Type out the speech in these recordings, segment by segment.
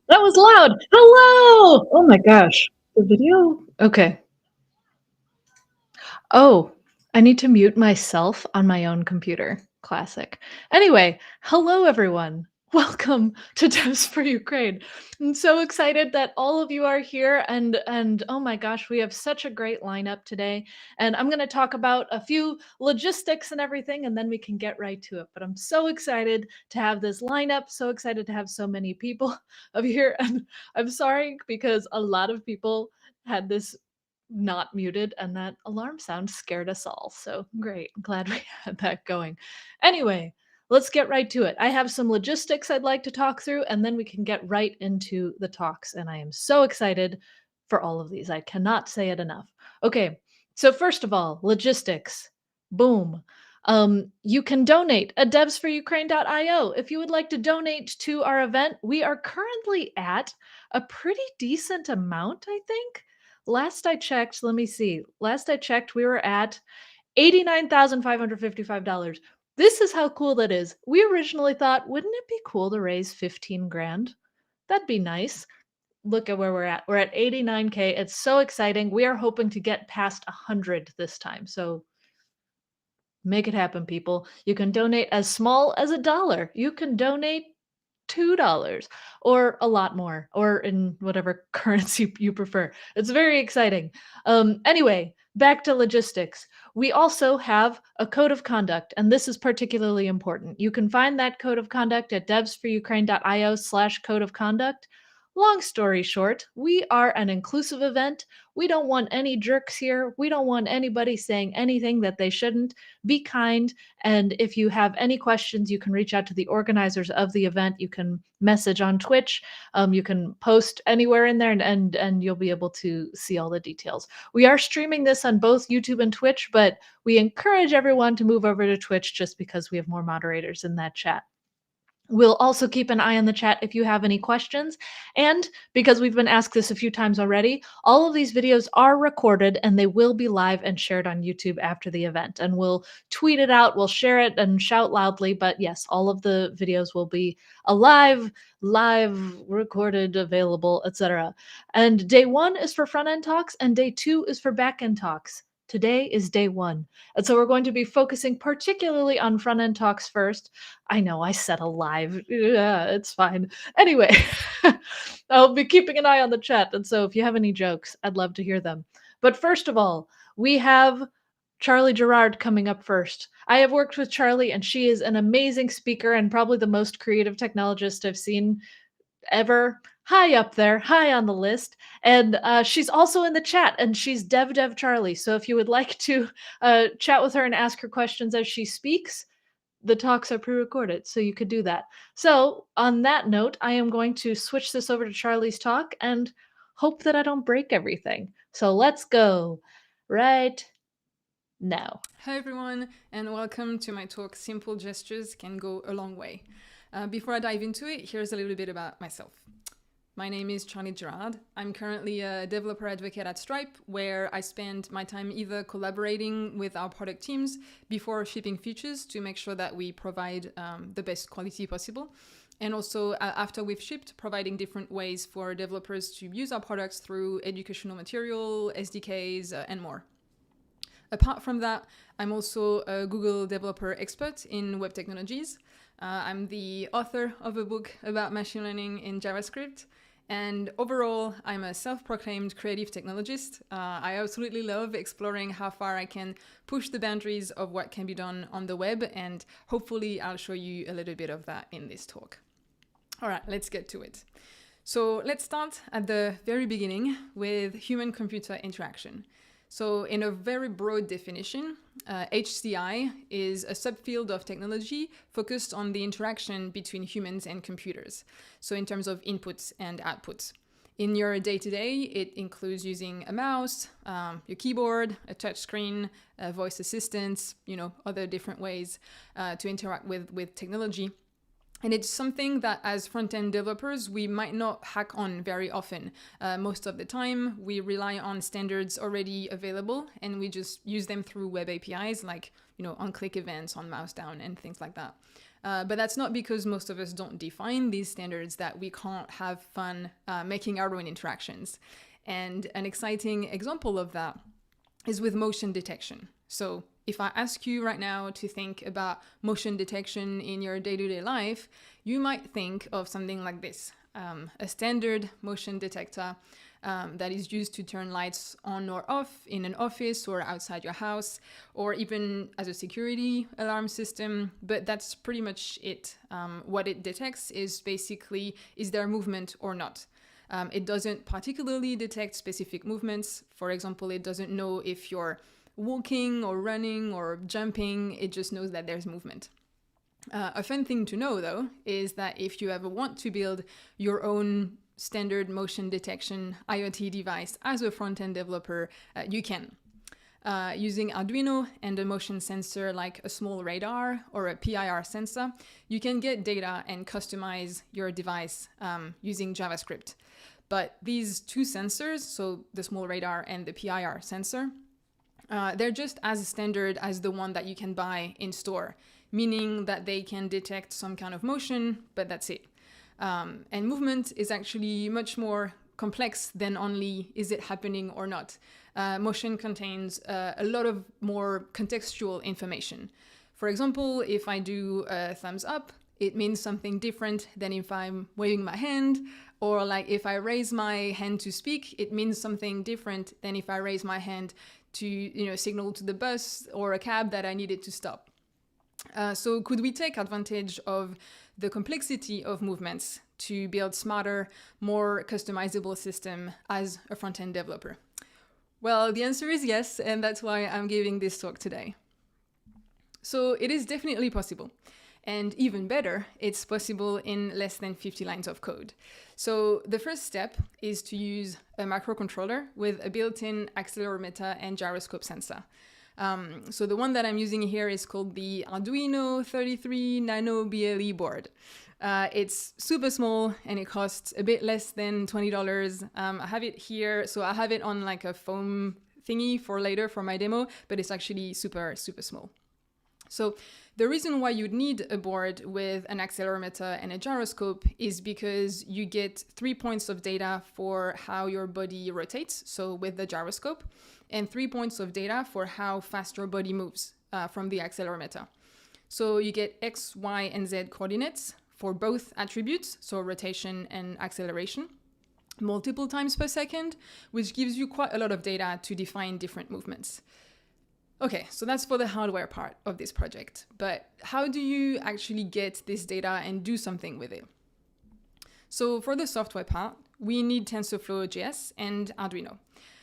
That was loud. Hello. Oh my gosh. The video. Okay. Oh, I need to mute myself on my own computer. Classic. Anyway, hello everyone. Welcome to Devs for Ukraine. I'm so excited that all of you are here and oh my gosh, we have such a great lineup today. And I'm going to talk about a few logistics and everything and then we can get right to it. But I'm so excited to have this lineup, so excited to have so many people of here and I'm sorry because a lot of people had this not muted and that alarm sound scared us all. So great. I'm glad we had that going. Anyway, let's get right to it. I have some logistics I'd like to talk through and then we can get right into the talks. And I am so excited for all of these. I cannot say it enough. Okay. So first of all, logistics. Boom. You can donate at devsforukraine.io. If you would like to donate to our event, we are currently at a pretty decent amount, I think. Last I checked, let me see. Last I checked, we were at $89,555. This is how cool that is. We originally thought, wouldn't it be cool to raise 15 grand? That'd be nice. Look at where we're at. We're at 89K. It's so exciting. We are hoping to get past 100 this time. So make it happen, people. You can donate as small as $1. You can donate $2 or a lot more or in whatever currency you prefer. It's very exciting. Anyway, back to logistics. We also have a code of conduct, and this is particularly important. You can find that code of conduct at devsforukraine.io/code of conduct. Long story short, we are an inclusive event. We don't want any jerks here. We don't want anybody saying anything that they shouldn't. Be kind. And if you have any questions, you can reach out to the organizers of the event. You can message on Twitch. You can post anywhere in there and you'll be able to see all the details. We are streaming this on both YouTube and Twitch, but we encourage everyone to move over to Twitch just because we have more moderators in that chat. We'll also keep an eye on the chat if you have any questions. And because we've been asked this a few times already, all of these videos are recorded and they will be live and shared on YouTube after the event. And we'll tweet it out, we'll share it and shout loudly. But yes, all of the videos will be alive, live, recorded, available, etc. And day 1 is for front-end talks and day 2 is for back-end talks. Today is day 1. And so we're going to be focusing particularly on front-end talks first. I know I said alive. Yeah, it's fine. Anyway, I'll be keeping an eye on the chat. And so if you have any jokes, I'd love to hear them. But first of all, we have Charlie Gerard coming up first. I have worked with Charlie, and she is an amazing speaker and probably the most creative technologist I've seen ever. High up there, high on the list. And she's also in the chat, and she's Dev Charlie. So if you would like to chat with her and ask her questions as she speaks, the talks are pre-recorded, so you could do that. So on that note, I am going to switch this over to Charlie's talk and hope that I don't break everything. So let's go right now. Hi everyone, and welcome to my talk, Simple Gestures Can Go a Long Way. Before I dive into it, here's a little bit about myself. My name is Charlie Gerard. I'm currently a developer advocate at Stripe, where I spend my time either collaborating with our product teams before shipping features to make sure that we provide the best quality possible, and also after we've shipped, providing different ways for developers to use our products through educational material, SDKs, and more. Apart from that, I'm also a Google developer expert in web technologies. I'm the author of a book about machine learning in JavaScript. And overall, I'm a self-proclaimed creative technologist. I absolutely love exploring how far I can push the boundaries of what can be done on the web, and hopefully I'll show you a little bit of that in this talk. All right, let's get to it. So let's start at the very beginning with human-computer interaction. So in a very broad definition, HCI is a subfield of technology focused on the interaction between humans and computers. So in terms of inputs and outputs. In your day-to-day, it includes using a mouse, your keyboard, a touch screen, voice assistants, other different ways to interact with technology. And it's something that as front-end developers, we might not hack on very often. Most of the time, we rely on standards already available, and we just use them through web APIs like, on-click events, on mouse down, and things like that. But that's not because most of us don't define these standards that we can't have fun making our own interactions. And an exciting example of that is with motion detection. So if I ask you right now to think about motion detection in your day-to-day life, you might think of something like this. A standard motion detector that is used to turn lights on or off in an office or outside your house, or even as a security alarm system. But that's pretty much it. What it detects is basically, is there movement or not? It doesn't particularly detect specific movements. For example, it doesn't know if you're walking or running or jumping. It just knows that there's movement. A fun thing to know, though, is that if you ever want to build your own standard motion detection IoT device as a front-end developer, you can. Using Arduino and a motion sensor like a small radar or a PIR sensor, you can get data and customize your device using JavaScript. But these two sensors, so the small radar and the PIR sensor, they're just as standard as the one that you can buy in store, meaning that they can detect some kind of motion, but that's it. And movement is actually much more complex than only is it happening or not. Motion contains a lot of more contextual information. For example, if I do a thumbs up, it means something different than if I'm waving my hand, or like if I raise my hand to speak, it means something different than if I raise my hand to signal to the bus or a cab that I needed to stop. So could we take advantage of the complexity of movements to build smarter, more customizable system as a front-end developer? Well, the answer is yes, and that's why I'm giving this talk today. So it is definitely possible. And even better, it's possible in less than 50 lines of code. So the first step is to use a microcontroller with a built-in accelerometer and gyroscope sensor. So the one that I'm using here is called the Arduino 33 Nano BLE board. It's super small and it costs a bit less than $20. I have it here, so I have it on like a foam thingy for later for my demo, but it's actually super, super small. So the reason why you'd need a board with an accelerometer and a gyroscope is because you get 3 points of data for how your body rotates, so with the gyroscope, and 3 points of data for how fast your body moves from the accelerometer. So you get X, Y, and Z coordinates for both attributes, so rotation and acceleration, multiple times per second, which gives you quite a lot of data to define different movements. Okay, so that's for the hardware part of this project. But how do you actually get this data and do something with it? So for the software part, we need TensorFlow.js and Arduino.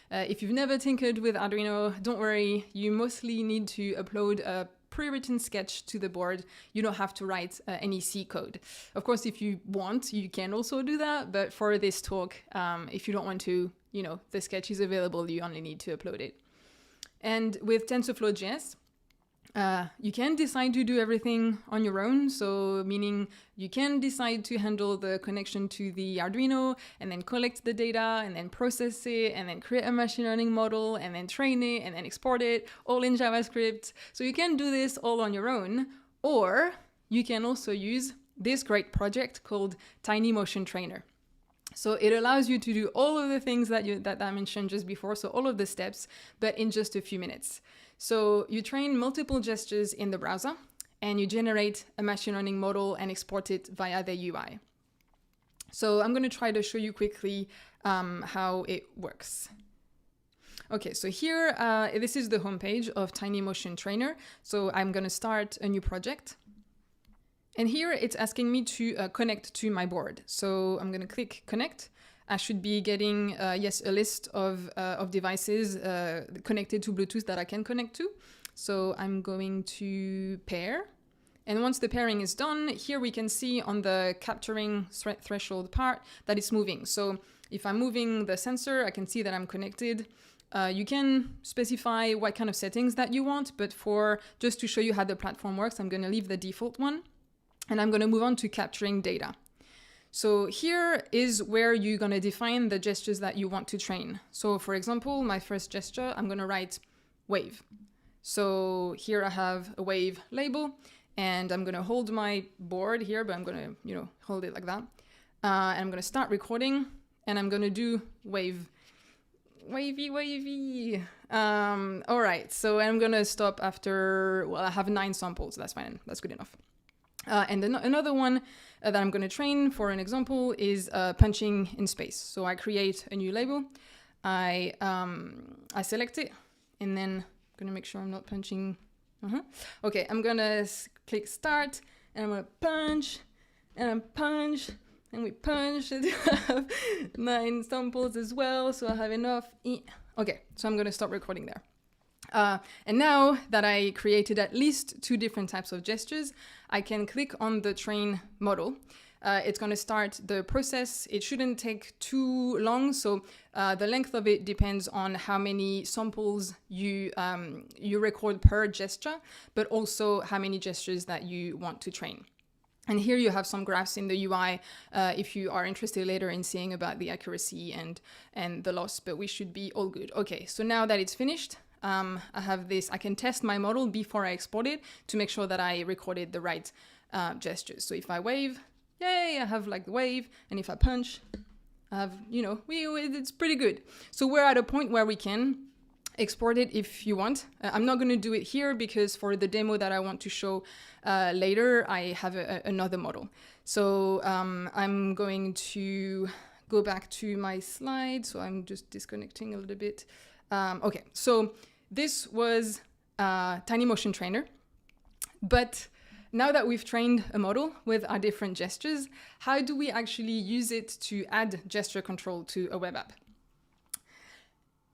If you've never tinkered with Arduino, don't worry, you mostly need to upload a pre-written sketch to the board. You don't have to write any C code. Of course, if you want, you can also do that, but for this talk, if you don't want to, the sketch is available, you only need to upload it. And with TensorFlow.js, you can decide to do everything on your own. So meaning you can decide to handle the connection to the Arduino and then collect the data and then process it and then create a machine learning model and then train it and then export it all in JavaScript. So you can do this all on your own, or you can also use this great project called Tiny Motion Trainer. So it allows you to do all of the things that I mentioned just before, so all of the steps, but in just a few minutes. So you train multiple gestures in the browser, and you generate a machine learning model and export it via the UI. So I'm going to try to show you quickly how it works. Okay, so here, this is the homepage of Tiny Motion Trainer. So I'm going to start a new project. And here it's asking me to connect to my board. So I'm going to click connect. I should be getting, a list of devices connected to Bluetooth that I can connect to. So I'm going to pair. And once the pairing is done, here we can see on the capturing threshold part that it's moving. So if I'm moving the sensor, I can see that I'm connected. You can specify what kind of settings that you want, but just to show you how the platform works, I'm going to leave the default one. And I'm going to move on to capturing data. So here is where you're going to define the gestures that you want to train. So for example, my first gesture, I'm going to write wave. So here I have a wave label, And I'm going to hold my board here, but I'm going to, hold it like that. And I'm going to start recording, and I'm going to do wave. Wavy. All right, so I'm going to stop after, I have 9 samples. That's fine. That's good enough. And then another one that I'm going to train for an example is punching in space. So I create a new label. I select it, and then I'm going to make sure I'm not punching. Okay, I'm going to click start, and I'm going to punch, and we punch, and I have 9 samples as well, so I have enough. Okay, so I'm going to stop recording there. And now that I created at least 2 different types of gestures, I can click on the train model. It's going to start the process. It shouldn't take too long, so the length of it depends on how many samples you record per gesture, but also how many gestures that you want to train. And here you have some graphs in the UI if you are interested later in seeing about the accuracy and the loss, but we should be all good. Okay, so now that it's finished, I have this. I can test my model before I export it to make sure that I recorded the right gestures. So if I wave, yay, I have like the wave, and if I punch, I have, it's pretty good. So we're at a point where we can export it if you want. I'm not going to do it here because for the demo that I want to show later, I have another model. So I'm going to go back to my slide. So I'm just disconnecting a little bit. Okay, so this was Tiny Motion Trainer. But now that we've trained a model with our different gestures, how do we actually use it to add gesture control to a web app?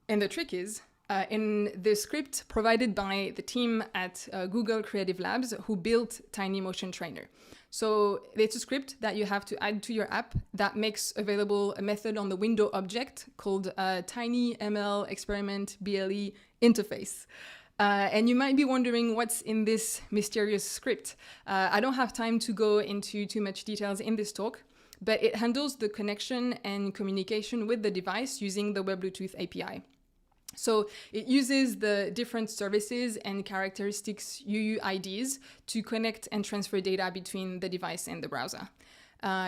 And the trick is, in the script provided by the team at Google Creative Labs who built Tiny Motion Trainer. So it's a script that you have to add to your app that makes available a method on the window object called Tiny ML Experiment BLE Interface. And you might be wondering what's in this mysterious script. I don't have time to go into too much details in this talk, but it handles the connection and communication with the device using the Web Bluetooth API. So it uses the different services and characteristics UUIDs to connect and transfer data between the device and the browser.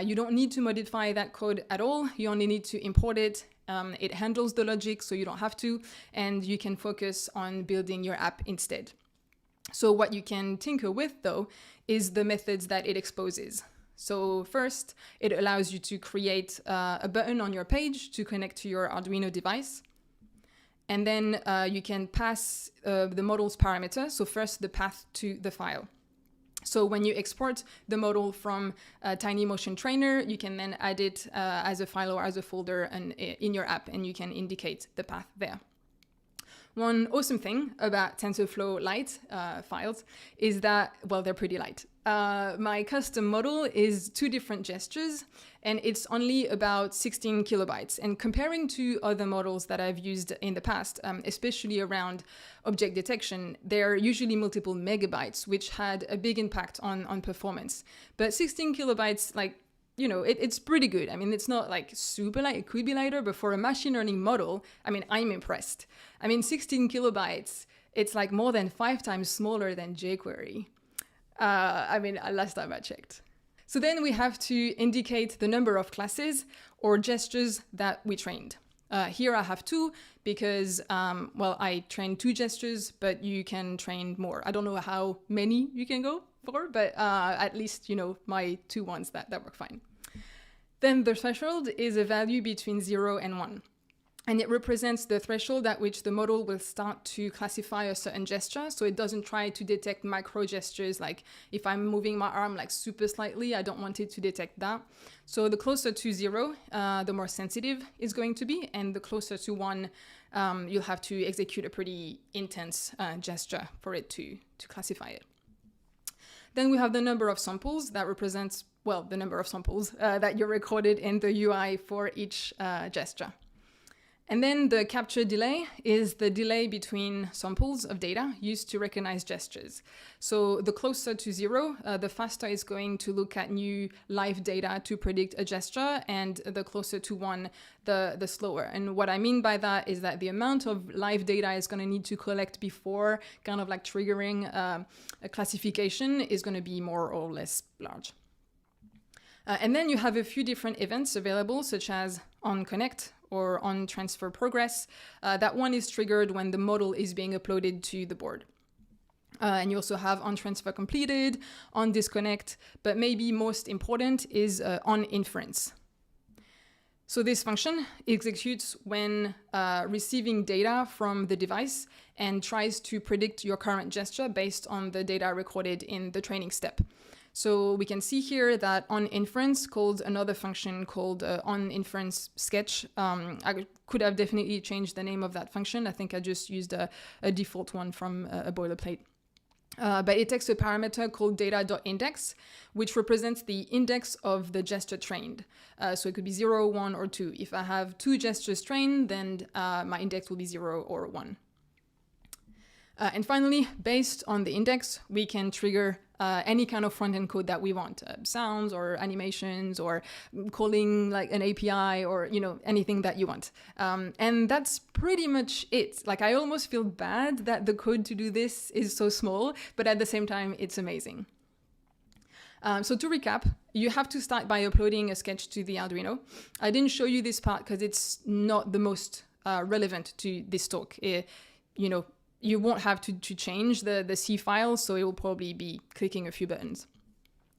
You don't need to modify that code at all. You only need to import it. It handles the logic, so you don't have to, and you can focus on building your app instead. So what you can tinker with, though, is the methods that it exposes. So first, it allows you to create a button on your page to connect to your Arduino device. And then you can pass the model's parameter. So first, the path to the file. So when you export the model from Tiny Motion Trainer, you can then add it as a file or as a folder in your app, and you can indicate the path there. One awesome thing about TensorFlow Lite files is that, they're pretty light. My custom model is 2 different gestures, and it's only about 16 kilobytes. And comparing to other models that I've used in the past, especially around object detection, they're usually multiple megabytes, which had a big impact on performance. But 16 kilobytes, it's pretty good. I mean, it's not like super light. It could be lighter, but for a machine learning model, I'm impressed. 16 kilobytes, it's like more than 5 times smaller than jQuery. Last time I checked. So then we have to indicate the number of classes or gestures that we trained. Here I have 2 because, I trained 2 gestures, but you can train more. I don't know how many you can go for, but at least, my 2 ones that work fine. Then the threshold is a value between 0 and 1. And it represents the threshold at which the model will start to classify a certain gesture. So it doesn't try to detect micro gestures, like if I'm moving my arm super slightly, I don't want it to detect that. So the closer to 0, the more sensitive it's going to be. And the closer to 1, you'll have to execute a pretty intense gesture for it to classify it. Then we have the number of samples that represents, the number of samples that you recorded in the UI for each gesture. And then the capture delay is the delay between samples of data used to recognize gestures. So the closer to 0, the faster it's going to look at new live data to predict a gesture, and the closer to 1, the slower. And what I mean by that is that the amount of live data it's going to need to collect before kind of like triggering a classification is going to be more or less large. And then you have a few different events available, such as on connect or on transfer progress. That one is triggered when the model is being uploaded to the board. And you also have on transfer completed, on disconnect, but maybe most important is on inference. So this function executes when receiving data from the device and tries to predict your current gesture based on the data recorded in the training step. So we can see here that on inference called another function called on inference sketch. I could have definitely changed the name of that function. I think I just used a default one from a boilerplate. But it takes a parameter called data.index, which represents the index of the gesture trained. So it could be 0, 1, or 2. If I have 2 gestures trained, then my index will be 0 or 1. And finally, based on the index, we can trigger any kind of front-end code that we want, sounds or animations or calling like an API or, anything that you want. And that's pretty much it. Like, I almost feel bad that the code to do this is so small, but at the same time, it's amazing. So to recap, you have to start by uploading a sketch to the Arduino. I didn't show you this part because it's not the most relevant to this talk. You won't have to change the C file, so it will probably be clicking a few buttons.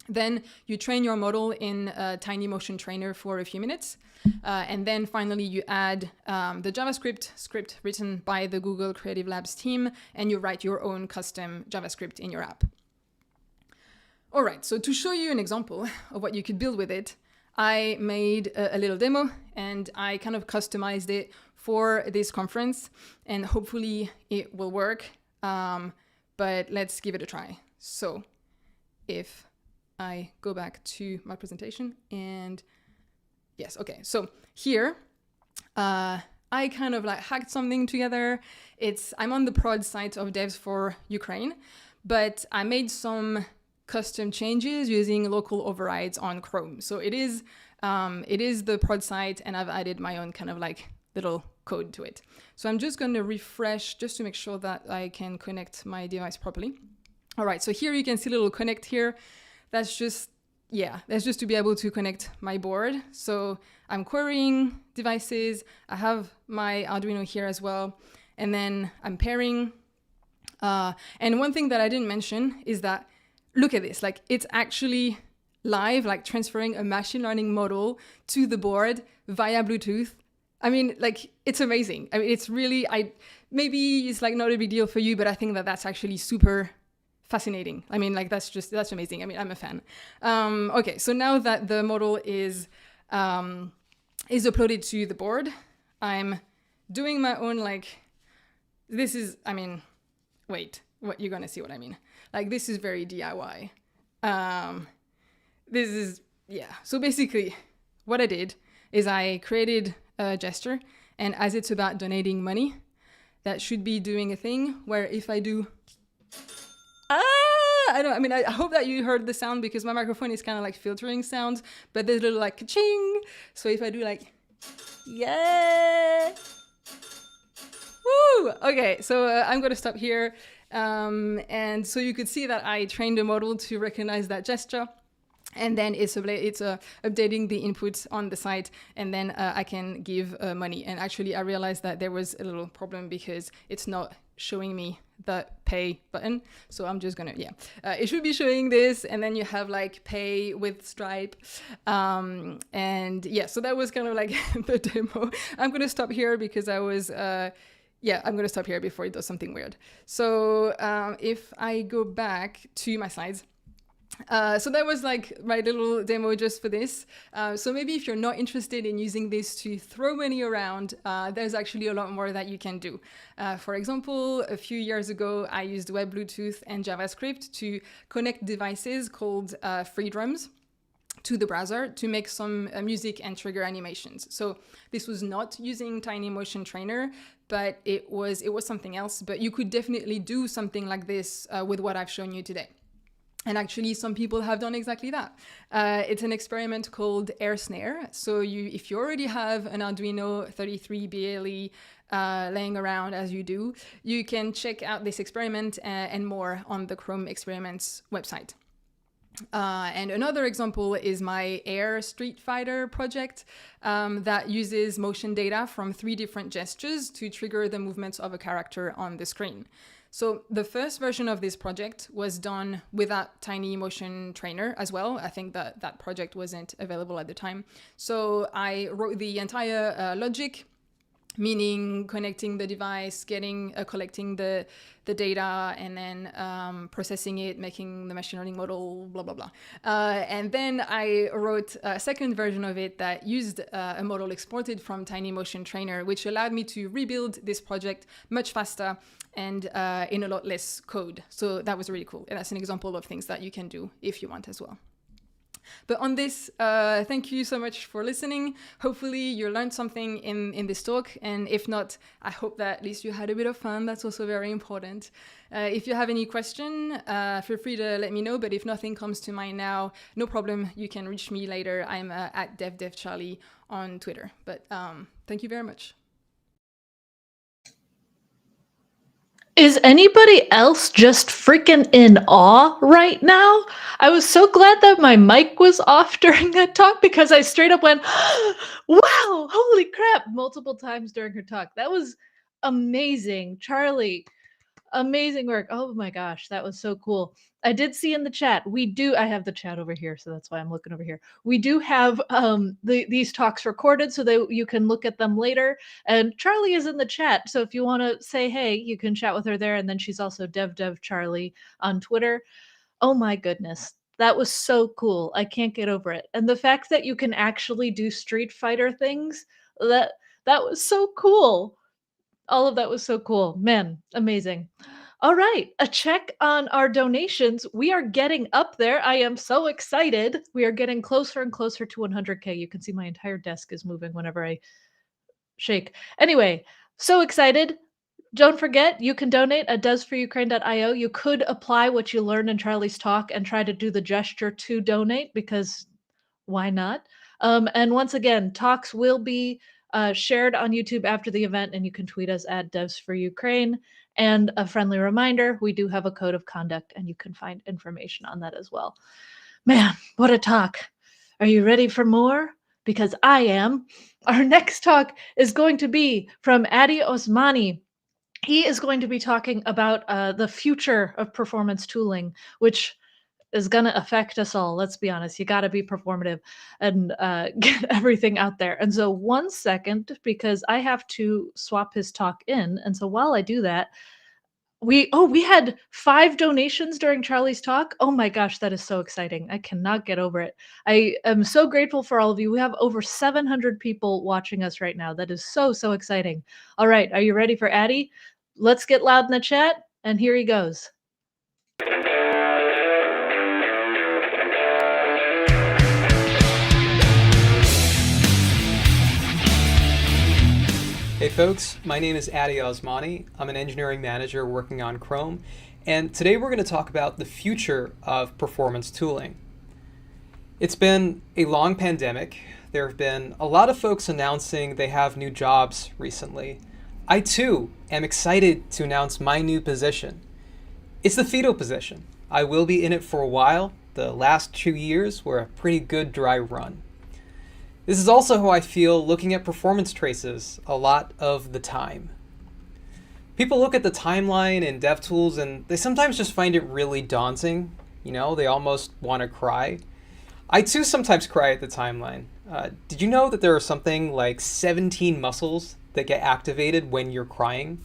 Then you train your model in a tiny motion trainer for a few minutes. And then finally you add the JavaScript script written by the Google Creative Labs team, and you write your own custom JavaScript in your app. All right, so to show you an example of what you could build with it, I made a little demo and I kind of customized it for this conference, and hopefully it will work, but let's give it a try. So if I go back to my presentation, and yes, okay, so here I kind of like hacked something together. I'm on the prod site of Devs for Ukraine, but I made some custom changes using local overrides on Chrome. So it is the prod site, and I've added my own kind of like little code to it. So I'm just going to refresh just to make sure that I can connect my device properly. All right, so here you can see a little connect here. That's just to be able to connect my board. So I'm querying devices. I have my Arduino here as well. And then I'm pairing. And one thing that I didn't mention is that, look at this, like it's actually live, like transferring a machine learning model to the board via Bluetooth. I mean, like, it's amazing. I mean, it's really, maybe it's like not a big deal for you, but I think that that's actually super fascinating. I mean, like, that's amazing. I mean, I'm a fan. Okay, so now that the model is uploaded to the board, I'm doing my own, like, this is, I mean, wait, what, you're gonna see what I mean. Like, this is very DIY. This is, yeah. So basically, what I did is I created a gesture, and as it's about donating money, that should be doing a thing where if I do, I hope that you heard the sound because my microphone is kind of like filtering sounds, but there's a little like ka-ching. So if I do like, yeah, woo, okay, so I'm going to stop here. And so you could see that I trained a model to recognize that gesture. And then it's updating the inputs on the site, and then I can give money. And actually, I realized that there was a little problem because it's not showing me the pay button. So I'm just gonna, it should be showing this, and then you have like pay with Stripe. And yeah, so that was kind of like the demo. I'm gonna stop here because I was, I'm gonna stop here before it does something weird. So if I go back to my slides, so that was like my little demo just for this. So maybe if you're not interested in using this to throw money around, there's actually a lot more that you can do. For example, a few years ago, I used Web Bluetooth and JavaScript to connect devices called free drums to the browser to make some music and trigger animations. So this was not using Tiny Motion Trainer, but it was something else. But you could definitely do something like this with what I've shown you today. And actually, some people have done exactly that. It's an experiment called Air Snare. So if you already have an Arduino 33 BLE laying around as you do, you can check out this experiment and more on the Chrome Experiments website. And another example is my Air Street Fighter project that uses motion data from 3 different gestures to trigger the movements of a character on the screen. So the first version of this project was done without Tiny Motion Trainer as well. I think that project wasn't available at the time. So I wrote the entire logic, meaning connecting the device, collecting the data, and then processing it, making the machine learning model, blah, blah, blah. And then I wrote a second version of it that used a model exported from Tiny Motion Trainer, which allowed me to rebuild this project much faster and in a lot less code. So that was really cool. And that's an example of things that you can do if you want as well. But on this, thank you so much for listening. Hopefully you learned something in this talk. And if not, I hope that at least you had a bit of fun. That's also very important. If you have any question, feel free to let me know. But if nothing comes to mind now, no problem. You can reach me later. I'm at DevDevCharlie on Twitter. But thank you very much. Is anybody else just freaking in awe right now? I was so glad that my mic was off during that talk because I straight up went, wow, holy crap, multiple times during her talk. That was amazing. Charlie, amazing work. Oh my gosh, that was so cool. I did see in the chat, I have the chat over here, so that's why I'm looking over here. We do have these talks recorded so that you can look at them later. And Charlie is in the chat, so if you want to say hey, you can chat with her there. And then she's also DevDevCharlie on Twitter. Oh my goodness, that was so cool. I can't get over it. And the fact that you can actually do Street Fighter things, that was so cool. All of that was so cool. Man, amazing. All right, a check on our donations. We are getting up there. I am so excited. We are getting closer and closer to 100K. You can see my entire desk is moving whenever I shake. Anyway, so excited. Don't forget, you can donate at doesforukraine.io. You could apply what you learned in Charlie's talk and try to do the gesture to donate, because why not? And once again, talks will be shared on YouTube after the event, and you can tweet us at devsforukraine. And a friendly reminder, we do have a code of conduct, and you can find information on that as well. Man, what a talk. Are you ready for more? Because I am. Our next talk is going to be from Addy Osmani. He is going to be talking about the future of performance tooling, which is going to affect us all. Let's be honest. You got to be performative and get everything out there. And so 1 second, because I have to swap his talk in. And so while I do that, we had 5 donations during Charlie's talk. Oh my gosh, that is so exciting. I cannot get over it. I am so grateful for all of you. We have over 700 people watching us right now. That is so, so exciting. All right, are you ready for Addy? Let's get loud in the chat, and here he goes. Hey folks, my name is Addy Osmani. I'm an engineering manager working on Chrome, and today we're going to talk about the future of performance tooling. It's been a long pandemic. There have been a lot of folks announcing they have new jobs recently. I too am excited to announce my new position. It's the fetal position. I will be in it for a while. The last 2 years were a pretty good dry run. This is also how I feel looking at performance traces a lot of the time. People look at the timeline in DevTools and they sometimes just find it really daunting. You know, they almost want to cry. I too sometimes cry at the timeline. Did you know that there are something like 17 muscles that get activated when you're crying?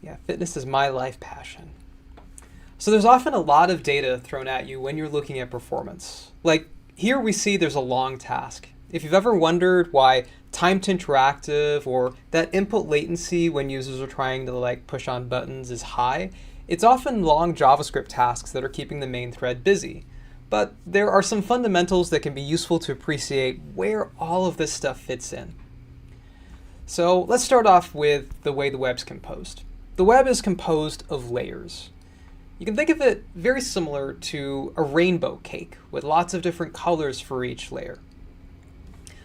Yeah, fitness is my life passion. So there's often a lot of data thrown at you when you're looking at performance. Like here we see there's a long task. If you've ever wondered why time to interactive or that input latency when users are trying to push on buttons is high, it's often long JavaScript tasks that are keeping the main thread busy. but there are some fundamentals that can be useful to appreciate where all of this stuff fits in. So let's start off with the way the web's composed. The web is composed of layers. You can think of it very similar to a rainbow cake with lots of different colors for each layer.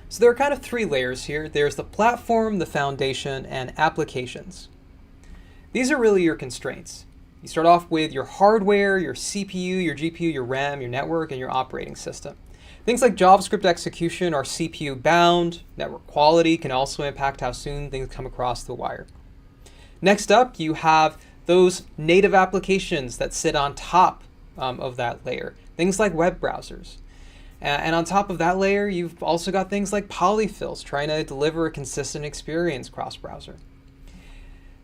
So there are kind of three layers here. There's the platform, the foundation, and applications. These are really your constraints. You start off with your hardware, your CPU, your GPU, your RAM, your network, and your operating system. Things like JavaScript execution are CPU bound. Network quality can also impact how soon things come across the wire. Next up, you have those native applications that sit on top of that layer. Things like web browsers. And on top of that layer, you've also got things like polyfills trying to deliver a consistent experience cross-browser.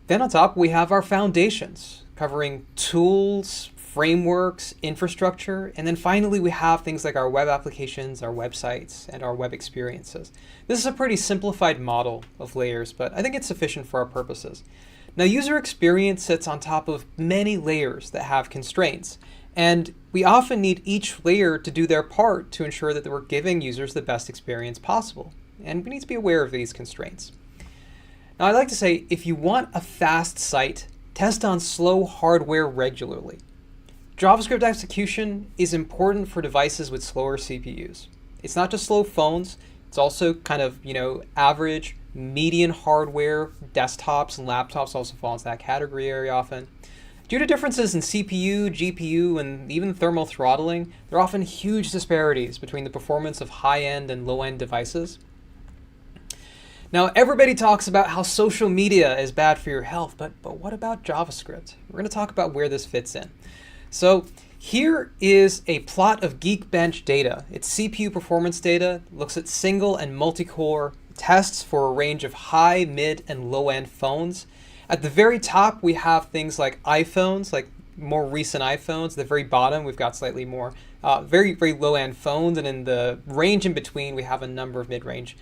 Then on top, we have our foundations covering tools, frameworks, infrastructure, and then finally we have things like our web applications, our websites, and our web experiences. This is a pretty simplified model of layers, but I think it's sufficient for our purposes. Now, user experience sits on top of many layers that have constraints, and we often need each layer to do their part to ensure that we're giving users the best experience possible, and we need to be aware of these constraints. Now, I'd like to say, if you want a fast site, test on slow hardware regularly. JavaScript execution is important for devices with slower CPUs. It's not just slow phones, it's also kind of, average, median hardware, desktops and laptops also fall into that category very often. Due to differences in CPU, GPU, and even thermal throttling, there are often huge disparities between the performance of high-end and low-end devices. Now, everybody talks about how social media is bad for your health, but what about JavaScript? We're going to talk about where this fits in. So here is a plot of Geekbench data. It's CPU performance data, looks at single and multi-core tests for a range of high, mid, and low-end phones. At the very top, we have things like iPhones, like more recent iPhones. At the very bottom, we've got slightly more very, very low-end phones. And in the range in between, we have a number of mid-range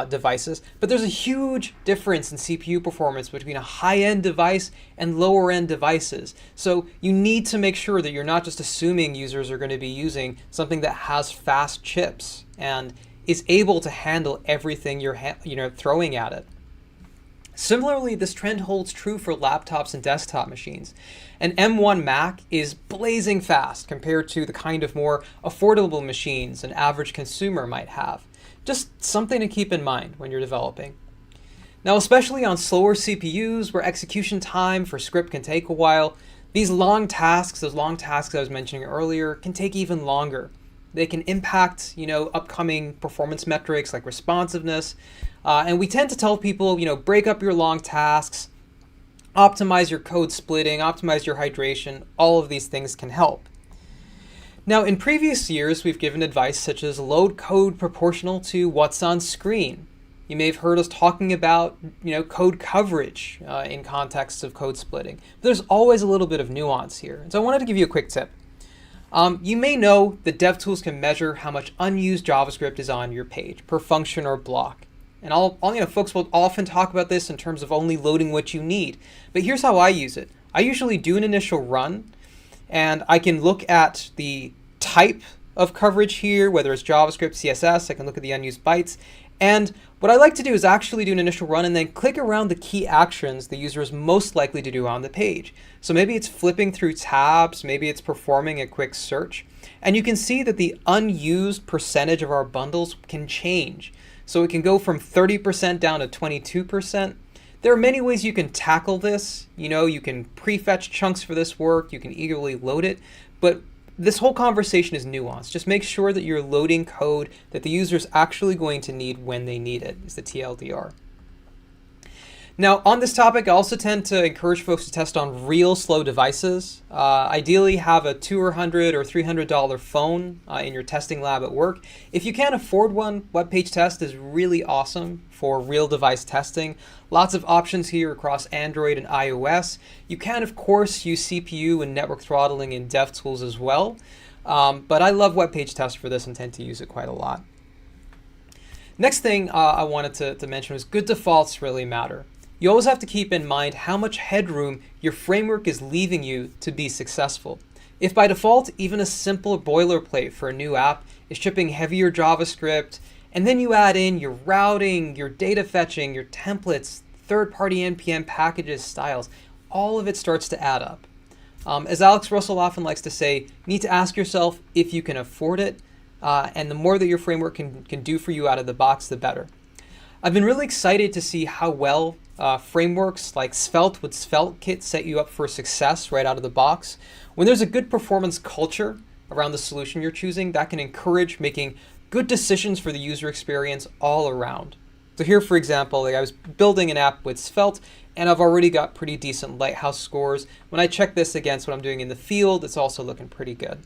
devices. But there's a huge difference in CPU performance between a high-end device and lower-end devices. So you need to make sure that you're not just assuming users are going to be using something that has fast chips and is able to handle everything you're throwing at it. Similarly, this trend holds true for laptops and desktop machines. An M1 Mac is blazing fast compared to the kind of more affordable machines an average consumer might have. Just something to keep in mind when you're developing. Now, especially on slower CPUs where execution time for script can take a while, these long tasks, those long tasks I was mentioning earlier, can take even longer. They can impact, upcoming performance metrics like responsiveness. And we tend to tell people, break up your long tasks, optimize your code splitting, optimize your hydration. All of these things can help. Now, in previous years, we've given advice such as load code proportional to what's on screen. You may have heard us talking about, code coverage in context of code splitting. But there's always a little bit of nuance here. And so I wanted to give you a quick tip. You may know that DevTools can measure how much unused JavaScript is on your page per function or block. And folks will often talk about this in terms of only loading what you need. But here's how I use it. I usually do an initial run, and I can look at the type of coverage here, whether it's JavaScript, CSS. I can look at the unused bytes. And what I like to do is actually do an initial run and then click around the key actions the user is most likely to do on the page. So maybe it's flipping through tabs, maybe it's performing a quick search. And you can see that the unused percentage of our bundles can change. So it can go from 30% down to 22%. There are many ways you can tackle this. You can prefetch chunks for this work, you can eagerly load it, but this whole conversation is nuanced. Just make sure that you're loading code that the user is actually going to need when they need it, is the TLDR. Now, on this topic, I also tend to encourage folks to test on real slow devices. Ideally, have a $200 or $300 phone in your testing lab at work. If you can't afford one, Web Page Test is really awesome for real device testing. Lots of options here across Android and iOS. You can, of course, use CPU and network throttling in DevTools as well. But I love Web Page Test for this and tend to use it quite a lot. Next thing I wanted to mention was good defaults really matter. You always have to keep in mind how much headroom your framework is leaving you to be successful. If by default, even a simple boilerplate for a new app is shipping heavier JavaScript, and then you add in your routing, your data fetching, your templates, third-party NPM packages, styles, all of it starts to add up. As Alex Russell often likes to say, you need to ask yourself if you can afford it, and the more that your framework can do for you out of the box, the better. I've been really excited to see how well frameworks like Svelte with SvelteKit set you up for success right out of the box. When there's a good performance culture around the solution you're choosing, that can encourage making good decisions for the user experience all around. So here, for example, I was building an app with Svelte, and I've already got pretty decent Lighthouse scores. When I check this against what I'm doing in the field, it's also looking pretty good.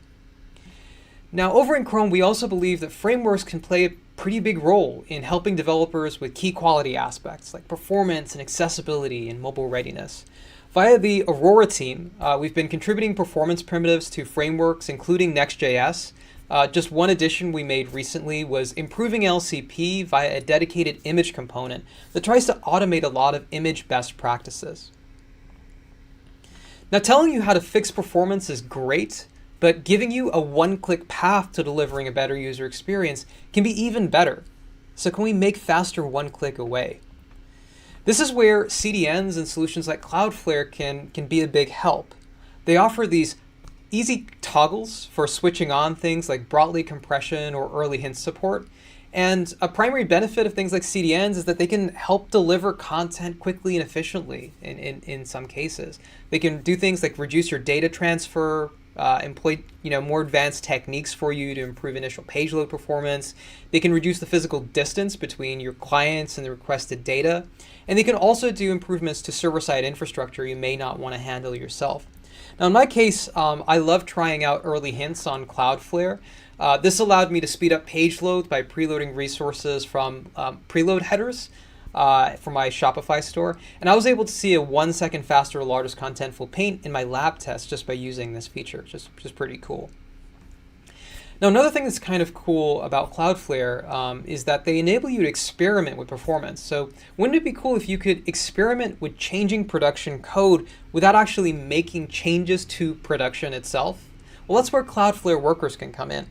Now, over in Chrome, we also believe that frameworks can play a pretty big role in helping developers with key quality aspects like performance and accessibility and mobile readiness. Via the Aurora team, we've been contributing performance primitives to frameworks, including Next.js. Just one addition we made recently was improving LCP via a dedicated image component that tries to automate a lot of image best practices. Now, telling you how to fix performance is great, but giving you a one-click path to delivering a better user experience can be even better. So can we make faster one click away? This is where CDNs and solutions like Cloudflare can be a big help. They offer these easy toggles for switching on things like Brotli compression or early hint support. And a primary benefit of things like CDNs is that they can help deliver content quickly and efficiently in some cases. They can do things like reduce your data transfer, employ more advanced techniques for you to improve initial page load performance. They can reduce the physical distance between your clients and the requested data. And they can also do improvements to server-side infrastructure you may not want to handle yourself. Now, in my case, I love trying out early hints on Cloudflare. This allowed me to speed up page load by preloading resources from preload headers for my Shopify store. And I was able to see a 1 second faster largest contentful paint in my lab test just by using this feature, which is pretty cool. Now, another thing that's kind of cool about Cloudflare is that they enable you to experiment with performance. So wouldn't it be cool if you could experiment with changing production code without actually making changes to production itself? Well, that's where Cloudflare workers can come in.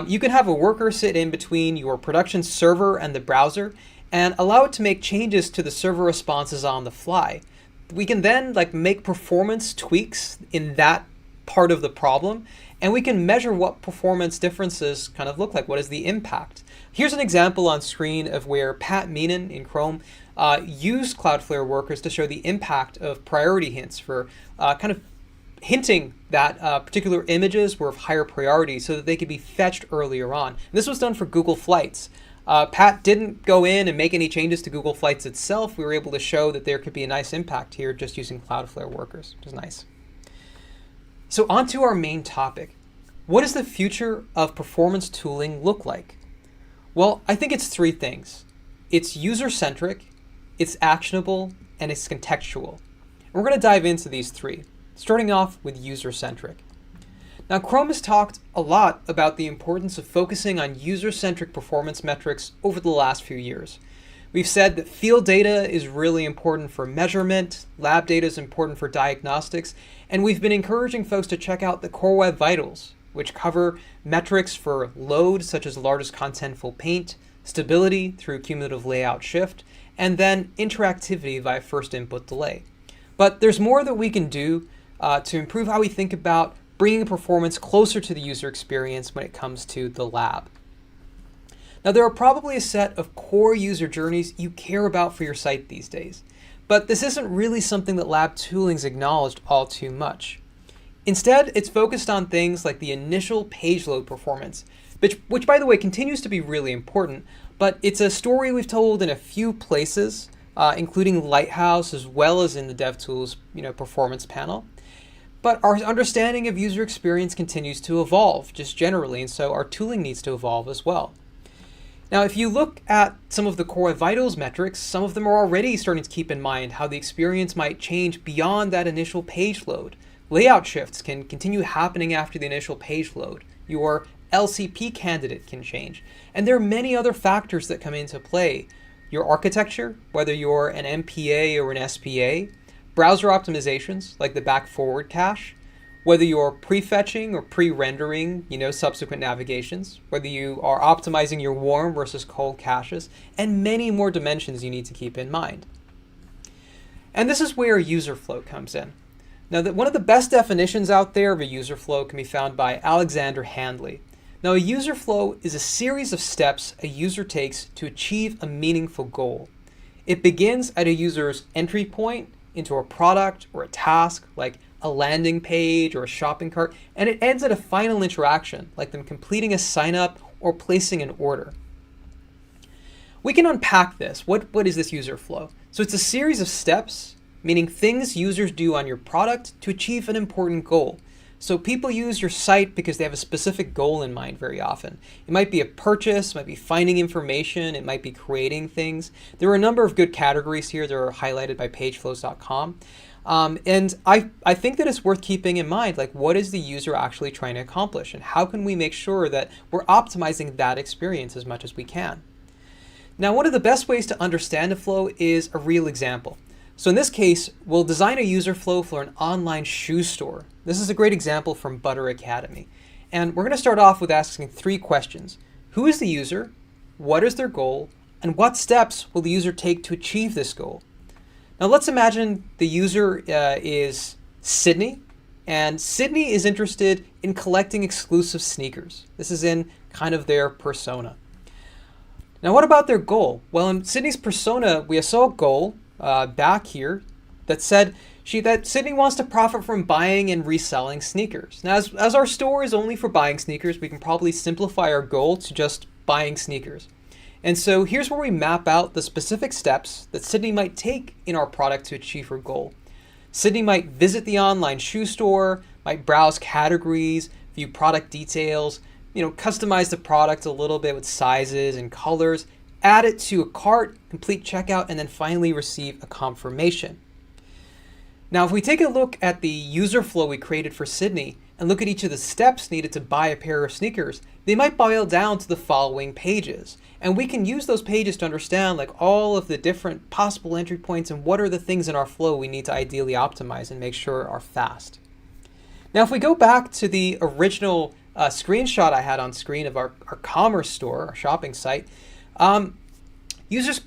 You can have a worker sit in between your production server and the browser and allow it to make changes to the server responses on the fly. We can then make performance tweaks in that part of the problem, and we can measure what performance differences kind of look like. What is the impact? Here's an example on screen of where Pat Meenan in Chrome used Cloudflare workers to show the impact of priority hints for kind of hinting that particular images were of higher priority so that they could be fetched earlier on. And this was done for Google Flights. Pat didn't go in and make any changes to Google Flights itself. We were able to show that there could be a nice impact here just using Cloudflare workers, which is nice. So on to our main topic. What does the future of performance tooling look like? Well, I think it's three things. It's user-centric, it's actionable, and it's contextual. And we're going to dive into these three, starting off with user-centric. Now, Chrome has talked a lot about the importance of focusing on user-centric performance metrics over the last few years. We've said that field data is really important for measurement, lab data is important for diagnostics, and we've been encouraging folks to check out the Core Web Vitals, which cover metrics for load, such as largest contentful paint, stability through cumulative layout shift, and then interactivity via first input delay. But there's more that we can do to improve how we think about bringing performance closer to the user experience when it comes to the lab. Now, there are probably a set of core user journeys you care about for your site these days, but this isn't really something that lab tooling's acknowledged all too much. Instead, it's focused on things like the initial page load performance, which by the way continues to be really important, but it's a story we've told in a few places, including Lighthouse as well as in the DevTools performance panel. But our understanding of user experience continues to evolve just generally, and so our tooling needs to evolve as well. Now, if you look at some of the Core Vitals metrics, some of them are already starting to keep in mind how the experience might change beyond that initial page load. Layout shifts can continue happening after the initial page load. Your LCP candidate can change. And there are many other factors that come into play. Your architecture, whether you're an MPA or an SPA, browser optimizations like the back-forward cache, whether you're prefetching or pre-rendering, subsequent navigations, whether you are optimizing your warm versus cold caches, and many more dimensions you need to keep in mind. And this is where user flow comes in. Now, one of the best definitions out there of a user flow can be found by Alexander Handley. Now, a user flow is a series of steps a user takes to achieve a meaningful goal. It begins at a user's entry point into a product or a task, like a landing page or a shopping cart, and it ends at a final interaction, like them completing a sign-up or placing an order. We can unpack this. What is this user flow? So it's a series of steps, meaning things users do on your product to achieve an important goal. So people use your site because they have a specific goal in mind very often. It might be a purchase, it might be finding information, it might be creating things. There are a number of good categories here that are highlighted by pageflows.com. And I think that it's worth keeping in mind, like, what is the user actually trying to accomplish, and how can we make sure that we're optimizing that experience as much as we can? Now, one of the best ways to understand a flow is a real example. So in this case, we'll design a user flow for an online shoe store. This is a great example from Butter Academy. And we're going to start off with asking 3 questions. Who is the user? What is their goal? And what steps will the user take to achieve this goal? Now let's imagine the user is Sydney, and Sydney is interested in collecting exclusive sneakers. This is in kind of their persona. Now what about their goal? Well, in Sydney's persona, we saw a goal back here that said that Sydney wants to profit from buying and reselling sneakers. Now, as our store is only for buying sneakers, we can probably simplify our goal to just buying sneakers. And so here's where we map out the specific steps that Sydney might take in our product to achieve her goal. Sydney might visit the online shoe store, might browse categories, view product details, customize the product a little bit with sizes and colors, add it to a cart, complete checkout, and then finally receive a confirmation. Now, if we take a look at the user flow we created for Sydney and look at each of the steps needed to buy a pair of sneakers, they might boil down to the following pages. And we can use those pages to understand all of the different possible entry points and what are the things in our flow we need to ideally optimize and make sure are fast. Now, if we go back to the original screenshot I had on screen of our commerce store, our shopping site, users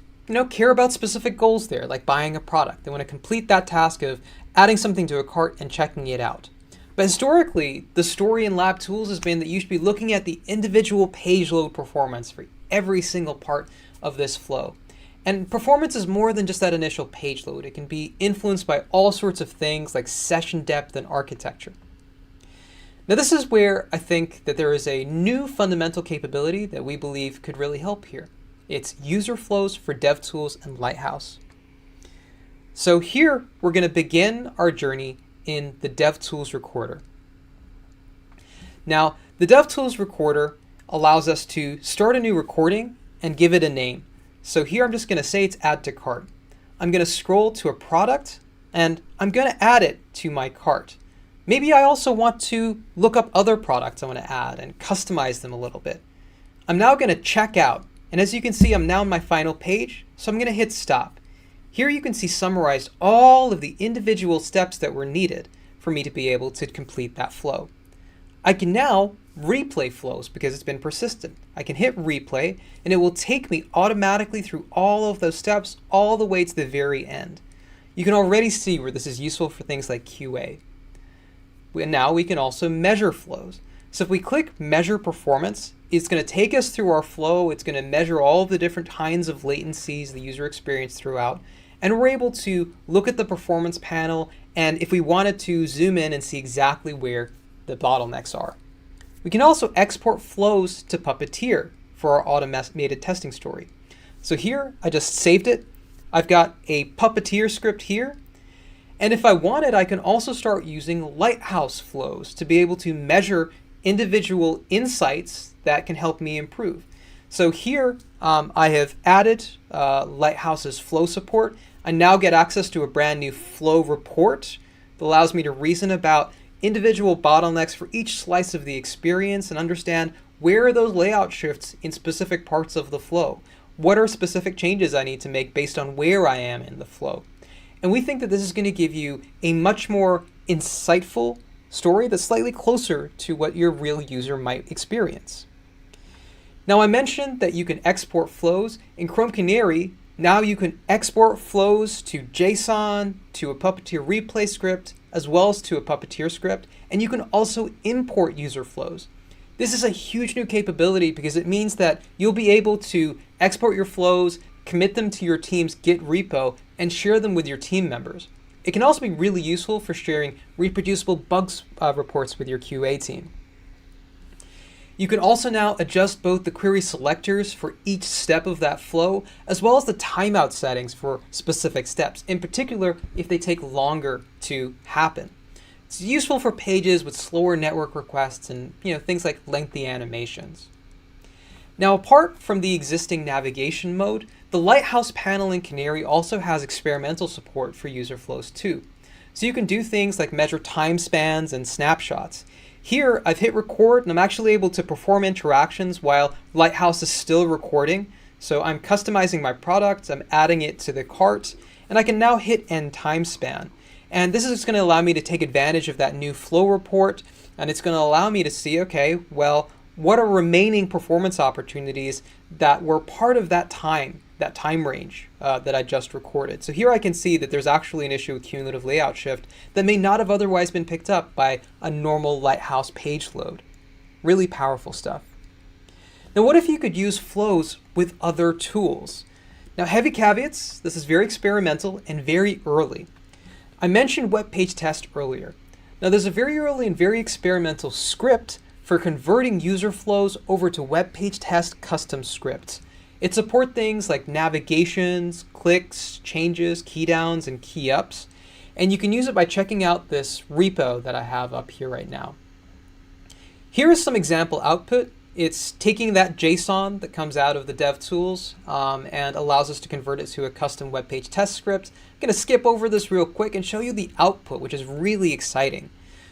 care about specific goals there, like buying a product. They want to complete that task of adding something to a cart and checking it out. But historically, the story in Lab Tools has been that you should be looking at the individual page load performance for every single part of this flow. And performance is more than just that initial page load. It can be influenced by all sorts of things like session depth and architecture. Now, this is where I think that there is a new fundamental capability that we believe could really help here. It's user flows for DevTools and Lighthouse. So here we're going to begin our journey in the DevTools recorder. Now, the DevTools recorder allows us to start a new recording and give it a name. So here I'm just going to say it's add to cart. I'm going to scroll to a product and I'm going to add it to my cart. Maybe I also want to look up other products I want to add and customize them a little bit. I'm now going to check out. And as you can see, I'm now on my final page, so I'm going to hit stop. Here you can see summarized all of the individual steps that were needed for me to be able to complete that flow. I can now replay flows because it's been persistent. I can hit replay and it will take me automatically through all of those steps all the way to the very end. You can already see where this is useful for things like QA. And now we can also measure flows. So if we click measure performance, it's going to take us through our flow. It's going to measure all of the different kinds of latencies the user experienced throughout. And we're able to look at the performance panel, and if we wanted to zoom in and see exactly where the bottlenecks are. We can also export flows to Puppeteer for our automated testing story. So here, I just saved it. I've got a Puppeteer script here. And if I wanted, I can also start using Lighthouse flows to be able to measure individual insights that can help me improve. So here I have added Lighthouse's flow support. I now get access to a brand new flow report that allows me to reason about individual bottlenecks for each slice of the experience and understand where are those layout shifts in specific parts of the flow. What are specific changes I need to make based on where I am in the flow? And we think that this is going to give you a much more insightful story that's slightly closer to what your real user might experience. Now I mentioned that you can export flows. In Chrome Canary, now you can export flows to JSON, to a Puppeteer replay script, as well as to a Puppeteer script, and you can also import user flows. This is a huge new capability because it means that you'll be able to export your flows, commit them to your team's Git repo, and share them with your team members. It can also be really useful for sharing reproducible bugs reports with your QA team. You can also now adjust both the query selectors for each step of that flow, as well as the timeout settings for specific steps, in particular if they take longer to happen. It's useful for pages with slower network requests and things like lengthy animations. Now, apart from the existing navigation mode, the Lighthouse panel in Canary also has experimental support for user flows too. So you can do things like measure time spans and snapshots. Here, I've hit record and I'm actually able to perform interactions while Lighthouse is still recording. So I'm customizing my product, I'm adding it to the cart, and I can now hit end time span. And this is going to allow me to take advantage of that new flow report, and it's going to allow me to see, okay, well, what are remaining performance opportunities that were part of that time range that I just recorded. So here I can see that there's actually an issue with cumulative layout shift that may not have otherwise been picked up by a normal Lighthouse page load. Really powerful stuff. Now, what if you could use flows with other tools? Now, heavy caveats, this is very experimental and very early. I mentioned web page test earlier. Now, there's a very early and very experimental script for converting user flows over to web page test custom scripts. It supports things like navigations, clicks, changes, key downs, and key ups. And you can use it by checking out this repo that I have up here right now. Here is some example output. It's taking that JSON that comes out of the DevTools and allows us to convert it to a custom web page test script. I'm going to skip over this real quick and show you the output, which is really exciting.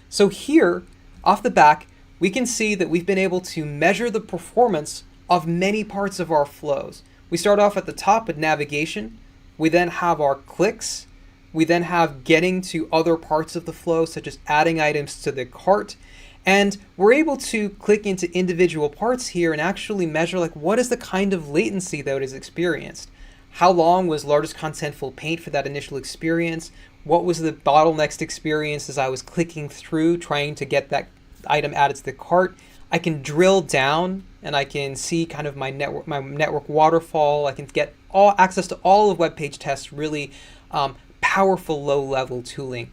So here, off the back, we can see that we've been able to measure the performance of many parts of our flows. We start off at the top with navigation. We then have our clicks. We then have getting to other parts of the flow, such as adding items to the cart. And we're able to click into individual parts here and actually measure what is the kind of latency that is experienced. How long was largest contentful paint for that initial experience? What was the bottlenecked experience as I was clicking through trying to get that item added to the cart? I can drill down and I can see kind of my network waterfall. I can get access to all of web page tests, really powerful low-level tooling.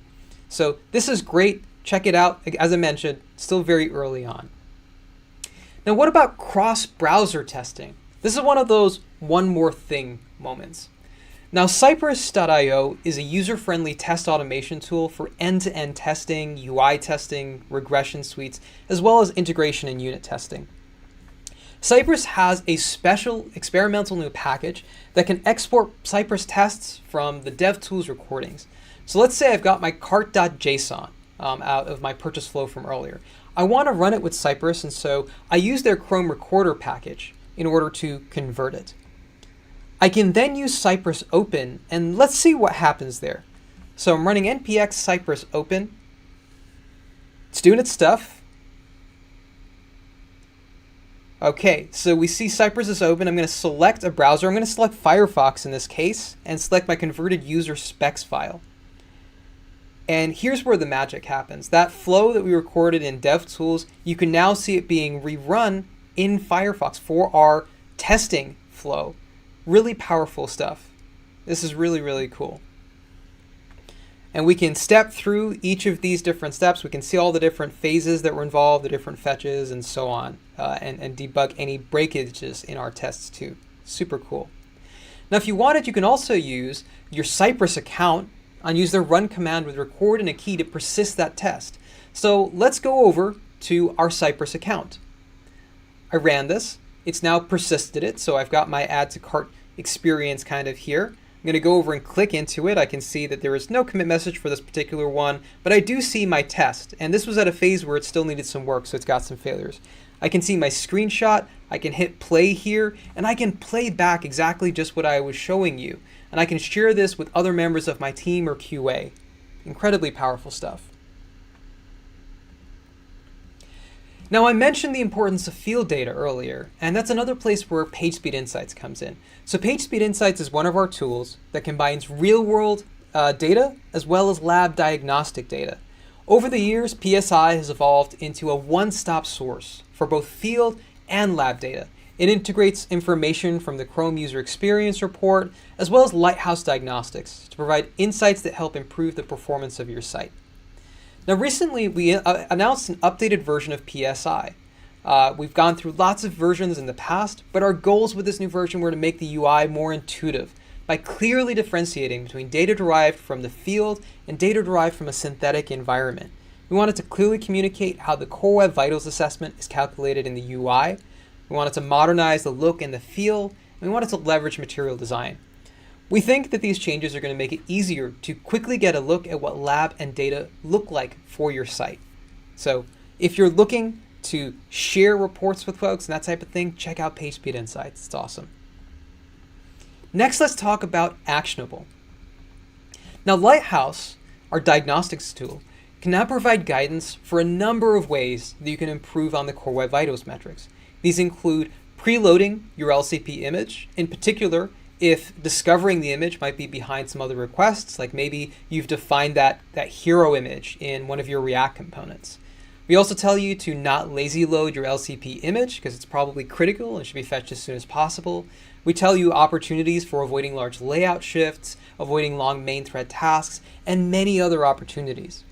So this is great. Check it out. As I mentioned, still very early on. Now, what about cross-browser testing? This is one of those one more thing moments. Now, Cypress.io is a user-friendly test automation tool for end-to-end testing, UI testing, regression suites, as well as integration and unit testing. Cypress has a special experimental new package that can export Cypress tests from the DevTools recordings. So let's say I've got my cart.json out of my purchase flow from earlier. I want to run it with Cypress, and so I use their Chrome Recorder package in order to convert it. I can then use Cypress open, and let's see what happens there. So I'm running npx cypress open. It's doing its stuff. Okay, so we see Cypress is open. I'm going to select a browser. I'm going to select Firefox in this case, and select my converted user specs file. And here's where the magic happens. That flow that we recorded in DevTools, you can now see it being rerun in Firefox for our testing flow. Really powerful stuff. This is really, really cool. And we can step through each of these different steps. We can see all the different phases that were involved, the different fetches, and so on, and debug any breakages in our tests too. Super cool. Now, if you wanted, you can also use your Cypress account and use their run command with record and a key to persist that test. So let's go over to our Cypress account. I ran this. It's now persisted it. So I've got my add to cart experience kind of here. I'm going to go over and click into it. I can see that there is no commit message for this particular one, but I do see my test. And this was at a phase where it still needed some work, so it's got some failures. I can see my screenshot. I can hit play here, and I can play back exactly just what I was showing you. And I can share this with other members of my team or QA. Incredibly powerful stuff. Now, I mentioned the importance of field data earlier, and that's another place where PageSpeed Insights comes in. So PageSpeed Insights is one of our tools that combines real-world data as well as lab diagnostic data. Over the years, PSI has evolved into a one-stop source for both field and lab data. It integrates information from the Chrome User Experience Report as well as Lighthouse Diagnostics to provide insights that help improve the performance of your site. Now, recently we announced an updated version of PSI. We've gone through lots of versions in the past, but our goals with this new version were to make the UI more intuitive by clearly differentiating between data derived from the field and data derived from a synthetic environment. We wanted to clearly communicate how the Core Web Vitals assessment is calculated in the UI. We wanted to modernize the look and the feel, and we wanted to leverage material design. We think that these changes are going to make it easier to quickly get a look at what lab and data look like for your site. So if you're looking to share reports with folks and that type of thing, check out PageSpeed Insights. It's awesome. Next, let's talk about Actionable. Now, Lighthouse, our diagnostics tool, can now provide guidance for a number of ways that you can improve on the Core Web Vitals metrics. These include preloading your LCP image, in particular, if discovering the image might be behind some other requests, like maybe you've defined that hero image in one of your React components. We also tell you to not lazy load your LCP image because it's probably critical and should be fetched as soon as possible. We tell you opportunities for avoiding large layout shifts, avoiding long main thread tasks, and many other opportunities.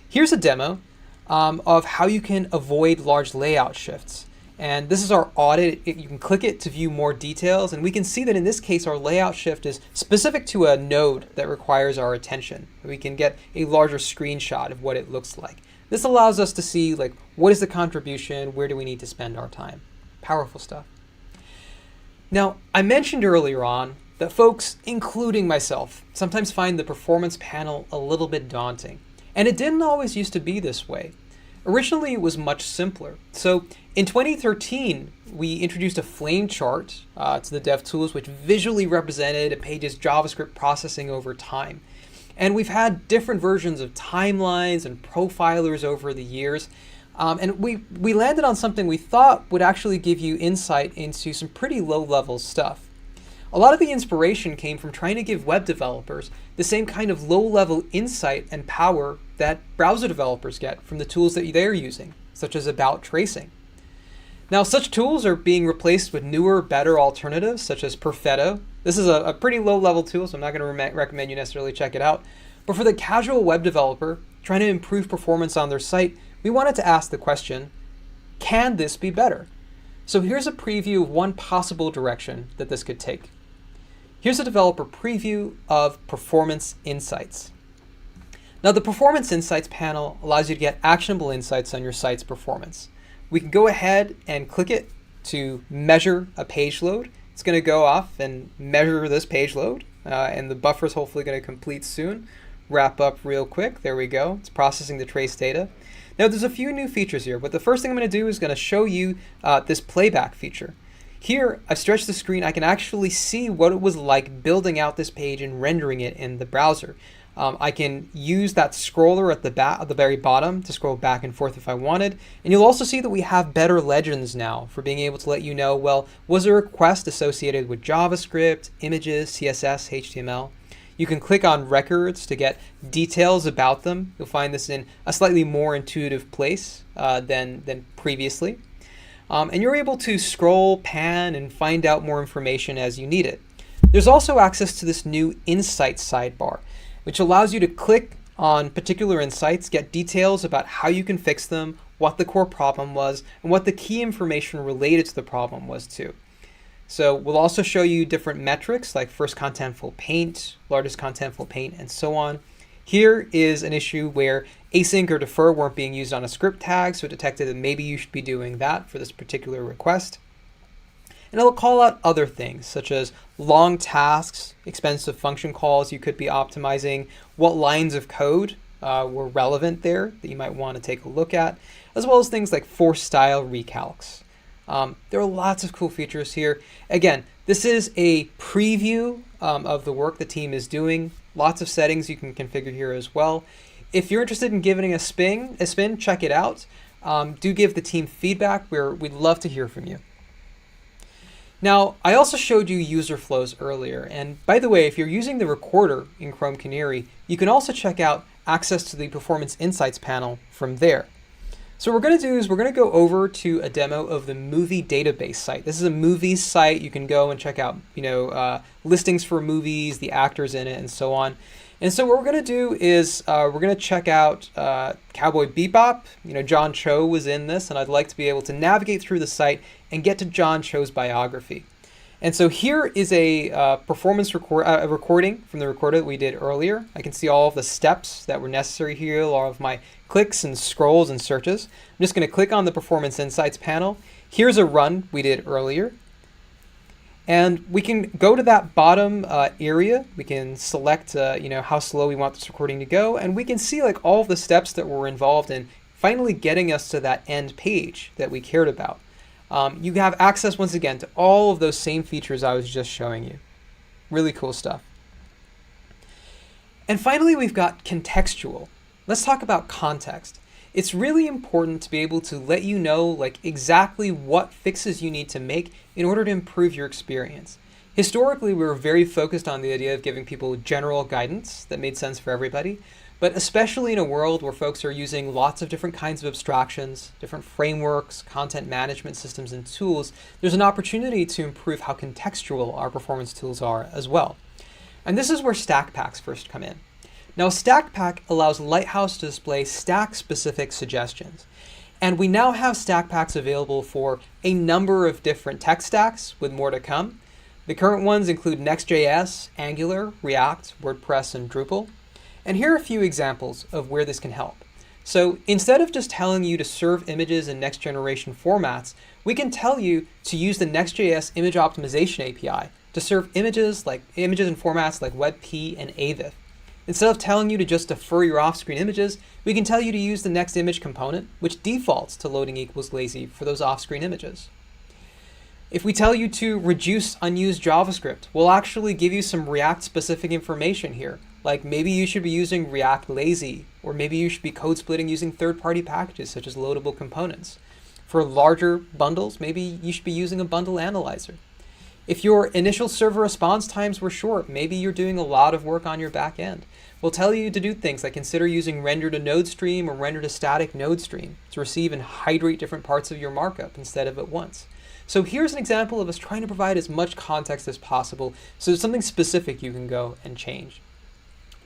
Here's a demo of how you can avoid large layout shifts. And this is our audit. You can click it to view more details, and we can see that in this case, our layout shift is specific to a node that requires our attention. We can get a larger screenshot of what it looks like. This allows us to see, like, what is the contribution? Where do we need to spend our time? Powerful stuff. Now, I mentioned earlier on that folks, including myself, sometimes find the performance panel a little bit daunting. And it didn't always used to be this way. Originally, it was much simpler. So in 2013, we introduced a flame chart to the dev tools, which visually represented a page's JavaScript processing over time. And we've had different versions of timelines and profilers over the years. And we landed on something we thought would actually give you insight into some pretty low-level stuff. A lot of the inspiration came from trying to give web developers the same kind of low-level insight and power that browser developers get from the tools that they're using, such as about tracing. Now, such tools are being replaced with newer, better alternatives, such as Perfetto. This is a pretty low-level tool, so I'm not going to recommend you necessarily check it out. But for the casual web developer trying to improve performance on their site, we wanted to ask the question, can this be better? So here's a preview of one possible direction that this could take. Here's a developer preview of Performance Insights. Now, the Performance Insights panel allows you to get actionable insights on your site's performance. We can go ahead and click it to measure a page load. It's going to go off and measure this page load, and the buffer is hopefully going to complete soon. Wrap up real quick. There we go. It's processing the trace data. Now, there's a few new features here, but the first thing I'm going to do is going to show you this playback feature. Here, I've stretched the screen. I can actually see what it was like building out this page and rendering it in the browser. I can use that scroller at the very bottom to scroll back and forth if I wanted. And you'll also see that we have better legends now for being able to let you know, well, was a request associated with JavaScript, images, CSS, HTML? You can click on records to get details about them. You'll find this in a slightly more intuitive place than previously. And you're able to scroll, pan, and find out more information as you need it. There's also access to this new Insights sidebar, which allows you to click on particular insights, get details about how you can fix them, what the core problem was, and what the key information related to the problem was too. So we'll also show you different metrics like first contentful paint, largest contentful paint, and so on. Here is an issue where async or defer weren't being used on a script tag, so it detected that maybe you should be doing that for this particular request. And it'll call out other things such as long tasks, expensive function calls you could be optimizing, what lines of code were relevant there that you might want to take a look at, as well as things like force style recalcs. There are lots of cool features here. Again, this is a preview of the work the team is doing. Lots of settings you can configure here as well. If you're interested in giving a spin, check it out. do give the team feedback. We'd love to hear from you. Now, I also showed you user flows earlier, and by the way, if you're using the recorder in Chrome Canary, you can also check out access to the Performance Insights panel from there. So what we're going to do is we're going to go over to a demo of the movie database site. This is a movies site. You can go and check out, listings for movies, the actors in it, and so on. And so what we're going to do is we're going to check out Cowboy Bebop. John Cho was in this, and I'd like to be able to navigate through the site and get to John Cho's biography. And so here is a performance recording from the recorder that we did earlier. I can see all of the steps that were necessary here, all of my clicks and scrolls and searches. I'm just going to click on the Performance Insights panel. Here's a run we did earlier. And we can go to that bottom area. We can select how slow we want this recording to go, and we can see like all of the steps that were involved in finally getting us to that end page that we cared about. You have access once again to all of those same features I was just showing you. Really cool stuff. And finally, we've got contextual. Let's talk about context. It's really important to be able to let you know like exactly what fixes you need to make in order to improve your experience. Historically, we were very focused on the idea of giving people general guidance that made sense for everybody, but especially in a world where folks are using lots of different kinds of abstractions, different frameworks, content management systems, and tools, there's an opportunity to improve how contextual our performance tools are as well. And this is where stack packs first come in. Now, Stack Pack allows Lighthouse to display stack-specific suggestions. And we now have Stack Packs available for a number of different tech stacks, with more to come. The current ones include Next.js, Angular, React, WordPress, and Drupal. And here are a few examples of where this can help. So instead of just telling you to serve images in next-generation formats, we can tell you to use the Next.js image optimization API to serve images in formats like WebP and AVIF. Instead of telling you to just defer your off-screen images, we can tell you to use the next image component, which defaults to loading equals lazy for those off-screen images. If we tell you to reduce unused JavaScript, we'll actually give you some React-specific information here, like maybe you should be using React Lazy, or maybe you should be code splitting using third-party packages such as loadable components. For larger bundles, maybe you should be using a bundle analyzer. If your initial server response times were short, maybe you're doing a lot of work on your back end. We'll tell you to do things like consider using render to node stream or render to static node stream to receive and hydrate different parts of your markup instead of at once. So here's an example of us trying to provide as much context as possible so there's something specific you can go and change.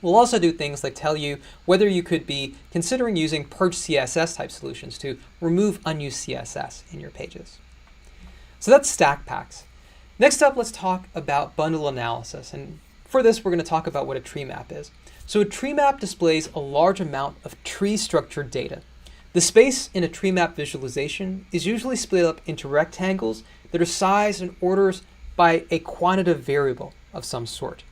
We'll also do things like tell you whether you could be considering using purge CSS type solutions to remove unused CSS in your pages. So that's Stack Packs. Next up, let's talk about bundle analysis. And for this, we're going to talk about what a tree map is. So a tree map displays a large amount of tree-structured data. The space in a tree map visualization is usually split up into rectangles that are sized and ordered by a quantitative variable of some sort.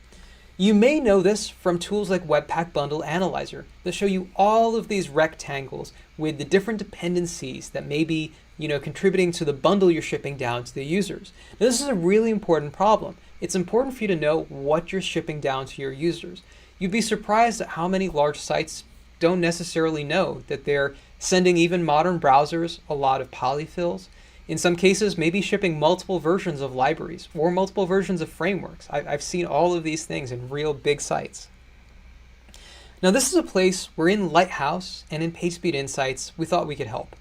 You may know this from tools like Webpack Bundle Analyzer that show you all of these rectangles with the different dependencies that may be contributing to the bundle you're shipping down to the users. Now, this is a really important problem. It's important for you to know what you're shipping down to your users. You'd be surprised at how many large sites don't necessarily know that they're sending even modern browsers a lot of polyfills. In some cases, maybe shipping multiple versions of libraries or multiple versions of frameworks. I've seen all of these things in real big sites. Now, this is a place where in Lighthouse and in PageSpeed Insights, we thought we could help.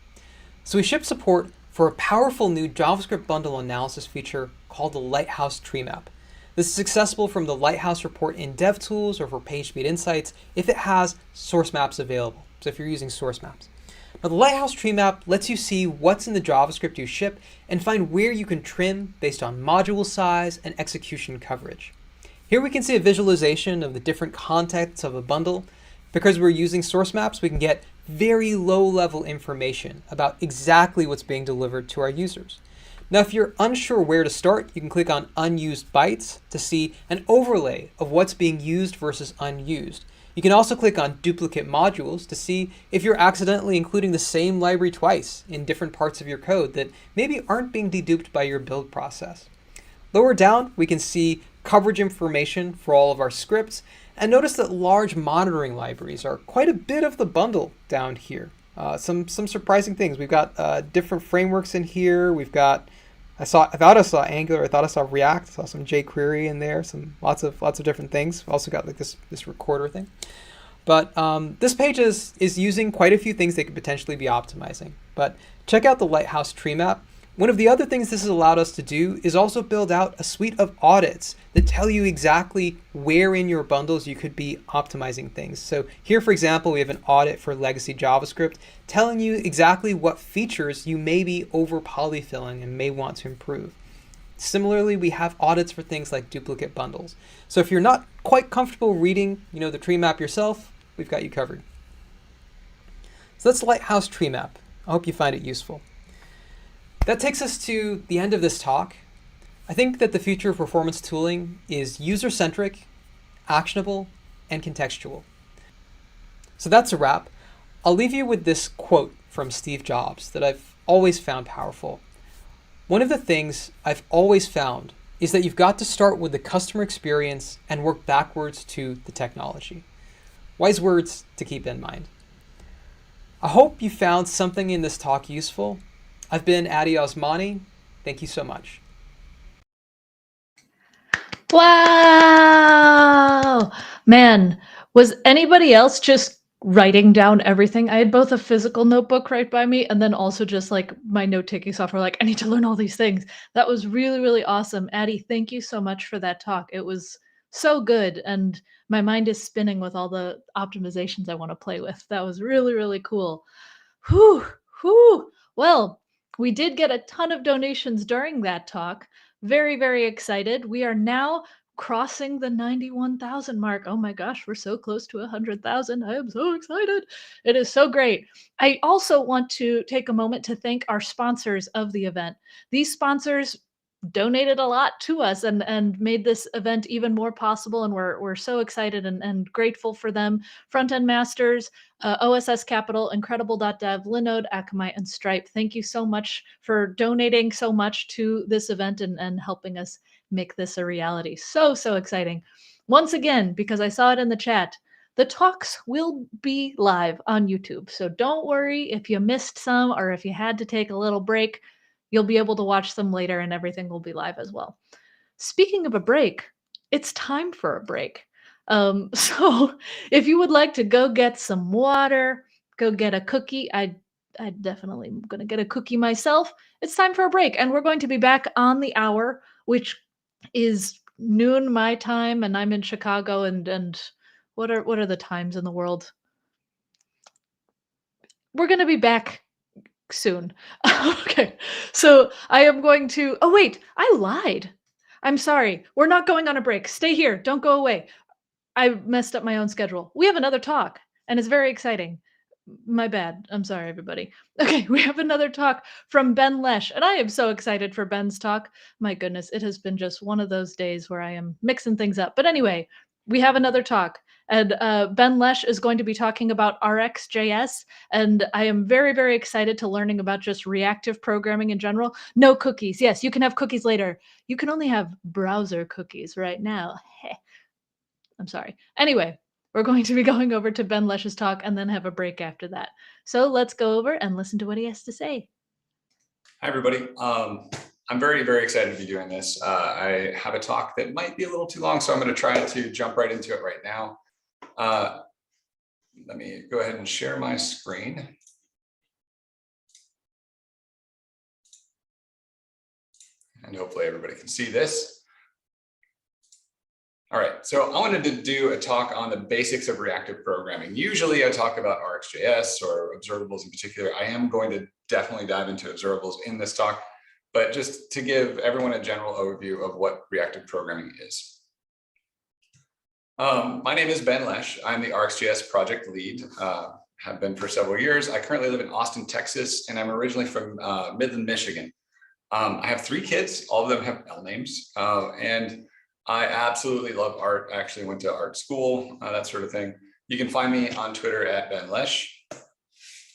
So we ship support for a powerful new JavaScript bundle analysis feature called the Lighthouse Tree Map. This is accessible from the Lighthouse report in DevTools or for PageSpeed Insights if it has source maps available, so if you're using source maps. Now, the Lighthouse Tree Map lets you see what's in the JavaScript you ship and find where you can trim based on module size and execution coverage. Here we can see a visualization of the different contexts of a bundle. Because we're using source maps, we can get very low-level information about exactly what's being delivered to our users. Now, if you're unsure where to start, you can click on Unused Bytes to see an overlay of what's being used versus unused. You can also click on Duplicate Modules to see if you're accidentally including the same library twice in different parts of your code that maybe aren't being deduped by your build process. Lower down, we can see coverage information for all of our scripts, and notice that large monitoring libraries are quite a bit of the bundle down here. some surprising things. We've got different frameworks in here. We've got I thought I saw Angular. I thought I saw React. I saw some jQuery in there. Some lots of different things. We've also got like this recorder thing. But this page is using quite a few things they could potentially be optimizing. But check out the Lighthouse tree map. One of the other things this has allowed us to do is also build out a suite of audits that tell you exactly where in your bundles you could be optimizing things. So here, for example, we have an audit for legacy JavaScript telling you exactly what features you may be over polyfilling and may want to improve. Similarly, we have audits for things like duplicate bundles. So if you're not quite comfortable reading, the tree map yourself, we've got you covered. So that's Lighthouse tree map. I hope you find it useful. That takes us to the end of this talk. I think that the future of performance tooling is user-centric, actionable, and contextual. So that's a wrap. I'll leave you with this quote from Steve Jobs that I've always found powerful. One of the things I've always found is that you've got to start with the customer experience and work backwards to the technology. Wise words to keep in mind. I hope you found something in this talk useful. I've been Addy Osmani. Thank you so much. Wow! Man, was anybody else just writing down everything? I had both a physical notebook right by me and then also just like my note-taking software, like I need to learn all these things. That was really, really awesome. Addy, thank you so much for that talk. It was so good. And my mind is spinning with all the optimizations I want to play with. That was really, really cool. Whew, whew. Well, we did get a ton of donations during that talk. Very, very excited. We are now crossing the 91,000 mark. Oh my gosh, we're so close to 100,000. I am so excited. It is so great. I also want to take a moment to thank our sponsors of the event. These sponsors donated a lot to us and made this event even more possible, and we're so excited and grateful for them. Front-End Masters, OSS Capital, Incredible.dev, Linode, Akamai, and Stripe. Thank you so much for donating so much to this event and helping us make this a reality. So exciting. Once again, because I saw it in the chat, the talks will be live on YouTube. So don't worry if you missed some or if you had to take a little break. You'll be able to watch them later and everything will be live as well. Speaking of a break, it's time for a break. So if you would like to go get some water, go get a cookie, I definitely am going to get a cookie myself. It's time for a break. And we're going to be back on the hour, which is noon my time, and I'm in Chicago. And what are the times in the world? We're going to be back soon. Okay. So I am going to, oh wait, I lied. I'm sorry. We're not going on a break. Stay here. Don't go away. I messed up my own schedule. We have another talk and it's very exciting. My bad. I'm sorry, everybody. Okay, we have another talk from Ben Lesh, and I am so excited for Ben's talk. My goodness, it has been just one of those days where I am mixing things up. But anyway, we have another talk, and Ben Lesh is going to be talking about RxJS, and I am very, very excited to learning about just reactive programming in general. No cookies. Yes, you can have cookies later. You can only have browser cookies right now. I'm sorry. Anyway, we're going to be going over to Ben Lesh's talk and then have a break after that. So let's go over and listen to what he has to say. Hi, everybody. I'm very, very excited to be doing this. I have a talk that might be a little too long, so I'm going to try to jump right into it right now. Let me go ahead and share my screen. And hopefully everybody can see this. All right, so I wanted to do a talk on the basics of reactive programming. Usually I talk about RxJS or observables in particular. I am going to definitely dive into observables in this talk, but just to give everyone a general overview of what reactive programming is. My name is Ben Lesh. I'm the RxJS project lead, have been for several years. I currently live in Austin, Texas, and I'm originally from Midland, Michigan. I have 3 kids, all of them have L names, and I absolutely love art. I actually went to art school, that sort of thing. You can find me on Twitter at Ben Lesh.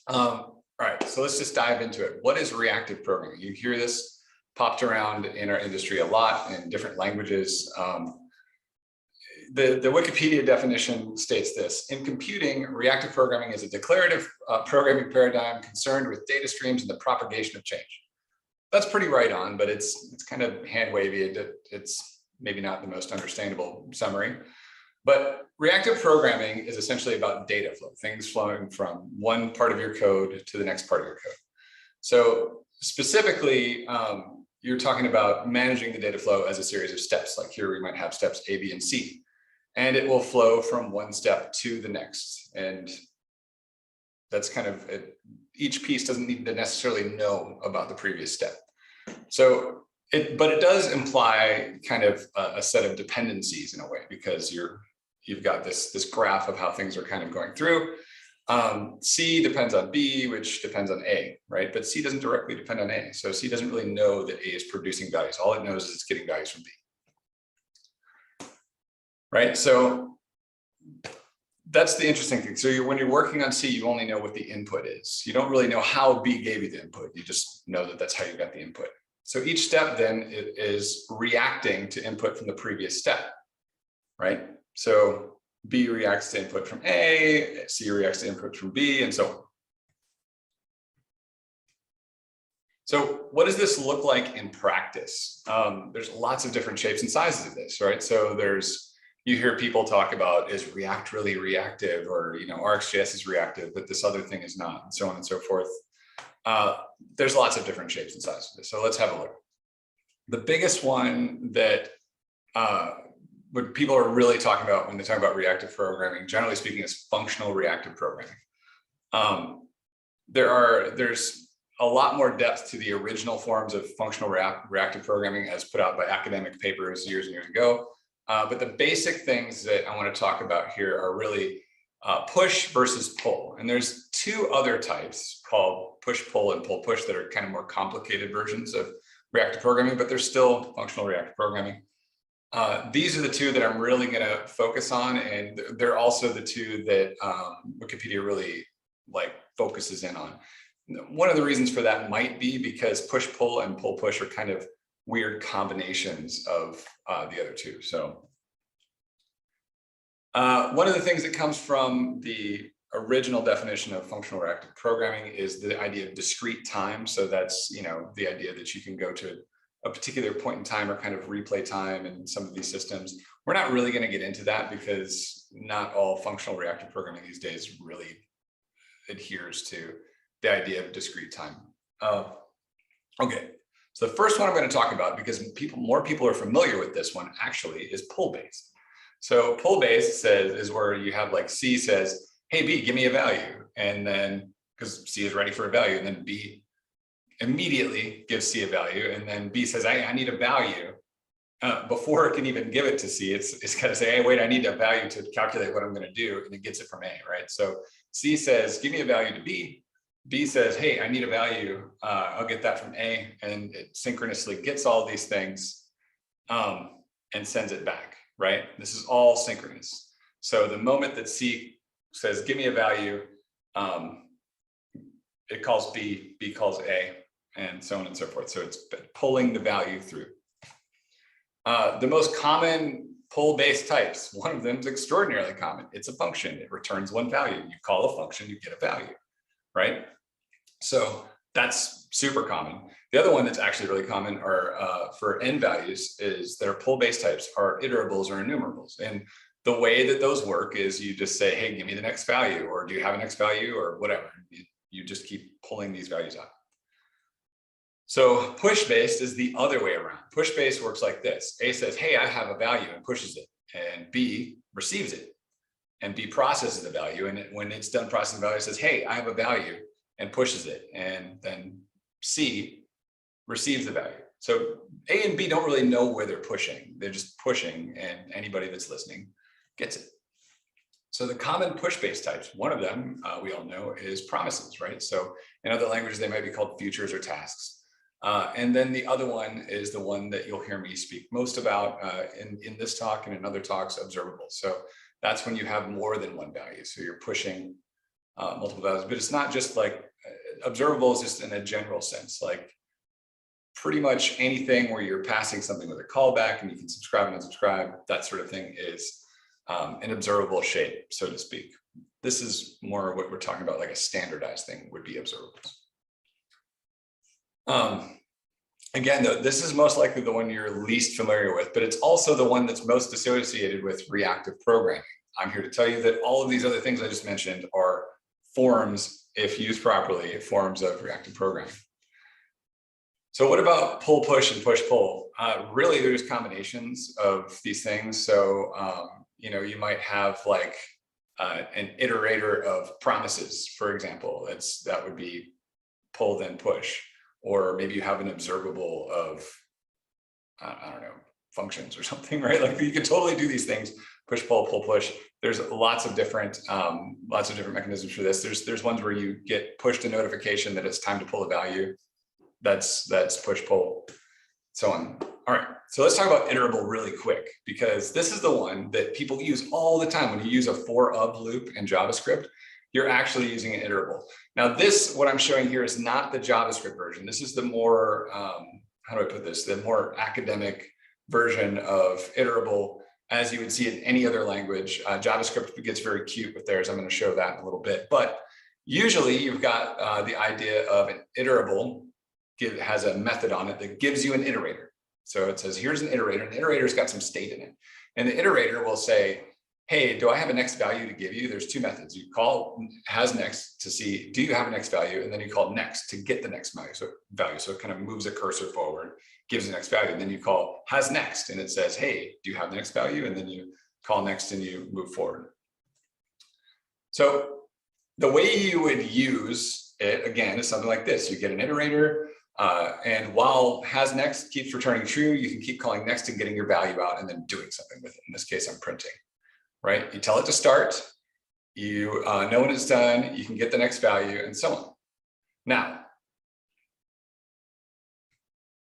All right, so let's just dive into it. What is reactive programming? You hear this popped around in our industry a lot in different languages. the Wikipedia definition states this: in computing, reactive programming is a declarative programming paradigm concerned with data streams and the propagation of change. That's pretty right on, but it's kind of hand wavy. It's maybe not the most understandable summary. But reactive programming is essentially about data flow, things flowing from one part of your code to the next part of your code. So specifically, you're talking about managing the data flow as a series of steps. Like here, we might have steps A, B, and C, and it will flow from one step to the next. And that's kind of it. Each piece doesn't need to necessarily know about the previous step. So but it does imply kind of a set of dependencies in a way, because you've got this graph of how things are kind of going through. C depends on B, which depends on A, right? But C doesn't directly depend on A. So C doesn't really know that A is producing values. All it knows is it's getting values from B, right? So that's the interesting thing. So when you're working on C, you only know what the input is. You don't really know how B gave you the input. You just know that that's how you got the input. So each step then is reacting to input from the previous step, right? So B reacts to input from A, C reacts to input from B, and so on. So what does this look like in practice? There's lots of different shapes and sizes of this, right? So you hear people talk about, is React really reactive, or RxJS is reactive, but this other thing is not, and so on and so forth. There's lots of different shapes and sizes of this. So let's have a look. The biggest one that what people are really talking about when they talk about reactive programming, generally speaking, is functional reactive programming. There's a lot more depth to the original forms of functional reactive programming as put out by academic papers years and years ago. But the basic things that I want to talk about here are really push versus pull. And there's two other types called push-pull and pull-push that are kind of more complicated versions of reactive programming, but they're still functional reactive programming. These are the two that I'm really going to focus on, and they're also the two that Wikipedia really focuses in on. One of the reasons for that might be because push-pull and pull-push are kind of weird combinations of the other two. So one of the things that comes from the original definition of functional reactive programming is the idea of discrete time. So that's the idea that you can go to a particular point in time or kind of replay time in some of these systems. We're not really going to get into that because not all functional reactive programming these days really adheres to the idea of discrete time. Okay, so the first one I'm going to talk about, because more people are familiar with this one actually, is pull-based. So pull-based is where you have C says, hey, B, give me a value. And then, because C is ready for a value, and then B immediately gives C a value. And then B says, I need a value. Before it can even give it to C, it's got to say, hey, wait, I need a value to calculate what I'm going to do. And it gets it from A, right? So C says, give me a value to B. B says, hey, I need a value. I'll get that from A. And it synchronously gets all these things and sends it back, right? This is all synchronous. So the moment that C says, give me a value, it calls B, B calls A, and so on and so forth. So it's pulling the value through. The most common pull-based types, one of them is extraordinarily common. It's a function. It returns one value. You call a function, you get a value, right? So that's super common. The other one that's actually really common are for n values is their pull-based types are iterables or enumerables. And the way that those work is you just say, hey, give me the next value, or do you have a next value, or whatever. You just keep pulling these values out. So push-based is the other way around. Push-based works like this. A says, hey, I have a value, and pushes it. And B receives it. And B processes the value. And when it's done processing the value, it says, hey, I have a value, and pushes it. And then C receives the value. So A and B don't really know where they're pushing. They're just pushing, and anybody that's listening gets it. So the common push-based types, one of them we all know is promises, right? So in other languages, they might be called futures or tasks. And then the other one is the one that you'll hear me speak most about in this talk and in other talks, observables. So that's when you have more than one value. So you're pushing multiple values, but it's not just observables just in a general sense, pretty much anything where you're passing something with a callback and you can subscribe and unsubscribe, that sort of thing is an observable shape, so to speak. This is more what we're talking about, like a standardized thing would be observables. Again, though, this is most likely the one you're least familiar with, but it's also the one that's most associated with reactive programming. I'm here to tell you that all of these other things I just mentioned are forms, if used properly, forms of reactive programming. So what about pull push and push pull? Really, there's combinations of these things. So you know, you might have like an iterator of promises, for example. That would be pull then push. Or maybe you have an observable of, I don't know, functions or something, right? Like you can totally do these things, push, pull, pull, push. There's lots of different mechanisms for this. There's ones where you get pushed a notification that it's time to pull a value. That's push, pull, so on. All right, so let's talk about iterable really quick, because this is the one that people use all the time. When you use a for of loop in JavaScript, you're actually using an iterable. Now this, what I'm showing here is not the JavaScript version. This is the more, how do I put this? The more academic version of iterable, as you would see in any other language. JavaScript gets very cute with theirs. I'm going to show that in a little bit. But usually you've got the idea of an iterable has a method on it that gives you an iterator. So it says, here's an iterator, and the iterator's got some state in it. And the iterator will say, hey, do I have a next value to give you? There's two methods. You call has next to see, do you have a next value? And then you call next to get the next value. So it kind of moves a cursor forward, gives the next value. And then you call has next, and it says, hey, do you have the next value? And then you call next and you move forward. So the way you would use it, again, is something like this. You get an iterator, and while has next keeps returning true, you can keep calling next and getting your value out and then doing something with it. In this case, I'm printing. Right? You tell it to start, you know when it's done, you can get the next value, and so on. Now,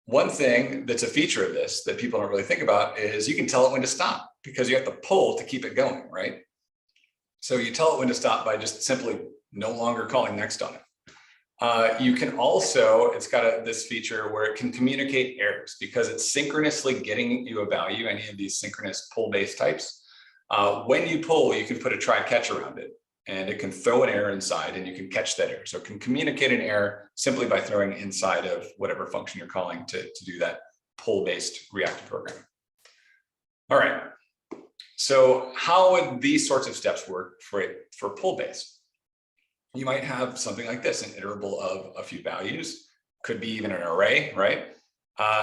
one thing that's a feature of this that people don't really think about is you can tell it when to stop, because you have to pull to keep it going, right? So you tell it when to stop by just simply no longer calling next on it. You can also, it's got this feature where it can communicate errors, because it's synchronously getting you a value, any of these synchronous pull-based types. When you pull, you can put a try catch around it, and it can throw an error inside, and you can catch that error. So it can communicate an error simply by throwing inside of whatever function you're calling to do that pull-based reactive programming. All right. So how would these sorts of steps work for pull-based? You might have something like this, an iterable of a few values, could be even an array, right?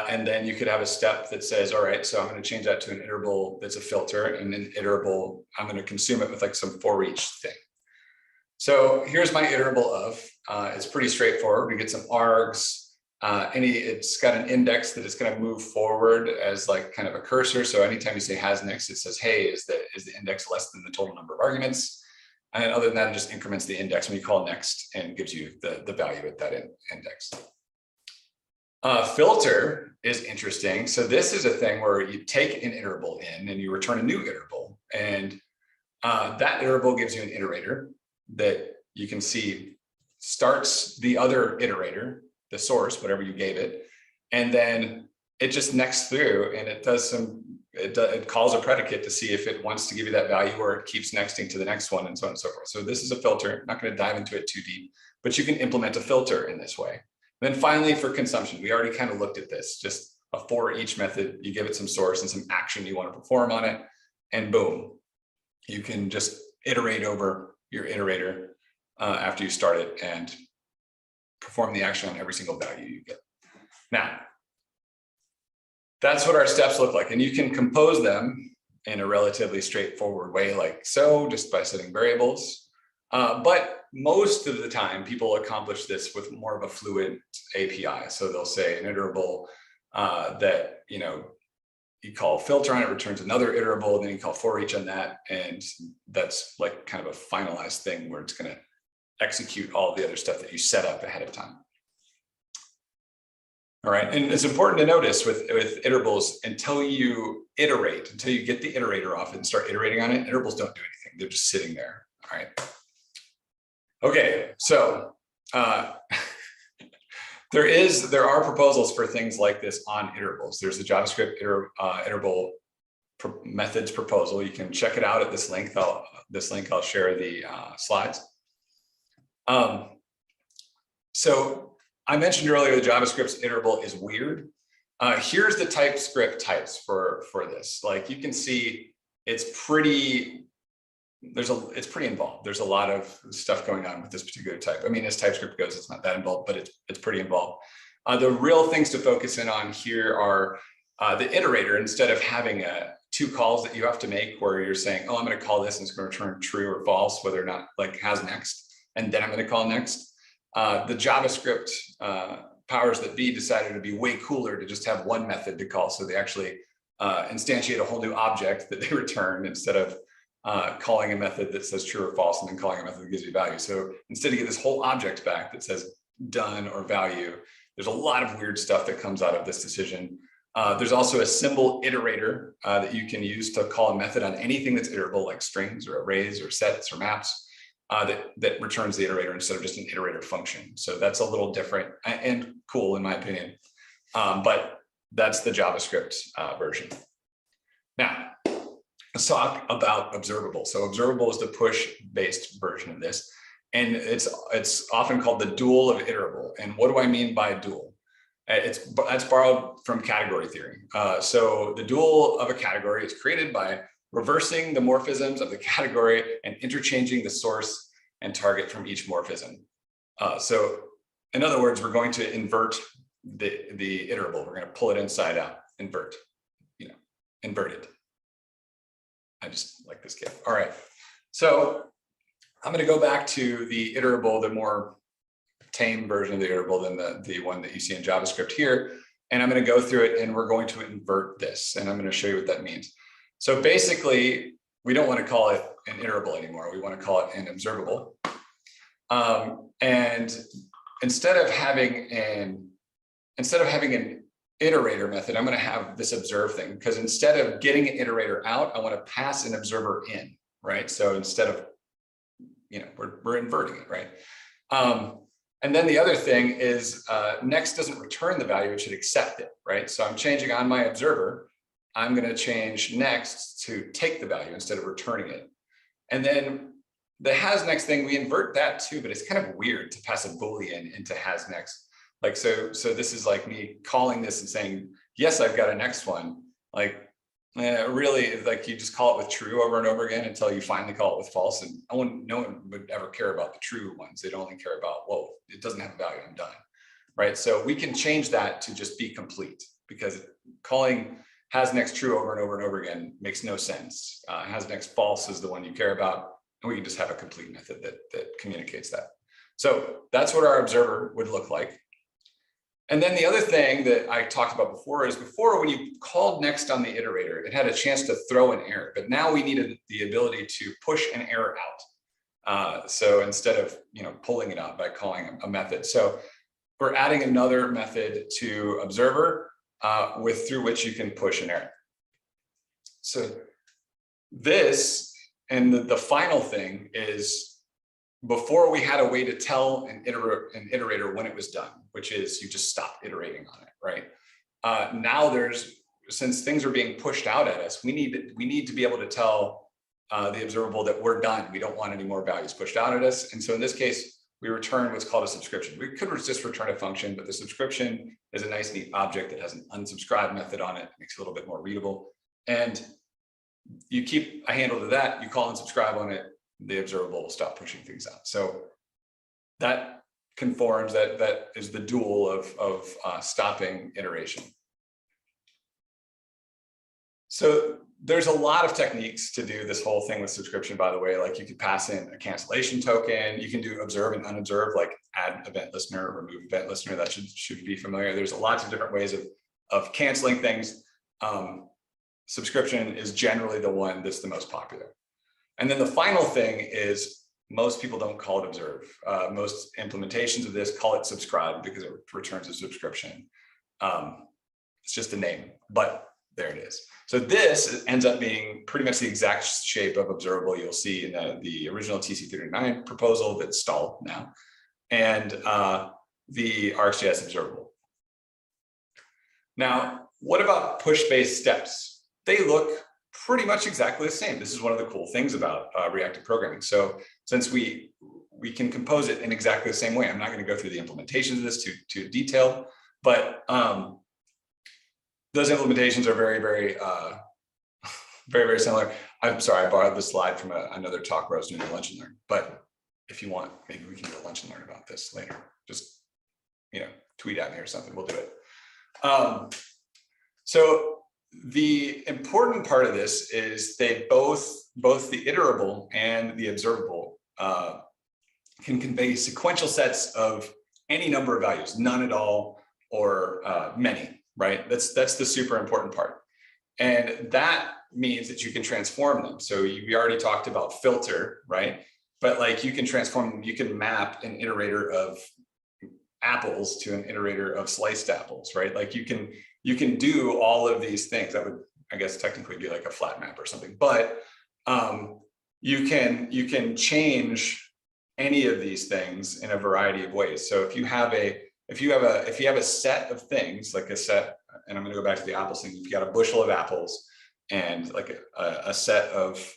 And then you could have a step that says, all right, so I'm going to change that to an iterable that's a filter, and an iterable, I'm going to consume it with like some for each thing. So here's my iterable of, it's pretty straightforward. We get some args, it's got an index that it's going to move forward as like kind of a cursor. So anytime you say has next, it says, hey, is the index less than the total number of arguments? And other than that, it just increments the index when you call next and gives you the value at that index. Filter is interesting. So this is a thing where you take an iterable in and you return a new iterable, and that iterable gives you an iterator that you can see starts the other iterator, the source, whatever you gave it, and then it just next through, and it does it calls a predicate to see if it wants to give you that value, or it keeps nexting to the next one, and so on and so forth. So this is a filter. I'm not going to dive into it too deep, but you can implement a filter in this way. Then finally, for consumption, we already kind of looked at this, just a for each method. You give it some source and some action you want to perform on it, and boom, you can just iterate over your iterator after you start it and perform the action on every single value you get. Now, that's what our steps look like, and you can compose them in a relatively straightforward way, like so, just by setting variables. But most of the time, people accomplish this with more of a fluid API. So they'll say an iterable that you call filter on it, returns another iterable, then you call for each on that, and that's like kind of a finalized thing where it's going to execute all the other stuff that you set up ahead of time. All right, and it's important to notice with iterables, until you iterate, until you get the iterator off and start iterating on it, iterables don't do anything. They're just sitting there. All right. Okay, so there are proposals for things like this on iterables. There's a JavaScript iterable methods proposal. You can check it out at this link. I'll share the slides. So I mentioned earlier the JavaScript's iterable is weird. Here's the TypeScript types for this. Like you can see, it's pretty involved. There's a lot of stuff going on with this particular type. I mean, as TypeScript goes, it's not that involved, but it's pretty involved. The real things to focus in on here are the iterator. Instead of having two calls that you have to make where you're saying, oh, I'm going to call this and it's going to return true or false, whether or not like has next, and then I'm going to call next. The JavaScript powers that be decided to be way cooler to just have one method to call. So they actually instantiate a whole new object that they return instead of calling a method that says true or false and then calling a method that gives you value. So instead you get this whole object back that says done or value. There's a lot of weird stuff that comes out of this decision. There's also a symbol iterator that you can use to call a method on anything that's iterable, like strings or arrays or sets or maps, that returns the iterator instead of just an iterator function. So that's a little different and cool in my opinion, but that's the JavaScript version. Now, let's talk about observable. So observable is the push-based version of this, and it's often called the dual of iterable. And what do I mean by dual? That's borrowed from category theory. So the dual of a category is created by reversing the morphisms of the category and interchanging the source and target from each morphism. So in other words, we're going to invert the iterable. We're going to pull it inside out, invert, invert it. I just like this GIF. All right. So I'm going to go back to the iterable, the more tame version of the iterable than the one that you see in JavaScript here. And I'm going to go through it and we're going to invert this. And I'm going to show you what that means. So basically, we don't want to call it an iterable anymore. We want to call it an observable. And instead of having an iterator method, I'm going to have this observe thing, because instead of getting an iterator out, I want to pass an observer in, right? So instead of, we're inverting it, right? And then the other thing is next doesn't return the value, it should accept it, right? So I'm changing on my observer. I'm going to change next to take the value instead of returning it. And then the has next thing, we invert that too, but it's kind of weird to pass a Boolean into has next. Like, so this is like me calling this and saying, yes, I've got a next one. Like, really, like you just call it with true over and over again until you finally call it with false. And no one would ever care about the true ones. They'd only care about, whoa, it doesn't have a value, I'm done, right? So we can change that to just be complete, because calling has next true over and over and over again makes no sense. Has next false is the one you care about, and we can just have a complete method that communicates that. So that's what our observer would look like. And then the other thing that I talked about before is when you called next on the iterator, it had a chance to throw an error, but now we needed the ability to push an error out. So instead of pulling it out by calling a method. So we're adding another method to observer through which you can push an error. So this, and the final thing is, before we had a way to tell an iterator when it was done, which is you just stop iterating on it, right? Now since things are being pushed out at us, we need to be able to tell the observable that we're done. We don't want any more values pushed out at us. And so in this case, we return what's called a subscription. We could just return a function, but the subscription is a nice, neat object that has an unsubscribe method on it. Makes it a little bit more readable. And you keep a handle to that, you call unsubscribe on it, the observable will stop pushing things out. So that conforms, that is the dual of stopping iteration. So there's a lot of techniques to do this whole thing with subscription, by the way. Like you could pass in a cancellation token, you can do observe and unobserve, like add event listener, remove event listener. That should be familiar. There's lots of different ways of canceling things. Subscription is generally the one that's the most popular. And then the final thing is, most people don't call it observe. Most implementations of this call it subscribe because it returns a subscription. It's just a name, but there it is. So this ends up being pretty much the exact shape of observable you'll see in the original TC39 proposal that's stalled now, and the RxJS observable. Now, what about push-based steps? They look pretty much exactly the same. This is one of the cool things about reactive programming. So since we can compose it in exactly the same way, I'm not going to go through the implementations of this too detailed, but those implementations are very, very, very similar. I'm sorry, I borrowed this slide from another talk where I was doing a lunch and learn, but if you want, maybe we can do a lunch and learn about this later. Just, tweet at me or something, we'll do it. So the important part of this is they both the iterable and the observable can convey sequential sets of any number of values, none at all, or many, right? That's the super important part. And that means that you can transform them. So we already talked about filter, right? But like you can transform them, you can map an iterator of apples to an iterator of sliced apples, right? Like you can do all of these things. That would, I guess, technically be like a flat map or something, but you can change any of these things in a variety of ways. So if you have a set of things, like a set, and I'm going to go back to the apples thing. If you got a bushel of apples and like a set of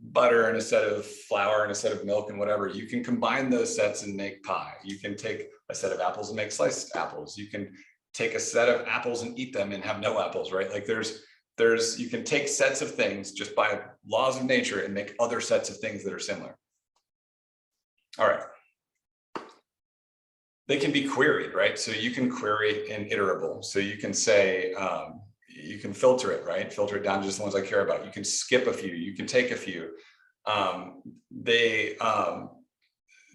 butter and a set of flour and a set of milk and whatever, you can combine those sets and make pie. You can take a set of apples and make sliced apples. You can take a set of apples and eat them and have no apples, right? Like you can take sets of things just by laws of nature and make other sets of things that are similar. All right. They can be queried, right? So you can query an iterable. So you can say, you can filter it, right? Filter it down to just the ones I care about. You can skip a few, you can take a few.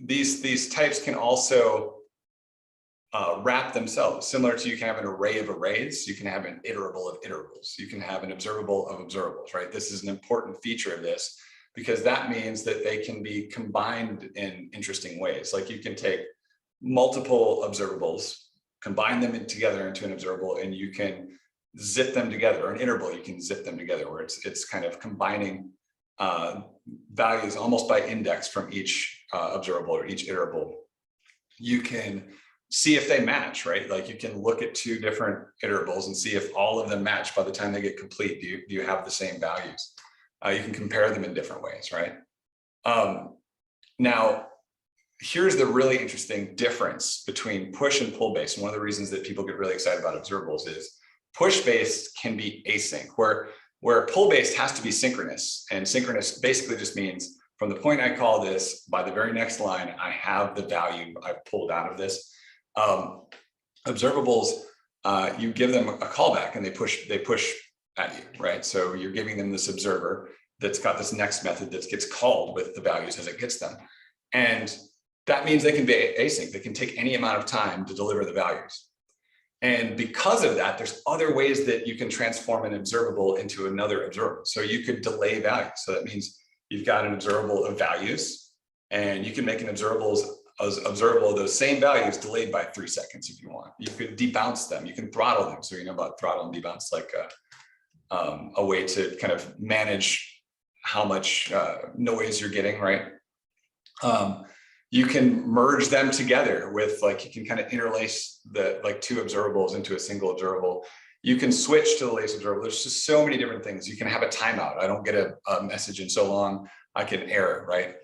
These types can also wrap themselves, similar to you can have an array of arrays, you can have an iterable of iterables, you can have an observable of observables, right? This is an important feature of this because that means that they can be combined in interesting ways. Like you can take multiple observables, combine them together into an observable, and you can zip them together, or an iterable, you can zip them together, where it's kind of combining values almost by index from each observable or each iterable. You can see if they match, right? Like you can look at two different iterables and see if all of them match by the time they get complete. Do you have the same values? You can compare them in different ways, right? Now, here's the really interesting difference between push and pull-based. One of the reasons that people get really excited about observables is push-based can be async, where pull-based has to be synchronous. And synchronous basically just means from the point I call this, by the very next line, I have the value I've pulled out of this. Observables, you give them a callback and they push at you, right? So you're giving them this observer that's got this next method that gets called with the values as it gets them. And that means they can be async. They can take any amount of time to deliver the values. And because of that, there's other ways that you can transform an observable into another observable. So you could delay values. So that means you've got an observable of values, and you can make an observable of those same values delayed by 3 seconds if you want. You could debounce them. You can throttle them. So you know about throttle and debounce, like a way to kind of manage how much noise you're getting, right? You can merge them together with, like, you can kind of interlace the two observables into a single observable. You can switch to the lace observable. There's just so many different things. You can have a timeout. I don't get a message in so long, I can error, right?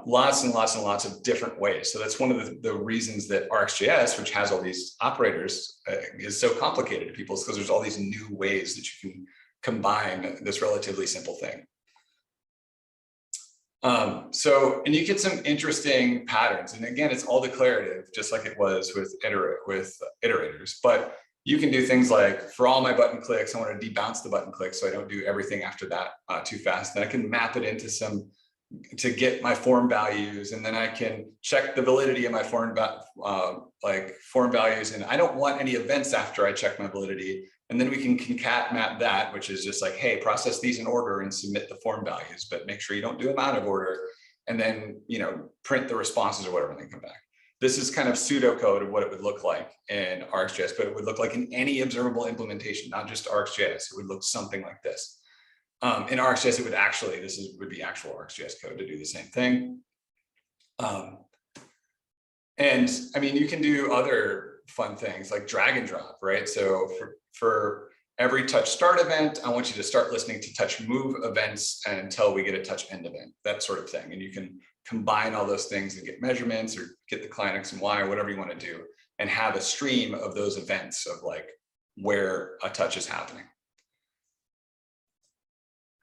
Lots and lots and lots of different ways. So that's one of the reasons that RxJS, which has all these operators, is so complicated to people, is because there's all these new ways that you can combine this relatively simple thing. And you get some interesting patterns. And again, it's all declarative, just like it was with iterators. But you can do things like, for all my button clicks, I want to debounce the button clicks so I don't do everything after that too fast. Then I can map it into to get my form values, and then I can check the validity of my form values. And I don't want any events after I check my validity. And then we can concat map that, which is just like, hey, process these in order and submit the form values, but make sure you don't do them out of order. And then, print the responses or whatever, and then come back. This is kind of pseudocode of what it would look like in RxJS, but it would look like in any observable implementation, not just RxJS. It would look something like this. In RxJS, it would be actual RxJS code to do the same thing. And I mean, you can do other fun things like drag and drop, right? So for every touch start event, I want you to start listening to touch move events until we get a touch end event, that sort of thing. And you can combine all those things and get measurements or get the client X and Y, or whatever you want to do, and have a stream of those events of like where a touch is happening.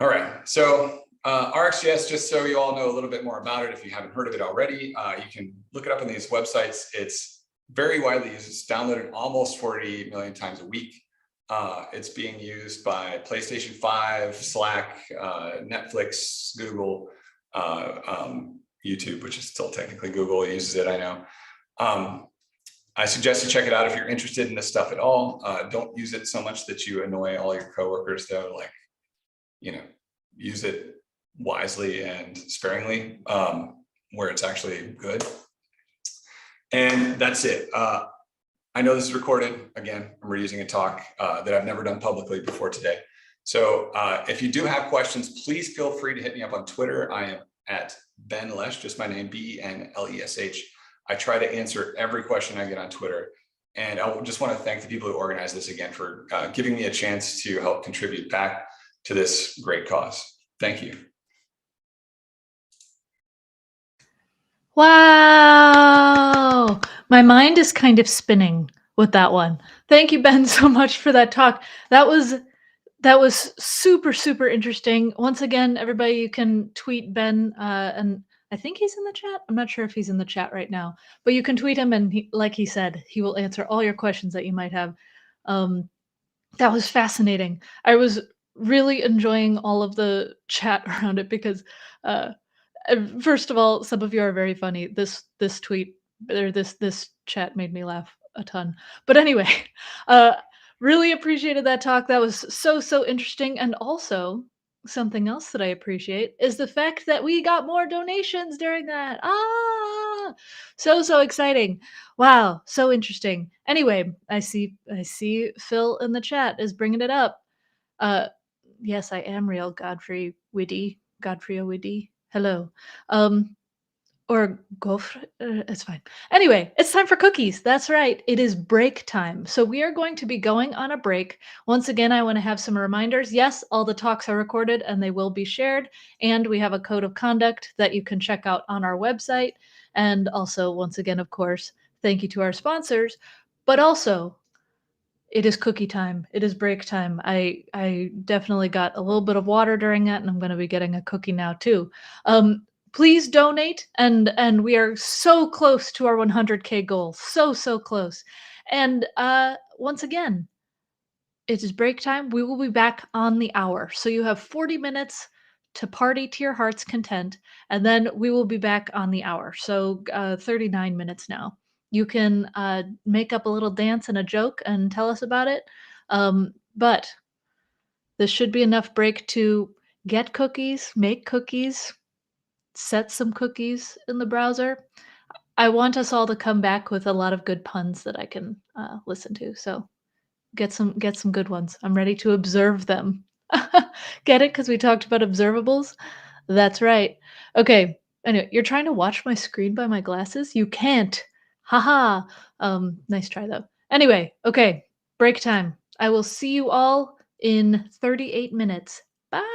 All right, so RxJS, just so you all know a little bit more about it, if you haven't heard of it already, you can look it up on these websites. It's very widely used. It's downloaded almost 40 million times a week. It's being used by PlayStation 5, Slack, Netflix, Google, YouTube, which is still technically Google uses it, I know. I suggest you check it out if you're interested in this stuff at all. Don't use it so much that you annoy all your coworkers, though. Like, you know, use it wisely and sparingly, where it's actually good. And that's it. I know this is recorded. Again, I'm reusing a talk that I've never done publicly before today. So if you do have questions, please feel free to hit me up on Twitter. I am at Ben Lesh, just my name, BenLesh. I try to answer every question I get on Twitter. And I just want to thank the people who organized this again for giving me a chance to help contribute back to this great cause. Thank you. Wow. My mind is kind of spinning with that one. Thank you, Ben, so much for that talk. That was super, super interesting. Once again, everybody, you can tweet Ben, and I think he's in the chat. I'm not sure if he's in the chat right now, but you can tweet him, and like he said, he will answer all your questions that you might have. That was fascinating. I was really enjoying all of the chat around it because first of all, some of you are very funny. This tweet or this chat made me laugh a ton. But anyway, really appreciated that talk. That was so interesting. And also something else that I appreciate is the fact that we got more donations during that. So exciting. Wow, so interesting. Anyway, I see Phil in the chat is bringing it up. Yes, I am real Godfrey Widdy. Hello. Or Gofre, it's fine. Anyway, it's time for cookies. That's right. It is break time. So we are going to be going on a break. Once again, I want to have some reminders. Yes, all the talks are recorded and they will be shared. And we have a code of conduct that you can check out on our website. And also, once again, of course, thank you to our sponsors. But also, it is cookie time. It is break time. I definitely got a little bit of water during that, and I'm going to be getting a cookie now too. Please donate, and we are so close to our 100K goal. So close. And once again, it is break time. We will be back on the hour. So you have 40 minutes to party to your heart's content, and then we will be back on the hour. So 39 minutes now. You can make up a little dance and a joke and tell us about it. But this should be enough break to get cookies, make cookies, set some cookies in the browser. I want us all to come back with a lot of good puns that I can listen to. So get some good ones. I'm ready to observe them. Get it? Because we talked about observables. That's right. Okay. Anyway, you're trying to watch my screen by my glasses? You can't. Haha. Nice try though. Anyway, okay. Break time. I will see you all in 38 minutes. Bye.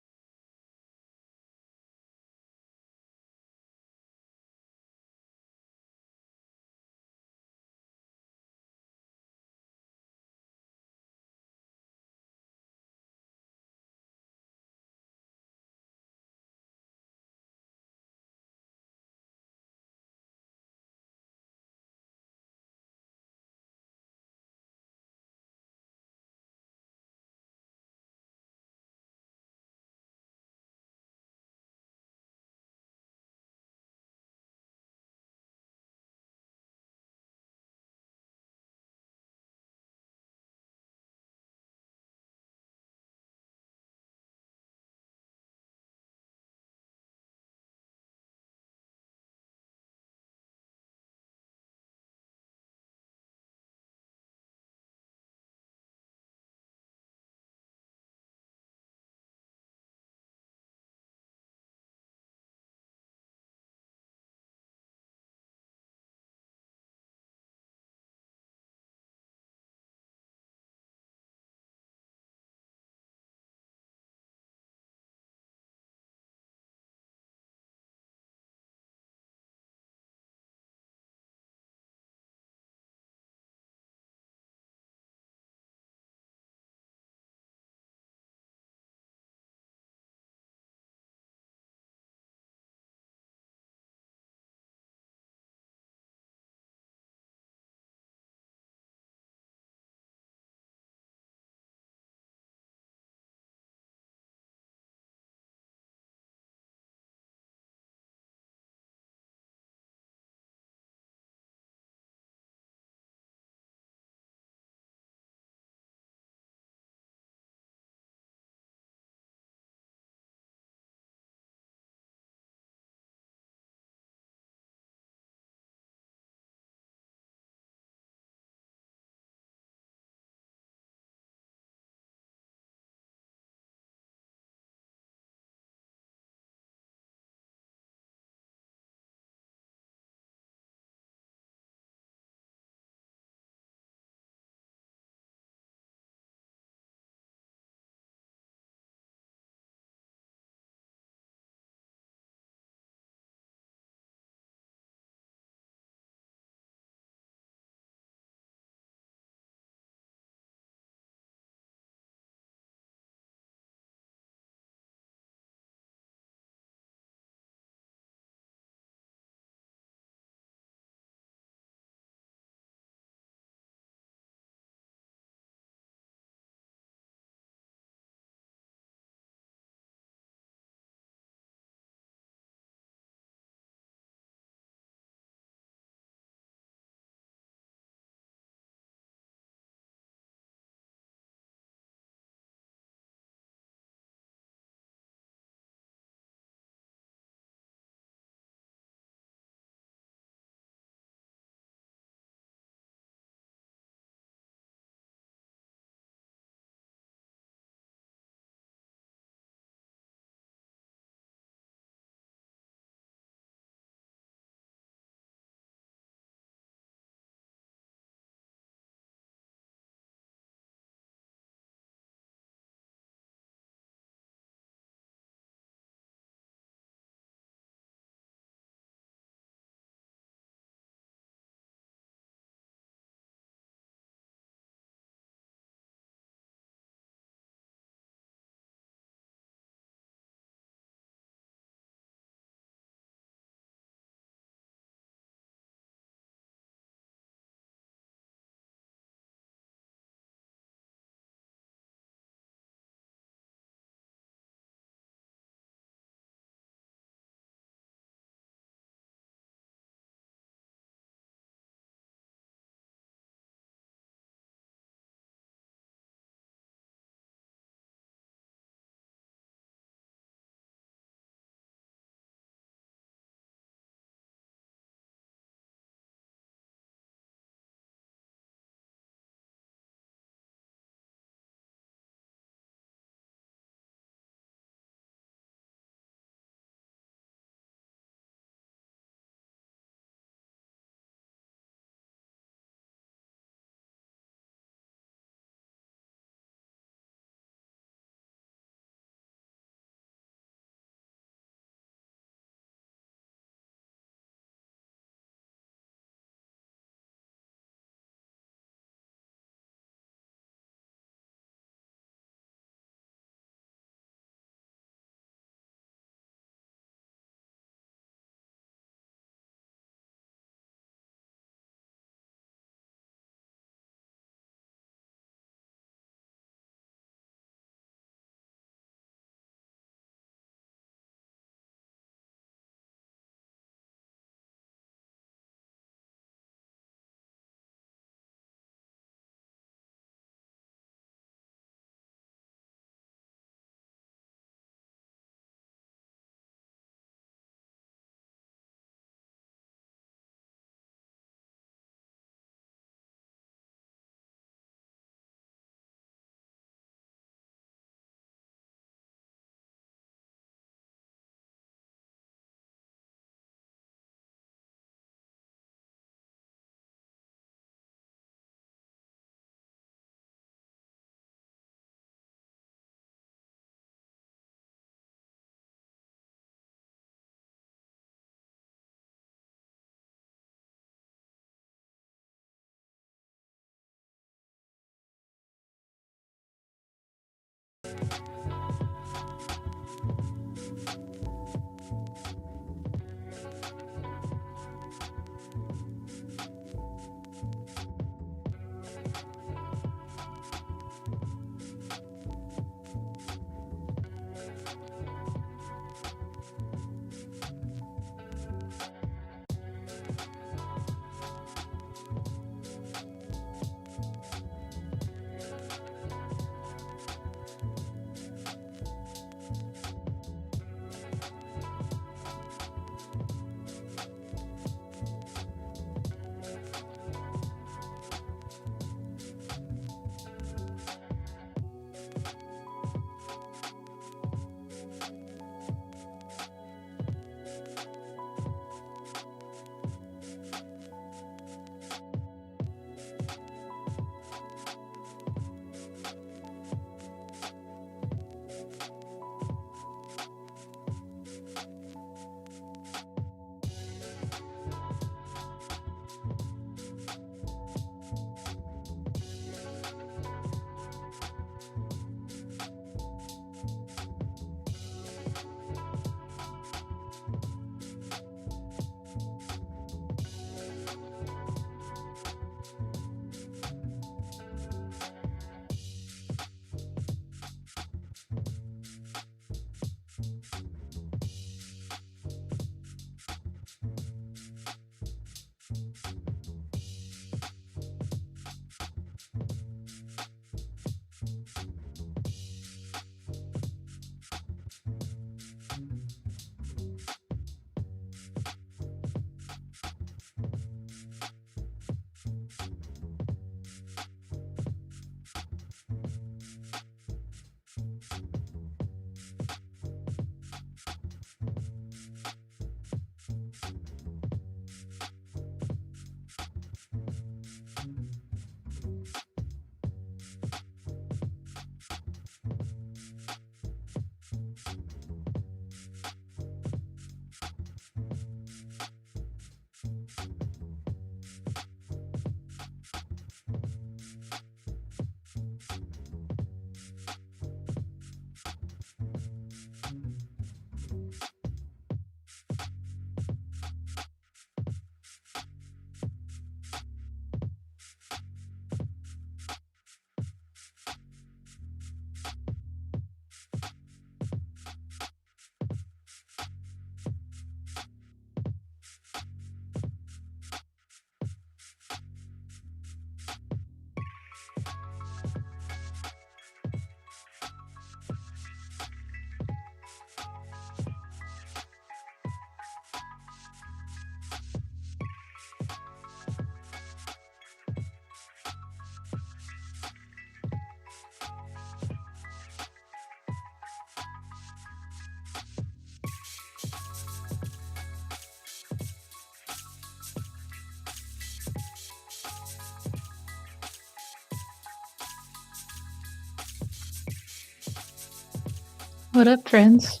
What up, friends?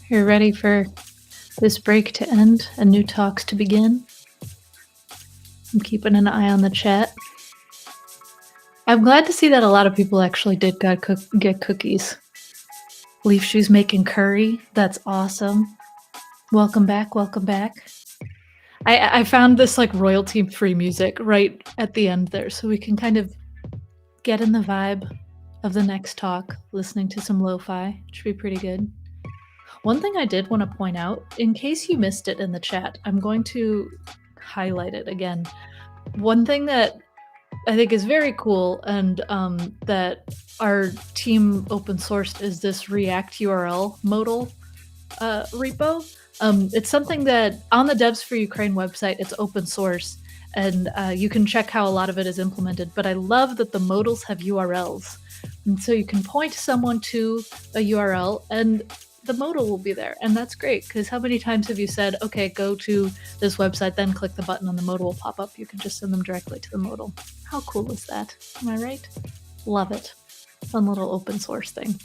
You're ready for this break to end and new talks to begin? I'm keeping an eye on the chat. I'm glad to see that a lot of people actually did get cookies. Leaf Shoe's making curry. That's awesome. Welcome back, welcome back. I found this like royalty-free music right at the end there, so we can kind of get in the vibe of the next talk, listening to some lo-fi, which would be pretty good. One thing I did want to point out, in case you missed it in the chat, I'm going to highlight it again. One thing that I think is very cool and that our team open sourced is this React URL modal repo. It's something that on the Devs for Ukraine website, it's open source, and you can check how a lot of it is implemented. But I love that the modals have URLs. And so you can point someone to a URL and the modal will be there. And that's great, because how many times have you said, okay, go to this website, then click the button and the modal will pop up. You can just send them directly to the modal. How cool is that? Am I right? Love it. Fun little open source thing.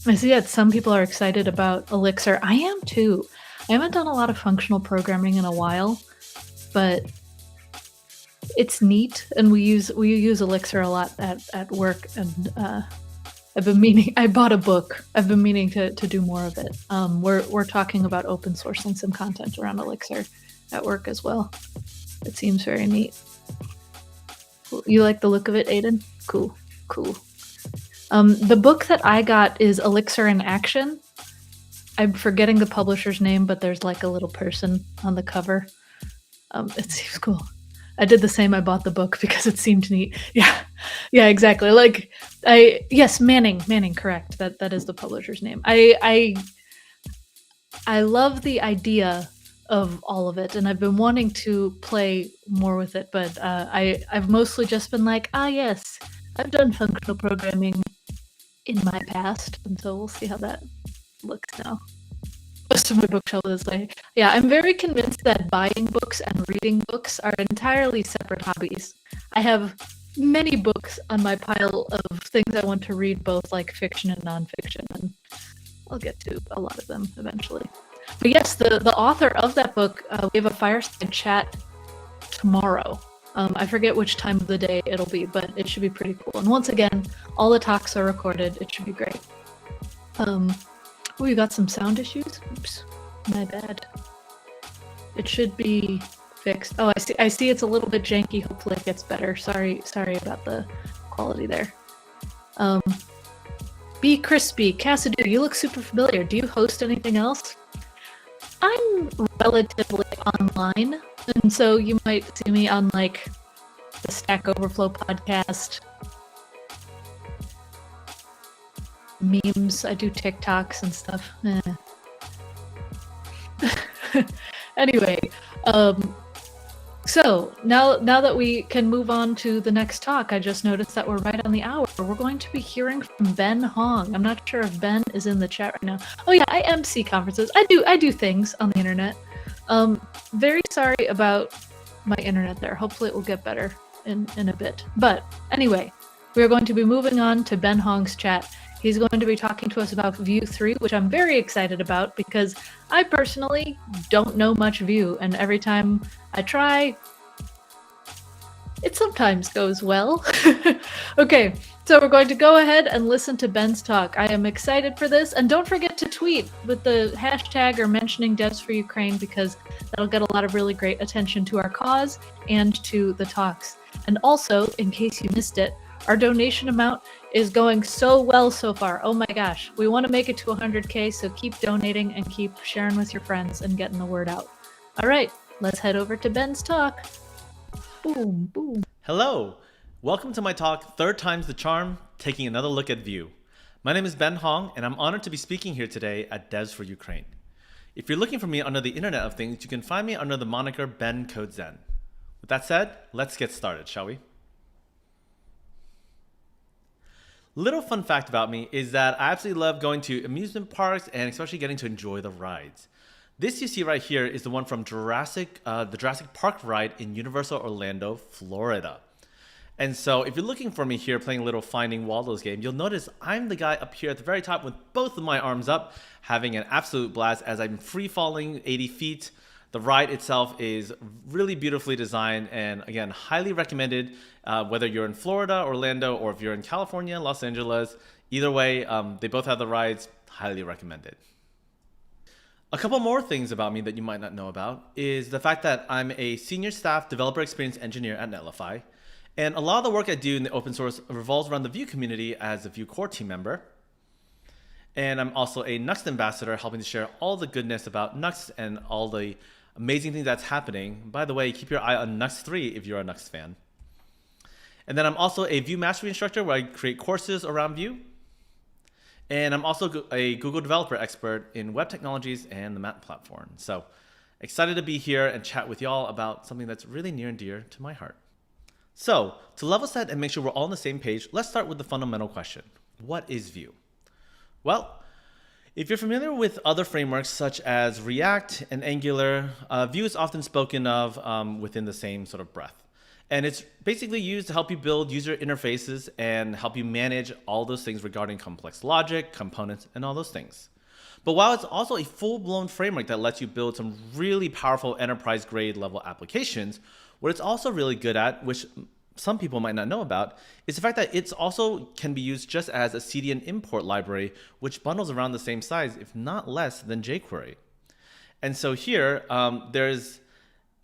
I see that some people are excited about Elixir. I am too. I haven't done a lot of functional programming in a while, but it's neat, and we use Elixir a lot at work, and I bought a book. I've been meaning to do more of it. We're talking about open sourcing some content around Elixir at work as well. It seems very neat. You like the look of it, Aiden? Cool. The book that I got is Elixir in Action. I'm forgetting the publisher's name, but there's like a little person on the cover. It seems cool. I did the same. I bought the book because it seemed neat. Yeah, exactly. Yes, Manning, correct. That is the publisher's name. I love the idea of all of it, and I've been wanting to play more with it, but I've mostly just been like, yes, I've done functional programming in my past, and so we'll see how that looks now. Most of my bookshelf is like, yeah, I'm very convinced that buying books and reading books are entirely separate hobbies. I have many books on my pile of things I want to read, both like fiction and nonfiction, and I'll get to a lot of them eventually. But yes, the author of that book, we have a fireside chat tomorrow. I forget which time of the day it'll be, but it should be pretty cool. And once again, all the talks are recorded. It should be great. We got some sound issues. Oops, my bad. It should be fixed. Oh, I see it's a little bit janky. Hopefully it gets better. Sorry about the quality there. Be Crispy, Cassidy, you look super familiar. Do you host anything else? I'm relatively online, and so you might see me on like the Stack Overflow podcast, memes. I do TikToks and stuff. Anyway, so now that we can move on to the next talk, I just noticed that we're right on the hour. We're going to be hearing from Ben Hong. I'm not sure if Ben is in the chat right now. Oh yeah, I MC conferences. I do things on the internet. Very sorry about my internet there. Hopefully it will get better in a bit. But anyway, we are going to be moving on to Ben Hong's chat. He's going to be talking to us about Vue 3, which I'm very excited about because I personally don't know much Vue, and every time I try, it sometimes goes well. Okay, so we're going to go ahead and listen to Ben's talk. I am excited for this, and don't forget to tweet with the hashtag or mentioning Devs for Ukraine because that'll get a lot of really great attention to our cause and to the talks. And also, in case you missed it, our donation amount is going so well so far. Oh my gosh. We want to make it to 100K, so keep donating and keep sharing with your friends and getting the word out. All right, let's head over to Ben's talk. Boom, boom. Hello. Welcome to my talk, Third Time's the Charm, taking another look at Vue. My name is Ben Hong, and I'm honored to be speaking here today at Devs for Ukraine. If you're looking for me under the Internet of Things, you can find me under the moniker Ben CodeZen. With that said, let's get started, shall we? Little fun fact about me is that I absolutely love going to amusement parks and especially getting to enjoy the rides. This you see right here is the one from the Jurassic Park ride in Universal Orlando, Florida. And so if you're looking for me here playing a little Finding Waldo's game, you'll notice I'm the guy up here at the very top with both of my arms up, having an absolute blast as I'm free falling 80 feet. The ride itself is really beautifully designed and again, highly recommended whether you're in Florida, Orlando, or if you're in California, Los Angeles. Either way, they both have the rides, highly recommended. A couple more things about me that you might not know about is the fact that I'm a senior staff developer experience engineer at Netlify. And a lot of the work I do in the open source revolves around the Vue community as a Vue core team member. And I'm also a Nuxt ambassador, helping to share all the goodness about Nuxt and all the amazing things that's happening. By the way, keep your eye on Nuxt 3 if you're a Nuxt fan. And then I'm also a Vue mastery instructor where I create courses around Vue. And I'm also a Google developer expert in web technologies and the Map platform. So excited to be here and chat with y'all about something that's really near and dear to my heart. So to level set and make sure we're all on the same page, let's start with the fundamental question. What is Vue? Well, if you're familiar with other frameworks such as React and Angular, Vue is often spoken of within the same sort of breath. And it's basically used to help you build user interfaces and help you manage all those things regarding complex logic, components, and all those things. But while it's also a full-blown framework that lets you build some really powerful enterprise-grade level applications, what it's also really good at, which some people might not know about is the fact that it's also can be used just as a CDN import library, which bundles around the same size, if not less, than jQuery. And so here, there's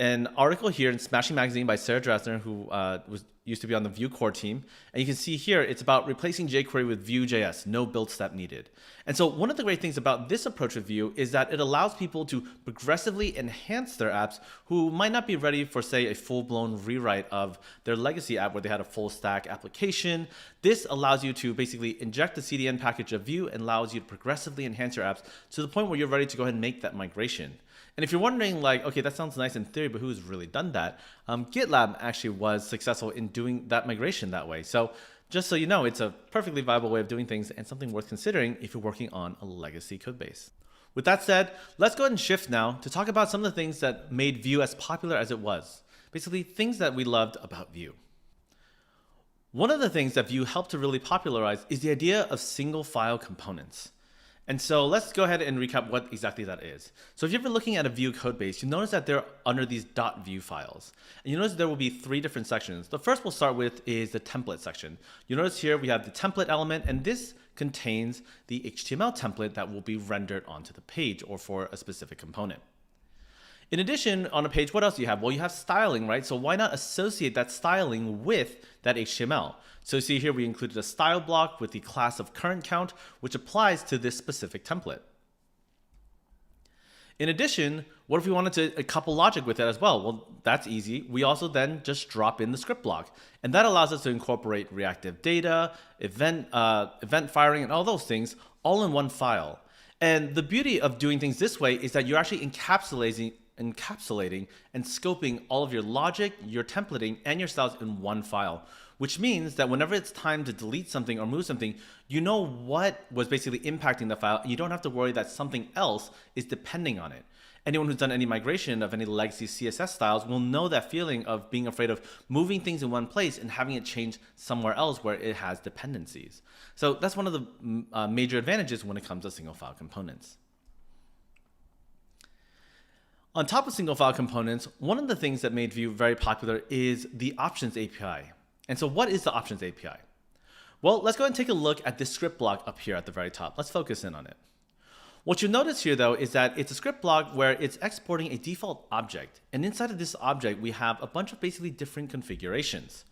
an article here in Smashing Magazine by Sarah Drasner, who used to be on the Vue core team. And you can see here, it's about replacing jQuery with Vue.js, no build step needed. And so one of the great things about this approach with Vue is that it allows people to progressively enhance their apps who might not be ready for, say, a full-blown rewrite of their legacy app where they had a full stack application. This allows you to basically inject the CDN package of Vue and allows you to progressively enhance your apps to the point where you're ready to go ahead and make that migration. And if you're wondering, like, okay, that sounds nice in theory, but who's really done that? GitLab actually was successful in doing that migration that way. So just so you know, it's a perfectly viable way of doing things and something worth considering if you're working on a legacy code base. With that said, let's go ahead and shift now to talk about some of the things that made Vue as popular as it was. Basically, things that we loved about Vue. One of the things that Vue helped to really popularize is the idea of single file components. And so let's go ahead and recap what exactly that is. So if you're ever looking at a Vue code base, you notice that they're under these .vue files. And you notice there will be 3 different sections. The first we'll start with is the template section. You notice here we have the template element, and this contains the HTML template that will be rendered onto the page or for a specific component. In addition, on a page, what else do you have? Well, you have styling, right? So why not associate that styling with that HTML? So see here, we included a style block with the class of current count, which applies to this specific template. In addition, what if we wanted to couple logic with it as well? Well, that's easy. We also then just drop in the script block. And that allows us to incorporate reactive data, event firing, and all those things all in one file. And the beauty of doing things this way is that you're actually encapsulating and scoping all of your logic, your templating, and your styles in one file, which means that whenever it's time to delete something or move something, you know what was basically impacting the file, and you don't have to worry that something else is depending on it. Anyone who's done any migration of any legacy CSS styles will know that feeling of being afraid of moving things in one place and having it change somewhere else where it has dependencies. So that's one of the major advantages when it comes to single file components. On top of single file components, one of the things that made Vue very popular is the Options API. And so what is the Options API? Well, let's go ahead and take a look at this script block up here at the very top. Let's focus in on it. What you'll notice here, though, is that it's a script block where it's exporting a default object. And inside of this object, we have a bunch of basically different configurations.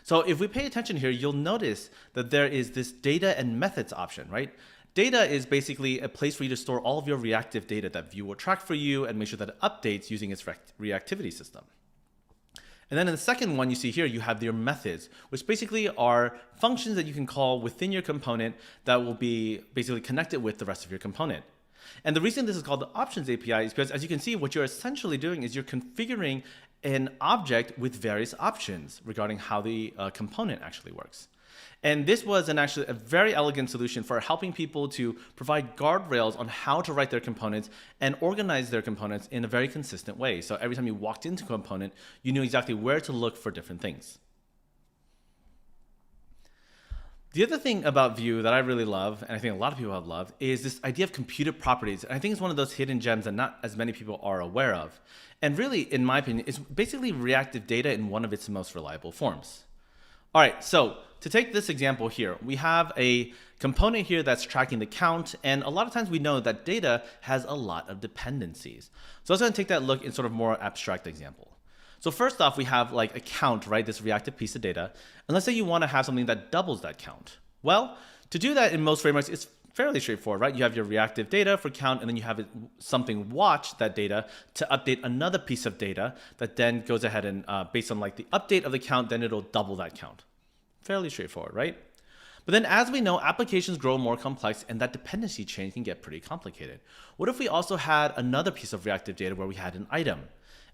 So if we pay attention here, you'll notice that there is this data and methods option, right? Data is basically a place for you to store all of your reactive data that Vue will track for you and make sure that it updates using its reactivity system. And then in the second one you see here, you have your methods, which basically are functions that you can call within your component that will be basically connected with the rest of your component. And the reason this is called the Options API is because, as you can see, what you're essentially doing is you're configuring an object with various options regarding how the component actually works. And this was actually a very elegant solution for helping people to provide guardrails on how to write their components and organize their components in a very consistent way. So every time you walked into a component, you knew exactly where to look for different things. The other thing about Vue that I really love, and I think a lot of people have loved, is this idea of computed properties. And I think it's one of those hidden gems that not as many people are aware of. And really, in my opinion, it's basically reactive data in one of its most reliable forms. All right, so to take this example here, we have a component here that's tracking the count, and a lot of times we know that data has a lot of dependencies. So let's go and take that look in sort of more abstract example. So first off, we have like a count, right? This reactive piece of data. And let's say you want to have something that doubles that count. Well, to do that in most frameworks, it's fairly straightforward, right? You have your reactive data for count, and then you have something watch that data to update another piece of data that then goes ahead and based on like the update of the count, then it'll double that count. Fairly straightforward, right? But then as we know, applications grow more complex and that dependency chain can get pretty complicated. What if we also had another piece of reactive data where we had an item?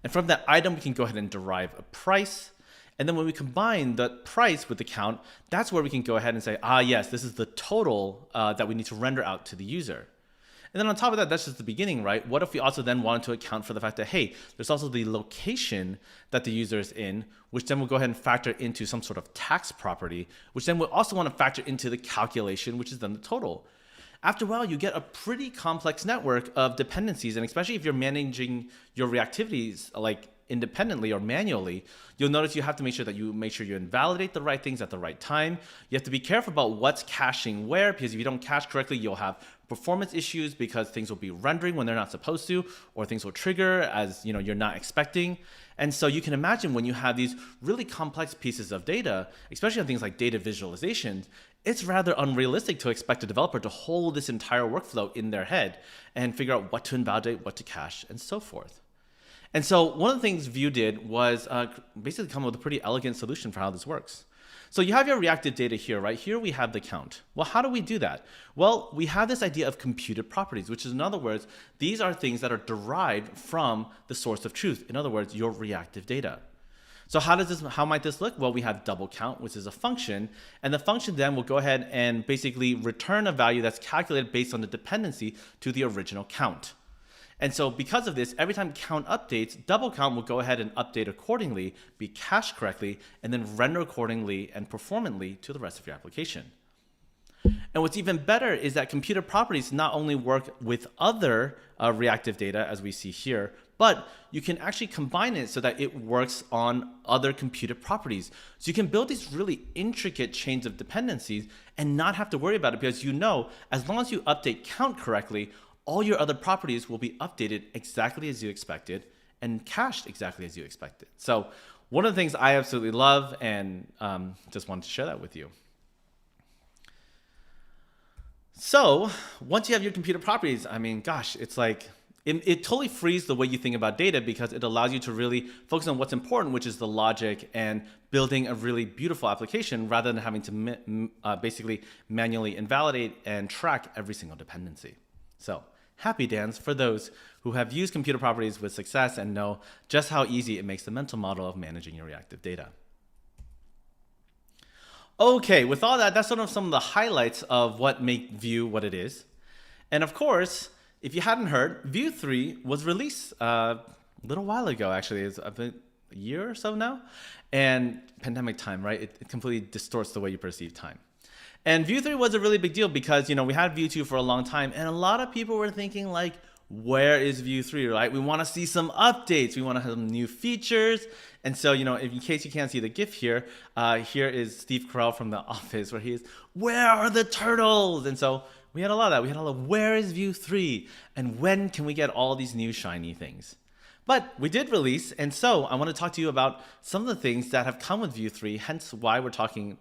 And from that item, we can go ahead and derive a price. And then when we combine the price with the count, that's where we can go ahead and say, ah, yes, this is the total that we need to render out to the user. And then on top of that, that's just the beginning, right? What if we also then wanted to account for the fact that, hey, there's also the location that the user is in, which then we'll go ahead and factor into some sort of tax property, which then we'll also want to factor into the calculation, which is then the total. After a while, you get a pretty complex network of dependencies, and especially if you're managing your reactivities like independently or manually, you'll notice you have to make sure that you invalidate the right things at the right time. You have to be careful about what's caching where, because if you don't cache correctly, you'll have performance issues because things will be rendering when they're not supposed to, or things will trigger as you're not expecting. And so you can imagine when you have these really complex pieces of data, especially on things like data visualizations, it's rather unrealistic to expect a developer to hold this entire workflow in their head and figure out what to invalidate, what to cache, and so forth. And so one of the things Vue did was basically come up with a pretty elegant solution for how this works. So you have your reactive data here, right? Here we have the count. Well, how do we do that? Well, we have this idea of computed properties, which is, in other words, these are things that are derived from the source of truth. In other words, your reactive data. So how might this look? Well, we have double count, which is a function, and the function then will go ahead and basically return a value that's calculated based on the dependency to the original count. And so because of this, every time count updates, double count will go ahead and update accordingly, be cached correctly, and then render accordingly and performantly to the rest of your application. And what's even better is that computed properties not only work with other reactive data, as we see here, but you can actually combine it so that it works on other computed properties. So you can build these really intricate chains of dependencies and not have to worry about it, because as long as you update count correctly, all your other properties will be updated exactly as you expected and cached exactly as you expected. So one of the things I absolutely love, and just wanted to share that with you. So once you have your computer properties, I mean, gosh, it's like, it totally frees the way you think about data, because it allows you to really focus on what's important, which is the logic and building a really beautiful application rather than having to basically manually invalidate and track every single dependency. So happy dance for those who have used computer properties with success and know just how easy it makes the mental model of managing your reactive data. Okay, with all that, that's sort of some of the highlights of what make Vue what it is. And of course, if you hadn't heard, Vue 3 was released a little while ago, actually. It's a year or so now. And pandemic time, right? It completely distorts the way you perceive time. And Vue 3 was a really big deal because, we had Vue 2 for a long time, and a lot of people were thinking, like, where is Vue 3, right? We want to see some updates. We want to have some new features. And so, in case you can't see the GIF here, here is Steve Carell from The Office, where he is, where are the turtles? And so we had a lot of that. We had a lot of, where is Vue 3? And when can we get all these new shiny things? But we did release, and so I want to talk to you about some of the things that have come with Vue 3, hence why we're talking,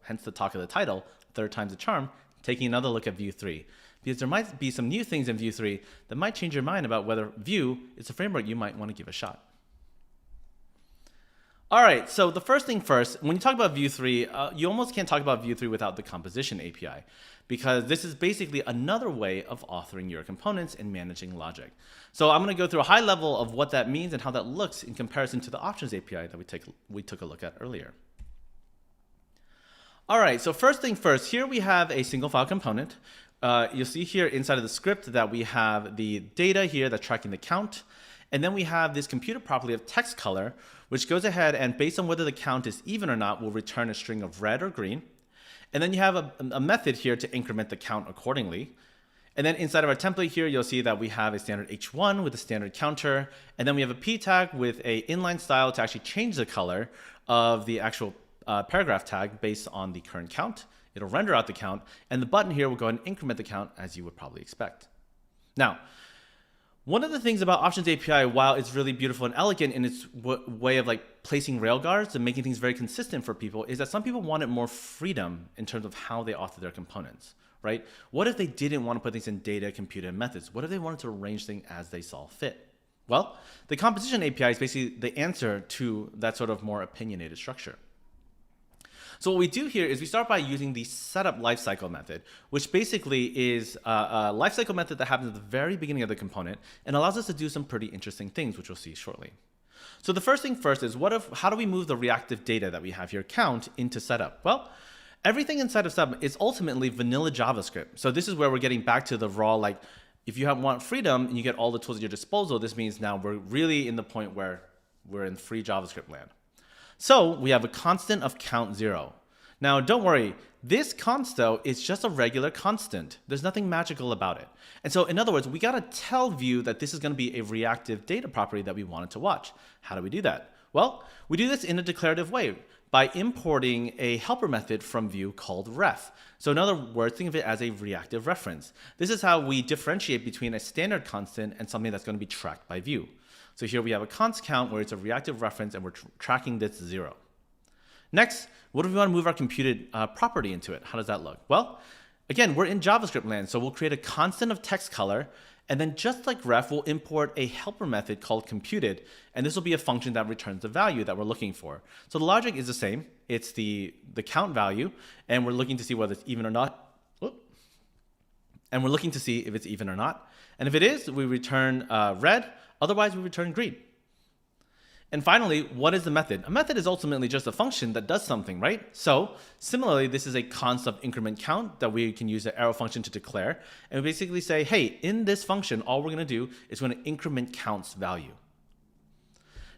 hence the talk of the title, Third Time's a Charm, taking another look at Vue 3. Because there might be some new things in Vue 3 that might change your mind about whether Vue is a framework you might want to give a shot. All right, so the first thing first, when you talk about Vue 3, you almost can't talk about Vue 3 without the composition API, because this is basically another way of authoring your components and managing logic. So I'm going to go through a high level of what that means and how that looks in comparison to the options API that we took a look at earlier. All right, so first thing first, here we have a single file component. You'll see here inside of the script that we have the data here that's tracking the count. And then we have this computed property of text color, which goes ahead and based on whether the count is even or not, will return a string of red or green. And then you have a method here to increment the count accordingly. And then inside of our template here, you'll see that we have a standard H1 with a standard counter. And then we have a P tag with a inline style to actually change the color of the actual paragraph tag based on the current count. It'll render out the count. And the button here will go ahead and increment the count as you would probably expect. Now, one of the things about Options API, while it's really beautiful and elegant in its way of like placing railguards and making things very consistent for people, is that some people wanted more freedom in terms of how they author their components, right? What if they didn't want to put things in data, computed, and methods? What if they wanted to arrange things as they saw fit? Well, the composition API is basically the answer to that sort of more opinionated structure. So what we do here is we start by using the setup lifecycle method, which basically is a lifecycle method that happens at the very beginning of the component and allows us to do some pretty interesting things, which we'll see shortly. So the first thing first is how do we move the reactive data that we have here, count, into setup? Well, everything inside of setup is ultimately vanilla JavaScript. So this is where we're getting back to the raw, like if you want freedom and you get all the tools at your disposal, this means now we're really in the point where we're in free JavaScript land. So we have a constant of count 0. Now, don't worry, this const though is just a regular constant. There's nothing magical about it. And so in other words, we gotta tell Vue that this is gonna be a reactive data property that we want it to watch. How do we do that? Well, we do this in a declarative way by importing a helper method from Vue called ref. So in other words, think of it as a reactive reference. This is how we differentiate between a standard constant and something that's gonna be tracked by Vue. So here we have a const count where it's a reactive reference and we're tracking this 0. Next, what if we want to move our computed property into it? How does that look? Well, again, we're in JavaScript land, so we'll create a constant of text color, and then just like ref, we'll import a helper method called computed, and this will be a function that returns the value that we're looking for. So the logic is the same. It's the count value, and we're looking to see whether it's even or not. And we're looking to see if it's even or not. And if it is, we return red. Otherwise, we return green. And finally, what is the method? A method is ultimately just a function that does something, right? So similarly, this is a const of increment count that we can use the arrow function to declare. And we basically say, hey, in this function, all we're gonna do is we're gonna increment counts value.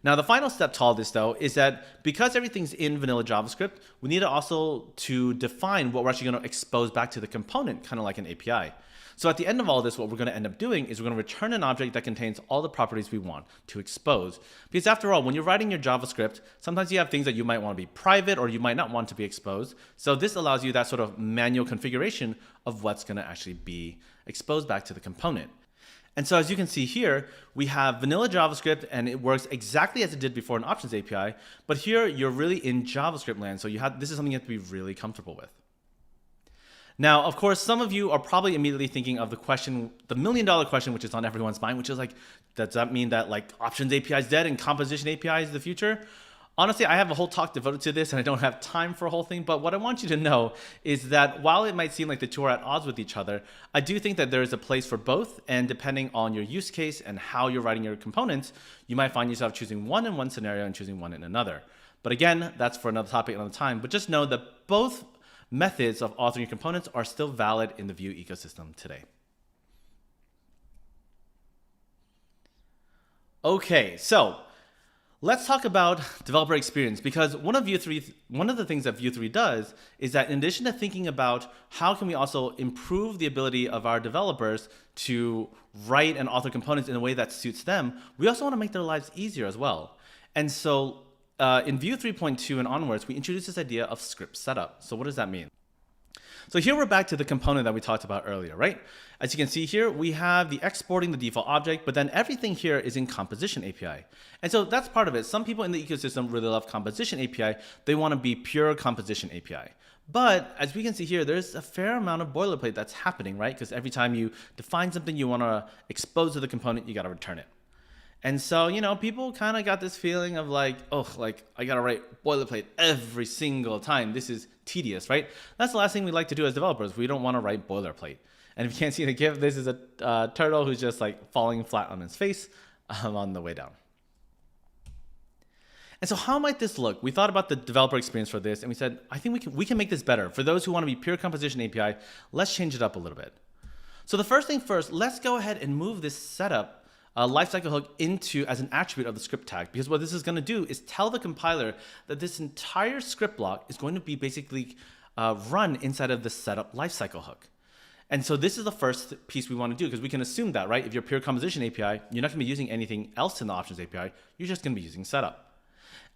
Now, the final step to all this though, is that because everything's in vanilla JavaScript, we need to also to define what we're actually gonna expose back to the component, kind of like an API. So at the end of all this, what we're going to end up doing is we're going to return an object that contains all the properties we want to expose. Because after all, when you're writing your JavaScript, sometimes you have things that you might want to be private or you might not want to be exposed. So this allows you that sort of manual configuration of what's going to actually be exposed back to the component. And so as you can see here, we have vanilla JavaScript and it works exactly as it did before in Options API. But here you're really in JavaScript land. So this is something you have to be really comfortable with. Now, of course, some of you are probably immediately thinking of the question, the $1 million question, which is on everyone's mind, which is like, does that mean that like Options API is dead and Composition API is the future? Honestly, I have a whole talk devoted to this and I don't have time for a whole thing, but what I want you to know is that while it might seem like the two are at odds with each other, I do think that there is a place for both, and depending on your use case and how you're writing your components, you might find yourself choosing one in one scenario and choosing one in another. But again, that's for another topic another time, but just know that both methods of authoring your components are still valid in the Vue ecosystem today. Okay, so let's talk about developer experience, because one of the things that Vue 3 does is that in addition to thinking about how can we also improve the ability of our developers to write and author components in a way that suits them, we also want to make their lives easier as well. And so in Vue 3.2 and onwards, we introduced this idea of script setup. So what does that mean? So here we're back to the component that we talked about earlier, right? As you can see here, we have the exporting the default object, but then everything here is in Composition API. And so that's part of it. Some people in the ecosystem really love Composition API. They want to be pure Composition API. But as we can see here, there's a fair amount of boilerplate that's happening, right? Because every time you define something you want to expose to the component, you got to return it. And so, you know, people kind of got this feeling of like, oh, like I got to write boilerplate every single time. This is tedious, right? That's the last thing we like to do as developers. We don't want to write boilerplate. And if you can't see the GIF, this is a turtle who's just like falling flat on his face on the way down. And so how might this look? We thought about the developer experience for this and we said, I think we can make this better. For those who want to be pure Composition API, let's change it up a little bit. So the first thing first, let's go ahead and move this setup lifecycle hook into as an attribute of the script tag, because what this is going to do is tell the compiler that this entire script block is going to be basically run inside of the setup lifecycle hook. And so this is the first piece we want to do, because we can assume that, right? If you're pure Composition API, you're not going to be using anything else in the Options API. You're just going to be using setup.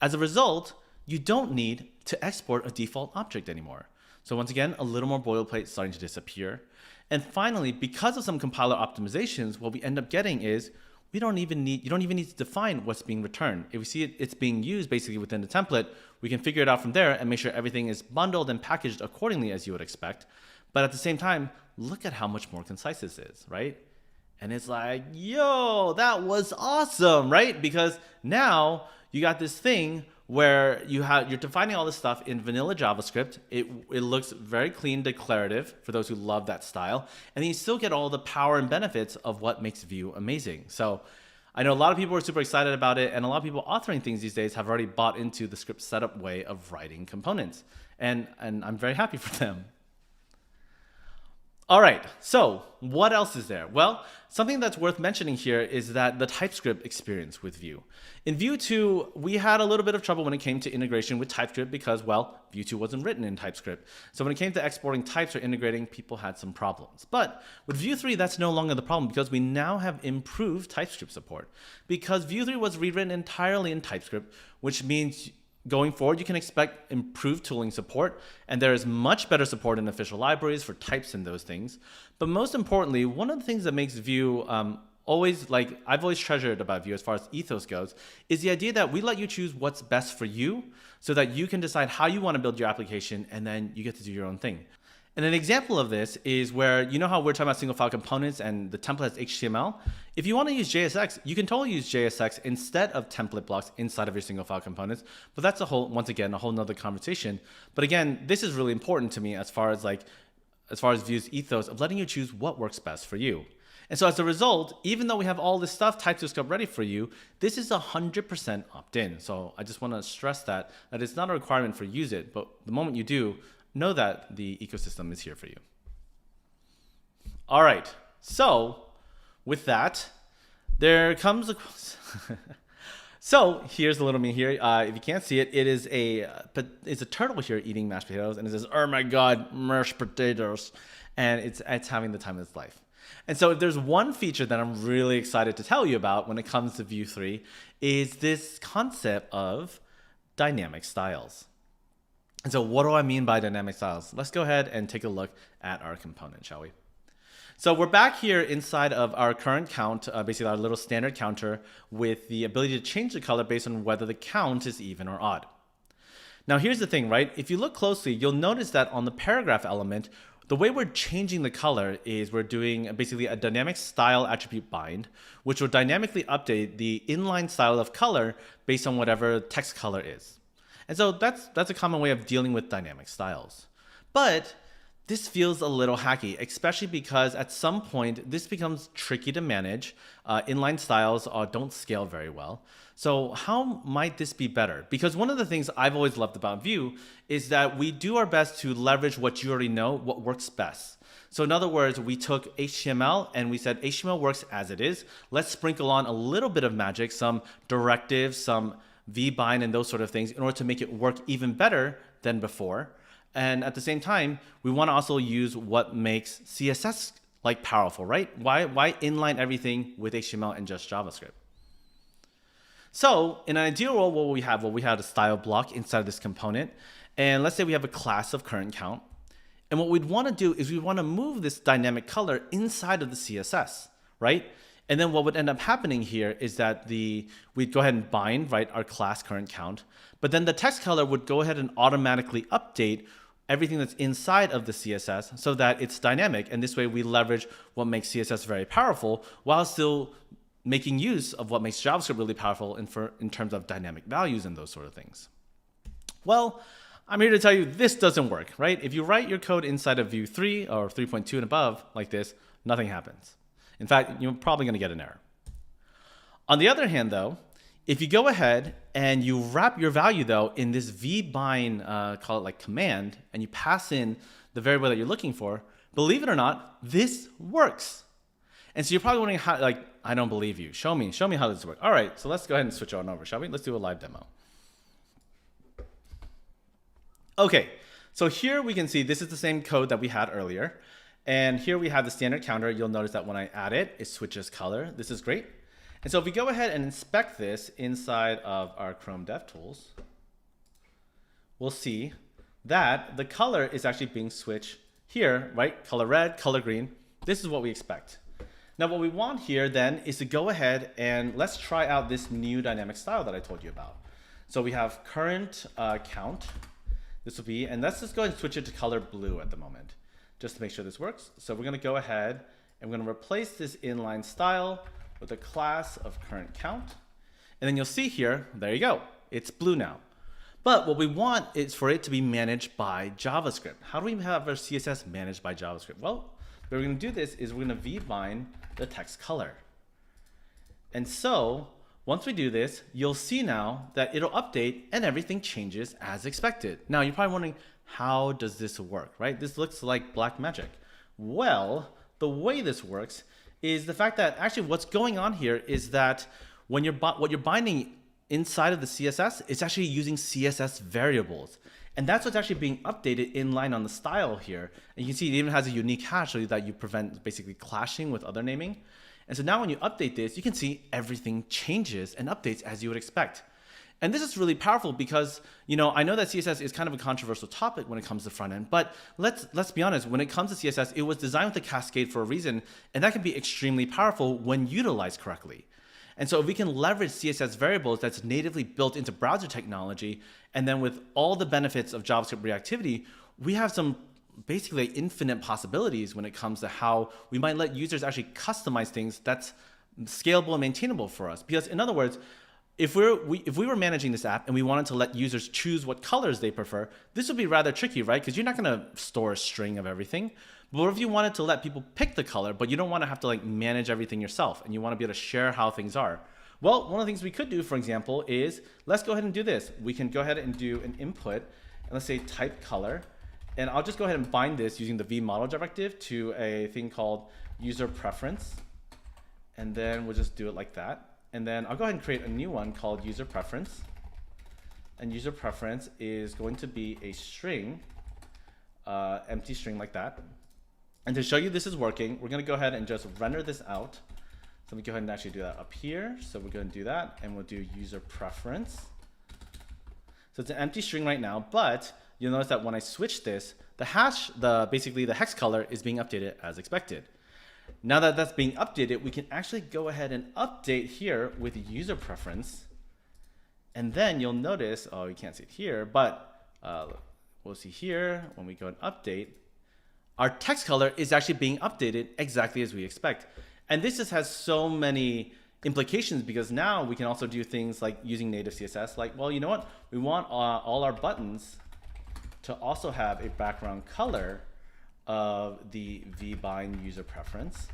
As a result, you don't need to export a default object anymore. So once again, a little more boilerplate starting to disappear. And finally, because of some compiler optimizations, what we end up getting is you don't even need to define what's being returned. If we see it's being used basically within the template, we can figure it out from there and make sure everything is bundled and packaged accordingly as you would expect. But at the same time, look at how much more concise this is, right? And it's like, yo, that was awesome, right? Because now you got this thing where you're defining all this stuff in vanilla JavaScript. It looks very clean, declarative for those who love that style. And then you still get all the power and benefits of what makes Vue amazing. So I know a lot of people are super excited about it, and a lot of people authoring things these days have already bought into the script setup way of writing components. And I'm very happy for them. All right, so what else is there? Well, something that's worth mentioning here is that the TypeScript experience with Vue. In Vue 2, we had a little bit of trouble when it came to integration with TypeScript because, well, Vue 2 wasn't written in TypeScript. So when it came to exporting types or integrating, people had some problems. But with Vue 3, that's no longer the problem because we now have improved TypeScript support. Because Vue 3 was rewritten entirely in TypeScript, which means going forward, you can expect improved tooling support, and there is much better support in official libraries for types and those things. But most importantly, one of the things that makes Vue I've always treasured about Vue as far as ethos goes, is the idea that we let you choose what's best for you so that you can decide how you want to build your application, and then you get to do your own thing. And an example of this is where, you know how we're talking about single file components and the template has HTML? If you want to use JSX, you can totally use JSX instead of template blocks inside of your single file components. But that's once again, a whole nother conversation. But again, this is really important to me as far as Vue's ethos of letting you choose what works best for you. And so as a result, even though we have all this stuff typed to scope ready for you, this is 100% opt-in. So I just want to stress that it's not a requirement for use it, but the moment you do, know that the ecosystem is here for you. All right, so with that, there comes a So here's the little me here. If you can't see it, it's a turtle here eating mashed potatoes, and it says, "Oh my God, mashed potatoes," and it's having the time of its life. And so if there's one feature that I'm really excited to tell you about when it comes to Vue 3 is this concept of dynamic styles. And so what do I mean by dynamic styles? Let's go ahead and take a look at our component, shall we? So we're back here inside of our current count, basically our little standard counter with the ability to change the color based on whether the count is even or odd. Now here's the thing, right? If you look closely, you'll notice that on the paragraph element, the way we're changing the color is we're doing basically a dynamic style attribute bind, which will dynamically update the inline style of color based on whatever text color is. And so that's a common way of dealing with dynamic styles. But this feels a little hacky, especially because at some point this becomes tricky to manage. Inline styles don't scale very well. So how might this be better? Because one of the things I've always loved about Vue is that we do our best to leverage what you already know, what works best. So in other words, we took HTML and we said HTML works as it is. Let's sprinkle on a little bit of magic, some directives, some vbind and those sort of things in order to make it work even better than before. And at the same time, we want to also use what makes CSS powerful, right? Why inline everything with HTML and just JavaScript? So in an ideal world, what we have? Well, we have a style block inside of this component. And let's say we have a class of current count. And what we'd want to do is we want to move this dynamic color inside of the CSS, right? And then what would end up happening here is that we'd go ahead and bind, right, our class current count, but then the text color would go ahead and automatically update everything that's inside of the CSS so that it's dynamic. And this way we leverage what makes CSS very powerful while still making use of what makes JavaScript really powerful in terms of dynamic values and those sort of things. Well, I'm here to tell you this doesn't work, right? If you write your code inside of Vue 3 or 3.2 and above like this, nothing happens. In fact, you're probably going to get an error. On the other hand, though, if you go ahead and you wrap your value, though, in this vbind, call it command, and you pass in the variable that you're looking for, believe it or not, this works. And so you're probably wondering how, I don't believe you. Show me how this works. All right, so let's go ahead and switch on over, shall we? Let's do a live demo. Okay, so here we can see this is the same code that we had earlier. And here we have the standard counter. You'll notice that when I add it, it switches color. This is great. And so if we go ahead and inspect this inside of our Chrome DevTools, we'll see that the color is actually being switched here, right? Color red, color green. This is what we expect. Now what we want here then is to go ahead and let's try out this new dynamic style that I told you about. So we have current count. This will be, and let's just go ahead and switch it to color blue at the moment, just to make sure this works. So we're going to go ahead and we're going to replace this inline style with a class of current count. And then you'll see here, there you go. It's blue now. But what we want is for it to be managed by JavaScript. How do we have our CSS managed by JavaScript? Well, the way we're going to do this is we're going to vbind the text color. And so once we do this, you'll see now that it'll update and everything changes as expected. Now you're probably wondering, how does this work, right? This looks like black magic. Well, the way this works is the fact that actually what's going on here is that when what you're binding inside of the CSS, it's actually using CSS variables. And that's what's actually being updated in line on the style here. And you can see it even has a unique hash so that you prevent basically clashing with other naming. And so now when you update this, you can see everything changes and updates as you would expect. And this is really powerful because, I know that CSS is kind of a controversial topic when it comes to front end, but let's be honest, when it comes to CSS, it was designed with a cascade for a reason, and that can be extremely powerful when utilized correctly. And so if we can leverage CSS variables that's natively built into browser technology, and then with all the benefits of JavaScript reactivity, we have some basically infinite possibilities when it comes to how we might let users actually customize things that's scalable and maintainable for us. Because in other words, if we were managing this app and we wanted to let users choose what colors they prefer, this would be rather tricky, right? Because you're not going to store a string of everything. But what if you wanted to let people pick the color, but you don't want to have to manage everything yourself, and you want to be able to share how things are? Well, one of the things we could do, for example, is let's go ahead and do this. We can go ahead and do an input, and let's say type color. And I'll just go ahead and bind this using the vModel directive to a thing called user preference. And then we'll just do it like that. And then I'll go ahead and create a new one called user preference. And user preference is going to be a string, empty string like that. And to show you this is working, we're going to go ahead and just render this out. So let me go ahead and actually do that up here. So we're going to do that, and we'll do user preference. So it's an empty string right now, but you'll notice that when I switch this, the hash, basically the hex color is being updated as expected. Now that that's being updated, we can actually go ahead and update here with user preference. And then you'll notice, oh, you can't see it here, but we'll see here when we go and update, our text color is actually being updated exactly as we expect. And this just has so many implications because now we can also do things like using native CSS, like, well, you know what? We want all our buttons to also have a background color of the vbind user preference.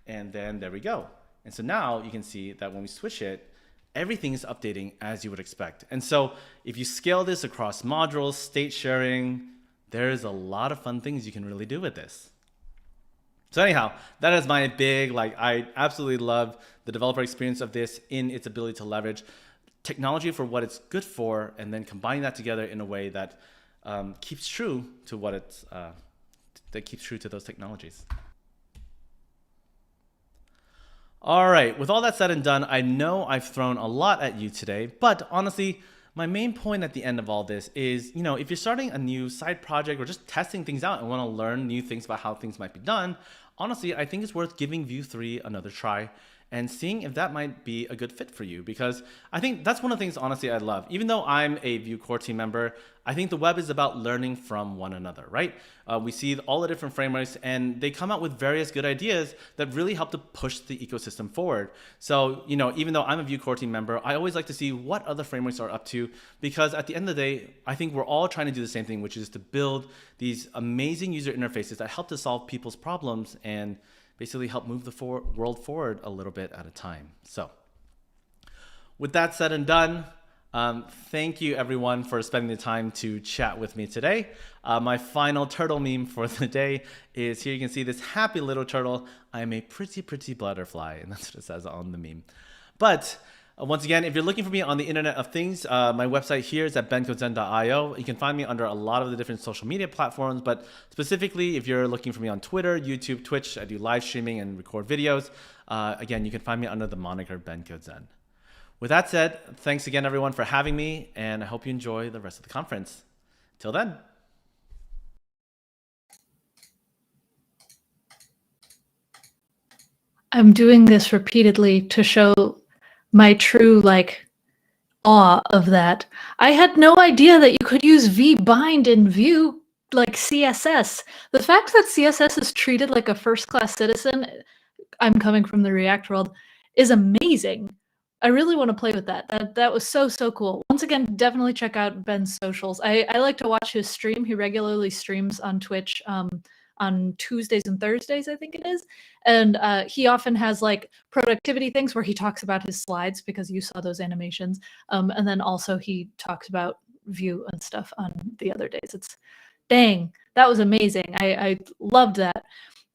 And then there we go. And so now you can see that when we switch it, everything is updating as you would expect. And so if you scale this across modules, state sharing, there's a lot of fun things you can really do with this. So anyhow, that is my big, I absolutely love the developer experience of this in its ability to leverage technology for what it's good for, and then combining that together in a way that keeps true to what it's, that keeps true to those technologies. All right, with all that said and done, I know I've thrown a lot at you today, but honestly, my main point at the end of all this is, if you're starting a new side project or just testing things out and want to learn new things about how things might be done, honestly, I think it's worth giving Vue 3 another try and seeing if that might be a good fit for you, because I think that's one of the things, honestly, I love. Even though I'm a Vue core team member, I think the web is about learning from one another, right? We see all the different frameworks, and they come out with various good ideas that really help to push the ecosystem forward. So, even though I'm a Vue core team member, I always like to see what other frameworks are up to, because at the end of the day, I think we're all trying to do the same thing, which is to build these amazing user interfaces that help to solve people's problems and basically help move the world forward a little bit at a time. So with that said and done, thank you everyone for spending the time to chat with me today. My final turtle meme for the day is here. You can see this happy little turtle. I'm a pretty, pretty butterfly, and that's what it says on the meme. But once again, if you're looking for me on the Internet of Things, my website here is at bencozen.io. You can find me under a lot of the different social media platforms, but specifically, if you're looking for me on Twitter, YouTube, Twitch, I do live streaming and record videos. Again, you can find me under the moniker bencozen. With that said, thanks again, everyone, for having me, and I hope you enjoy the rest of the conference. Till then. I'm doing this repeatedly to show my true awe of that. I had no idea that you could use vbind in Vue like CSS. The fact that CSS is treated like a first-class citizen, I'm coming from the React world, is amazing. I really want to play with that. That was so cool. Once again, definitely check out Ben's socials. I like to watch his stream. He regularly streams on Twitch on Tuesdays and Thursdays, I think it is. And he often has productivity things where he talks about his slides, because you saw those animations. And then also he talks about Vue and stuff on the other days. Dang, that was amazing. I loved that.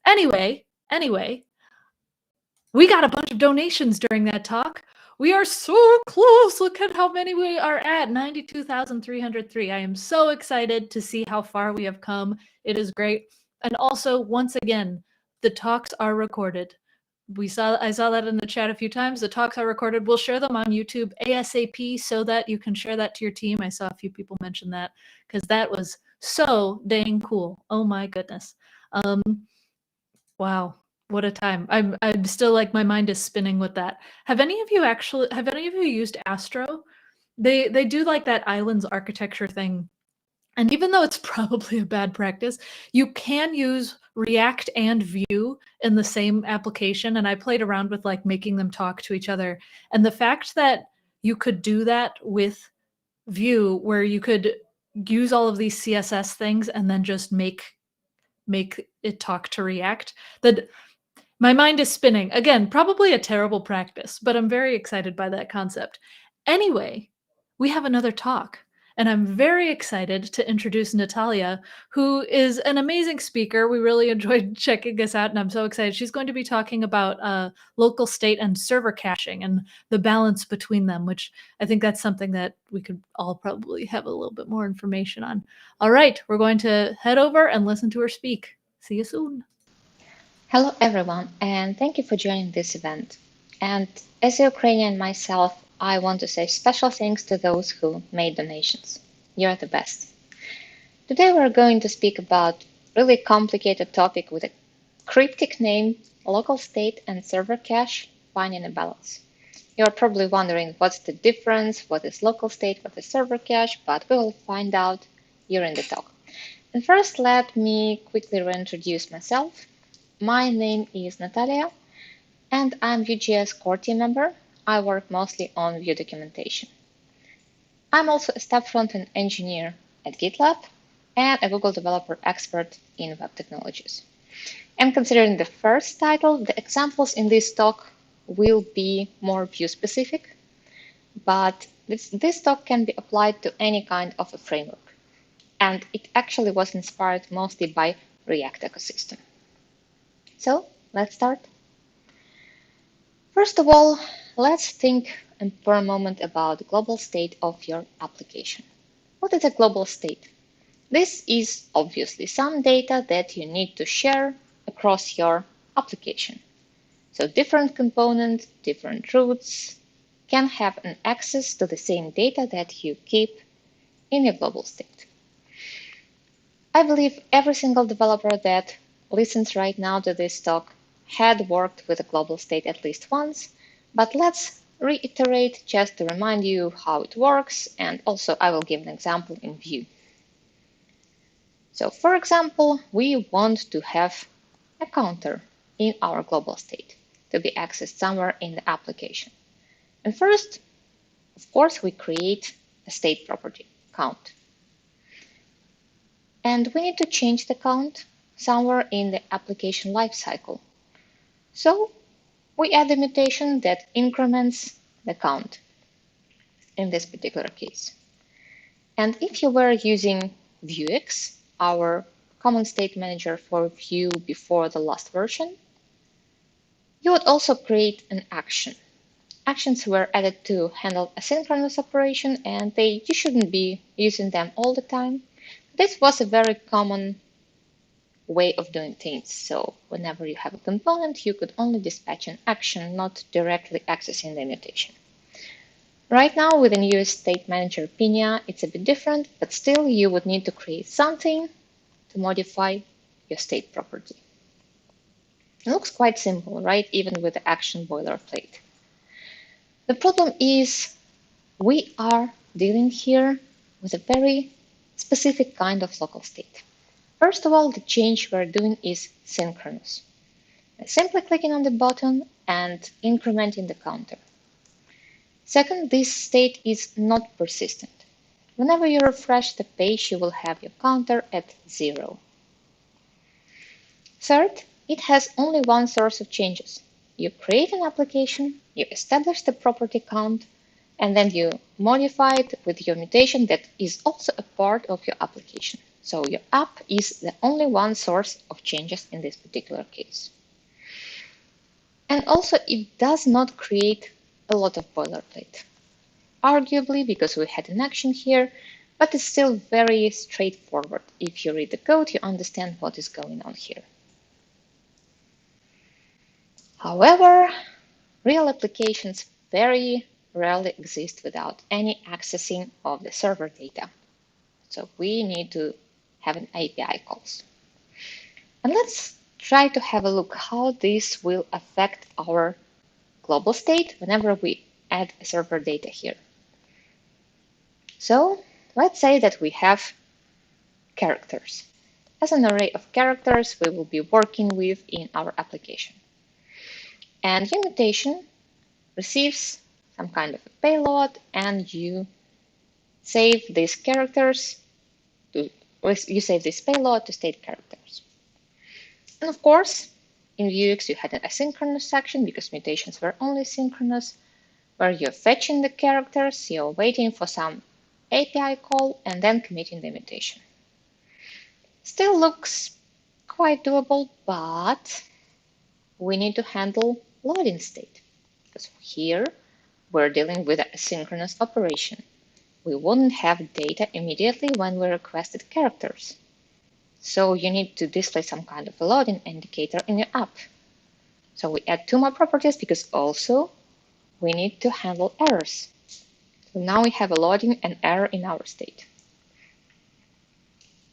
Anyway, we got a bunch of donations during that talk. We are so close. Look at how many we are at, 92,303. I am so excited to see how far we have come. It is great. And also, once again, the talks are recorded. I saw that in the chat a few times. The talks are recorded. We'll share them on YouTube ASAP so that you can share that to your team. I saw a few people mention that because that was so dang cool. Oh my goodness. Wow. What a time. I'm still like, my mind is spinning with that. Have any of you used Astro? They do like that islands architecture thing. And even though it's probably a bad practice, you can use React and Vue in the same application. And I played around with like making them talk to each other. And the fact that you could do that with Vue, where you could use all of these CSS things and then just make it talk to React, that my mind is spinning. Again, probably a terrible practice, but I'm very excited by that concept. Anyway, we have another talk. And I'm very excited to introduce Natalia, who is an amazing speaker. We really enjoyed checking us out, and I'm so excited. She's going to be talking about local state and server caching and the balance between them, which I think that's something that we could all probably have a little bit more information on. All right, we're going to head over and listen to her speak. See you soon. Hello, everyone, and thank you for joining this event. And as a Ukrainian myself, I want to say special thanks to those who made donations. You're the best. Today we're going to speak about a really complicated topic with a cryptic name, local state and server cache, finding a balance. You're probably wondering what's the difference, what is local state, what is server cache, but we will find out during the talk. And first, let me quickly reintroduce myself. My name is Natalia, and I'm Vue.js core team member. I work mostly on Vue documentation. I'm also a staff front-end engineer at GitLab and a Google developer expert in web technologies. And considering the first title, the examples in this talk will be more Vue-specific, but this talk can be applied to any kind of a framework. And it actually was inspired mostly by React ecosystem. So let's start. First of all, let's think for a moment about the global state of your application. What is a global state? This is obviously some data that you need to share across your application. So different components, different routes can have an access to the same data that you keep in your global state. I believe every single developer that listens right now to this talk had worked with a global state at least once, but let's reiterate just to remind you how it works, and also I will give an example in Vue. So for example, we want to have a counter in our global state to be accessed somewhere in the application. And first, of course, we create a state property, count. And we need to change the count somewhere in the application lifecycle. So we add a mutation that increments the count in this particular case. And if you were using Vuex, our common state manager for Vue before the last version, you would also create an action. Actions were added to handle asynchronous operation, and you shouldn't be using them all the time. This was a very common way of doing things. So whenever you have a component, you could only dispatch an action, not directly accessing the mutation. Right now, with the new state manager Pinia, it's a bit different, but still you would need to create something to modify your state property. It looks quite simple, right? Even with the action boilerplate. The problem is we are dealing here with a very specific kind of local state. First of all, the change we're doing is synchronous. Simply clicking on the button and incrementing the counter. Second, this state is not persistent. Whenever you refresh the page, you will have your counter at 0. Third, it has only one source of changes. You create an application, you establish the property count, and then you modify it with your mutation that is also a part of your application. So your app is the only one source of changes in this particular case. And also, it does not create a lot of boilerplate. Arguably, because we had an action here, but it's still very straightforward. If you read the code, you understand what is going on here. However, real applications very rarely exist without any accessing of the server data. So we need to have an API calls. And let's try to have a look how this will affect our global state whenever we add server data here. So let's say that we have characters. As an array of characters we will be working with in our application. And your mutation receives some kind of a payload, and you save these characters you save this payload to state characters. And of course, in Vuex you had an asynchronous section because mutations were only synchronous, where you're fetching the characters, you're waiting for some API call, and then committing the mutation. Still looks quite doable, but we need to handle loading state, because here we're dealing with a synchronous operation. We wouldn't have data immediately when we requested characters. So you need to display some kind of a loading indicator in your app. So we add two more properties because also we need to handle errors. So now we have a loading and error in our state.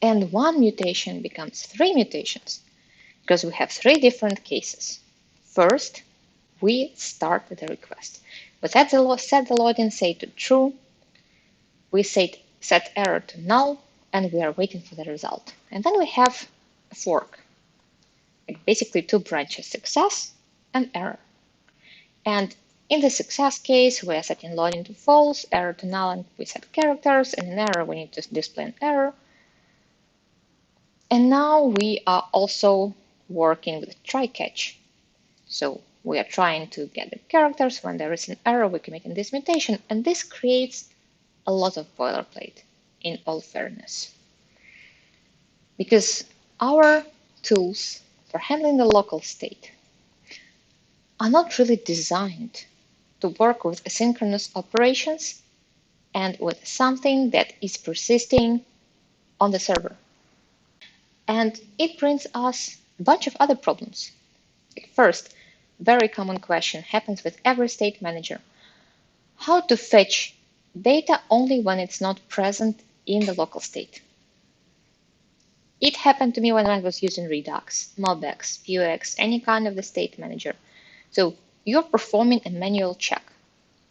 And one mutation becomes three mutations because we have three different cases. First, we start with a request. We set the loading state to true. We set error to null, and we are waiting for the result. And then we have a fork, like basically two branches, success and error. And in the success case, we are setting loading to false, error to null, and we set characters. And in error, we need to display an error. And now we are also working with try-catch. So we are trying to get the characters. When there is an error, we commit in this mutation, and this creates a lot of boilerplate, in all fairness. Because our tools for handling the local state are not really designed to work with asynchronous operations and with something that is persisting on the server. And it brings us a bunch of other problems. First, very common question happens with every state manager: how to fetch data only when it's not present in the local state. It happened to me when I was using Redux, MobX, Vuex, any kind of the state manager. So you're performing a manual check.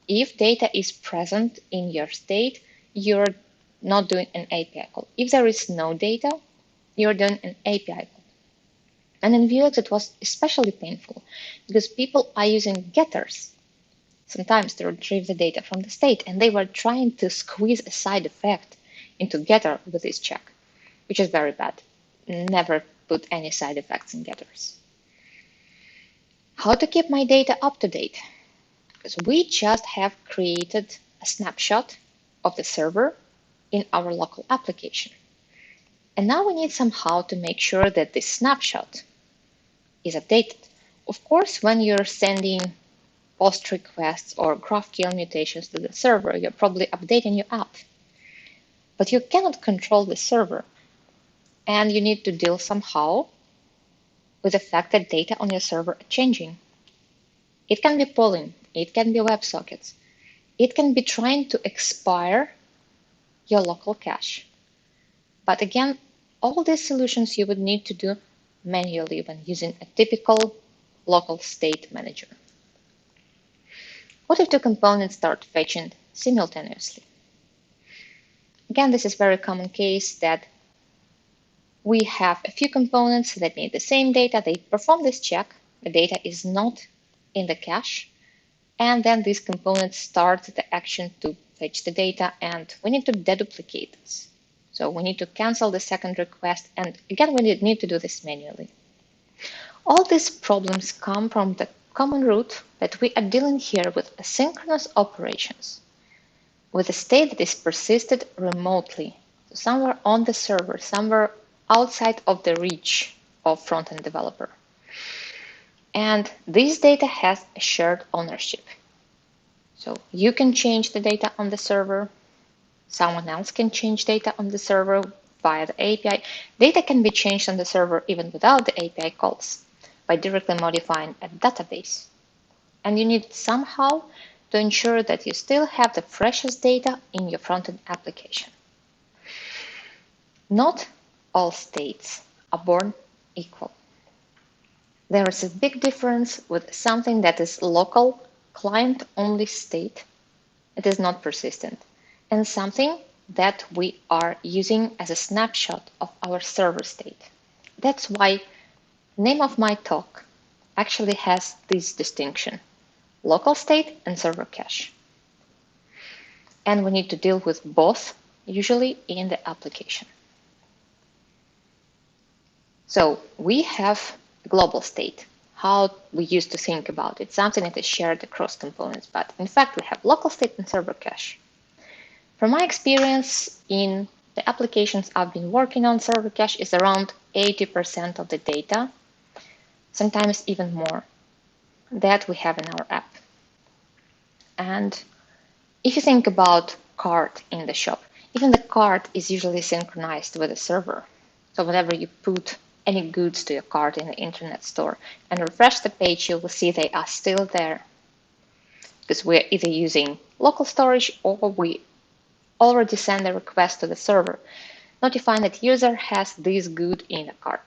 If data is present in your state, you're not doing an API call. If there is no data, you're doing an API call. And in Vuex, it was especially painful because people are using getters sometimes to retrieve the data from the state, and they were trying to squeeze a side effect into getter with this check, which is very bad. Never put any side effects in getters. How to keep my data up to date? Because we just have created a snapshot of the server in our local application. And now we need somehow to make sure that this snapshot is updated. Of course, when you're sending post requests or GraphQL mutations to the server, you're probably updating your app. But you cannot control the server, and you need to deal somehow with the fact that data on your server are changing. It can be polling, it can be WebSockets, it can be trying to expire your local cache. But again, all these solutions you would need to do manually when using a typical local state manager. What if two components start fetching simultaneously? Again, this is a very common case that we have a few components that need the same data. They perform this check. The data is not in the cache. And then these components start the action to fetch the data, and we need to deduplicate this. So we need to cancel the second request. And again, we need to do this manually. All these problems come from the common root that we are dealing here with asynchronous operations, with a state that is persisted remotely somewhere on the server, somewhere outside of the reach of front-end developer. And this data has a shared ownership. So you can change the data on the server. Someone else can change data on the server via the API. Data can be changed on the server even without the API calls by directly modifying a database. And you need somehow to ensure that you still have the freshest data in your front-end application. Not all states are born equal. There is a big difference with something that is local, client-only state. It is not persistent, and something that we are using as a snapshot of our server state. That's why the name of my talk actually has this distinction: local state and server cache. And we need to deal with both, usually in the application. So we have a global state, how we used to think about it, something that is shared across components, but in fact we have local state and server cache. From my experience in the applications I've been working on, server cache is around 80% of the data, sometimes even more, that we have in our app. And if you think about cart in the shop, even the cart is usually synchronized with the server. So whenever you put any goods to your cart in the internet store and refresh the page, you will see they are still there, because we're either using local storage or we already send a request to the server notifying that user has this good in the cart.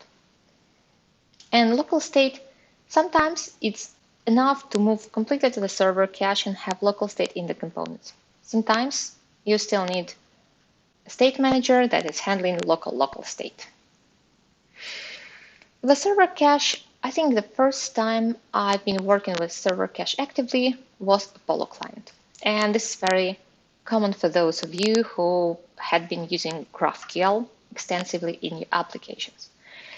And local state, sometimes it's enough to move completely to the server cache and have local state in the components. Sometimes you still need a state manager that is handling local state. The server cache, I think the first time I've been working with server cache actively was Apollo client. And this is very common for those of you who had been using GraphQL extensively in your applications.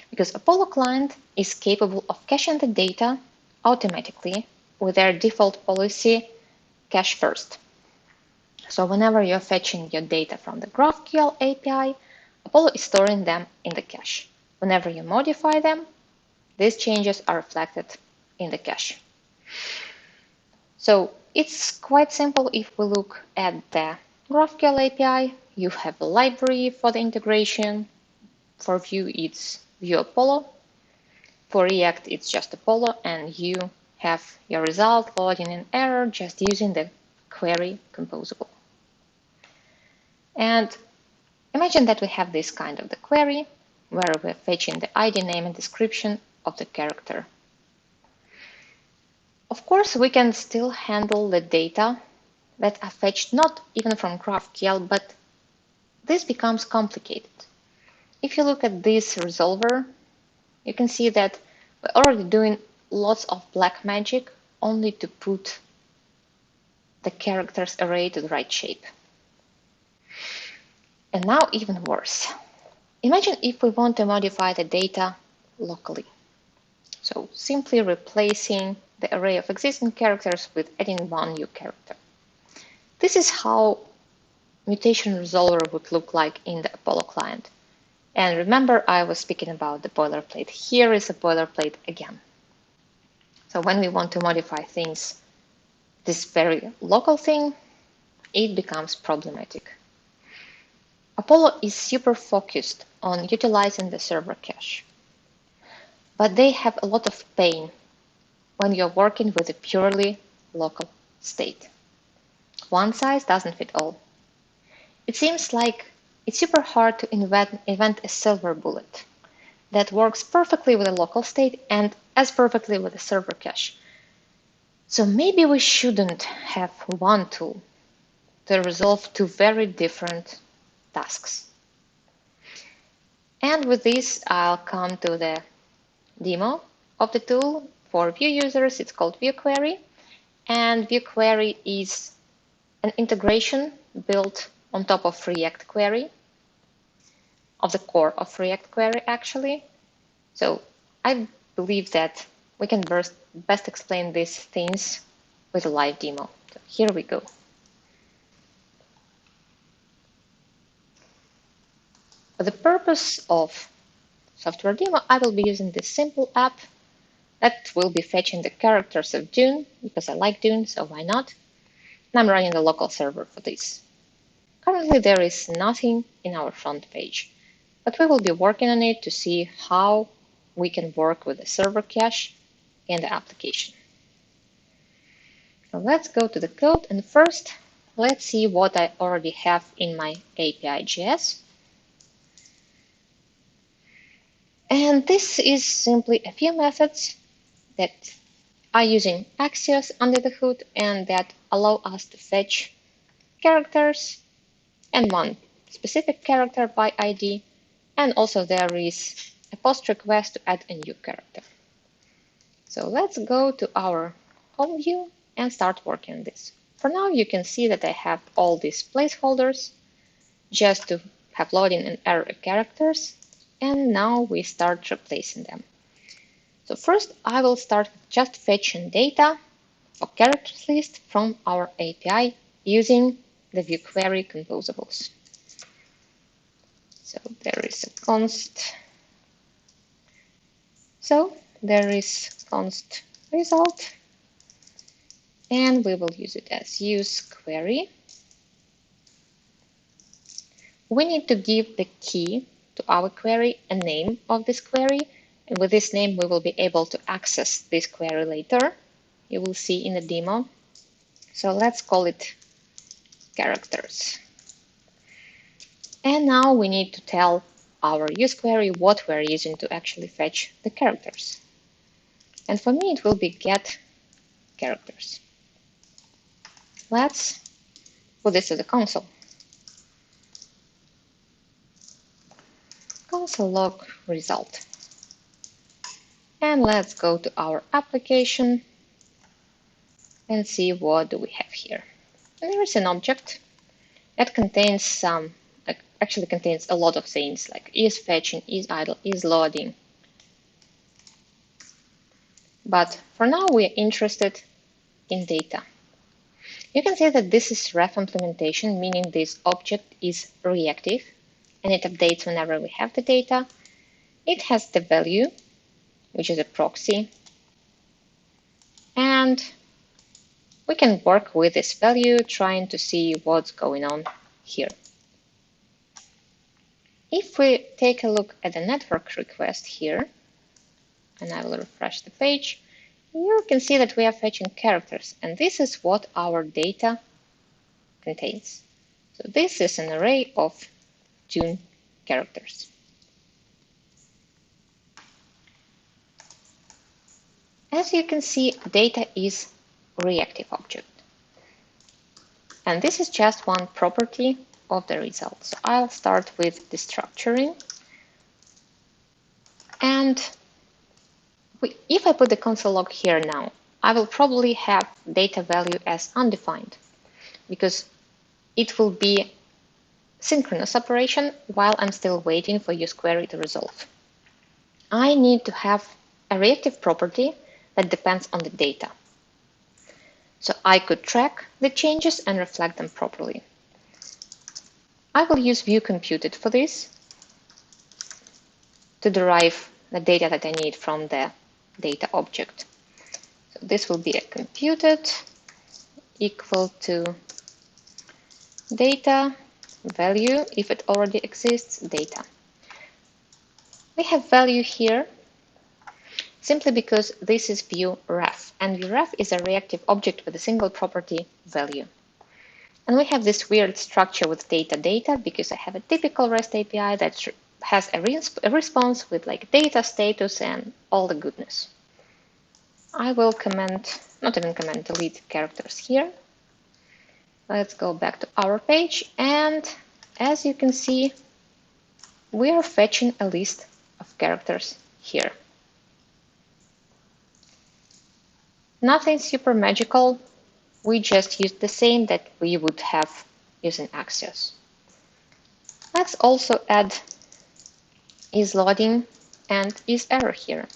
Because Apollo client is capable of caching the data automatically with their default policy, cache first. So whenever you're fetching your data from the GraphQL API, Apollo is storing them in the cache. Whenever you modify them, these changes are reflected in the cache. So it's quite simple. If we look at the GraphQL API, you have a library for the integration. For Vue, it's Vue Apollo. For React, it's just Apollo, and you have your result loading an error just using the query composable. And imagine that we have this kind of the query where we're fetching the ID, name, and description of the character. Of course, we can still handle the data that are fetched not even from GraphQL, but this becomes complicated. If you look at this resolver, you can see that we're already doing lots of black magic only to put the characters array to the right shape. And now even worse. Imagine if we want to modify the data locally. So simply replacing the array of existing characters with adding one new character. This is how mutation resolver would look like in the Apollo client. And remember, I was speaking about the boilerplate. Here is a boilerplate again. So when we want to modify things, this very local thing, it becomes problematic. Apollo is super focused on utilizing the server cache, but they have a lot of pain when you're working with a purely local state. One size doesn't fit all. It seems like it's super hard to invent a silver bullet that works perfectly with a local state and as perfectly with a server cache. So maybe we shouldn't have one tool to resolve two very different tasks. And with this, I'll come to the demo of the tool. For Vue users, it's called Vue Query. And Vue Query is an integration built on top of React Query, of the core of React Query, actually. So I believe that we can best explain these things with a live demo. So here we go. For the purpose of software demo, I will be using this simple app that will be fetching the characters of Dune, because I like Dune, so why not? And I'm running the local server for this. Currently, there is nothing in our front page, but we will be working on it to see how we can work with the server cache in the application. So let's go to the code, and first, let's see what I already have in my API.js. And this is simply a few methods that are using Axios under the hood and that allow us to fetch characters and one specific character by ID. And also there is a post request to add a new character. So let's go to our home view and start working on this. For now, you can see that I have all these placeholders just to have loading and error characters. And now we start replacing them. So first, I will start with just fetching data for characters list from our API using the view query composables. So there is a const. So there is const result, and we will use it as use query. We need to give the key to our query a name of this query, and with this name we will be able to access this query later. You will see in the demo. So let's call it characters. And now we need to tell our use query what we're using to actually fetch the characters. And for me, it will be get characters. Let's put this to the console. Console log result. And let's go to our application and see what do we have here. And there is an object that contains actually contains a lot of things like is fetching, is idle, is loading. But for now, we are interested in data. You can see that this is ref implementation, meaning this object is reactive and it updates whenever we have the data. It has the value, which is a proxy, and we can work with this value trying to see what's going on here. If we take a look at the network request here, and I will refresh the page, you can see that we are fetching characters, and this is what our data contains. So this is an array of Dune characters. As you can see, data is reactive object. And this is just one property of the result. So I'll start with destructuring. And if I put the console log here now, I will probably have data value as undefined because it will be synchronous operation while I'm still waiting for use query to resolve. I need to have a reactive property that depends on the data. So I could track the changes and reflect them properly. I will use viewComputed for this to derive the data that I need from the data object. So this will be a computed equal to data value, if it already exists, data. We have value here simply because this is view ref, and view ref is a reactive object with a single property value. And we have this weird structure with data because I have a typical REST API that has a response with like data status and all the goodness. I will delete characters here. Let's go back to our page, and as you can see, we are fetching a list of characters here. Nothing super magical. We just used the same that we would have using Axios. Let's also add is loading and is error here,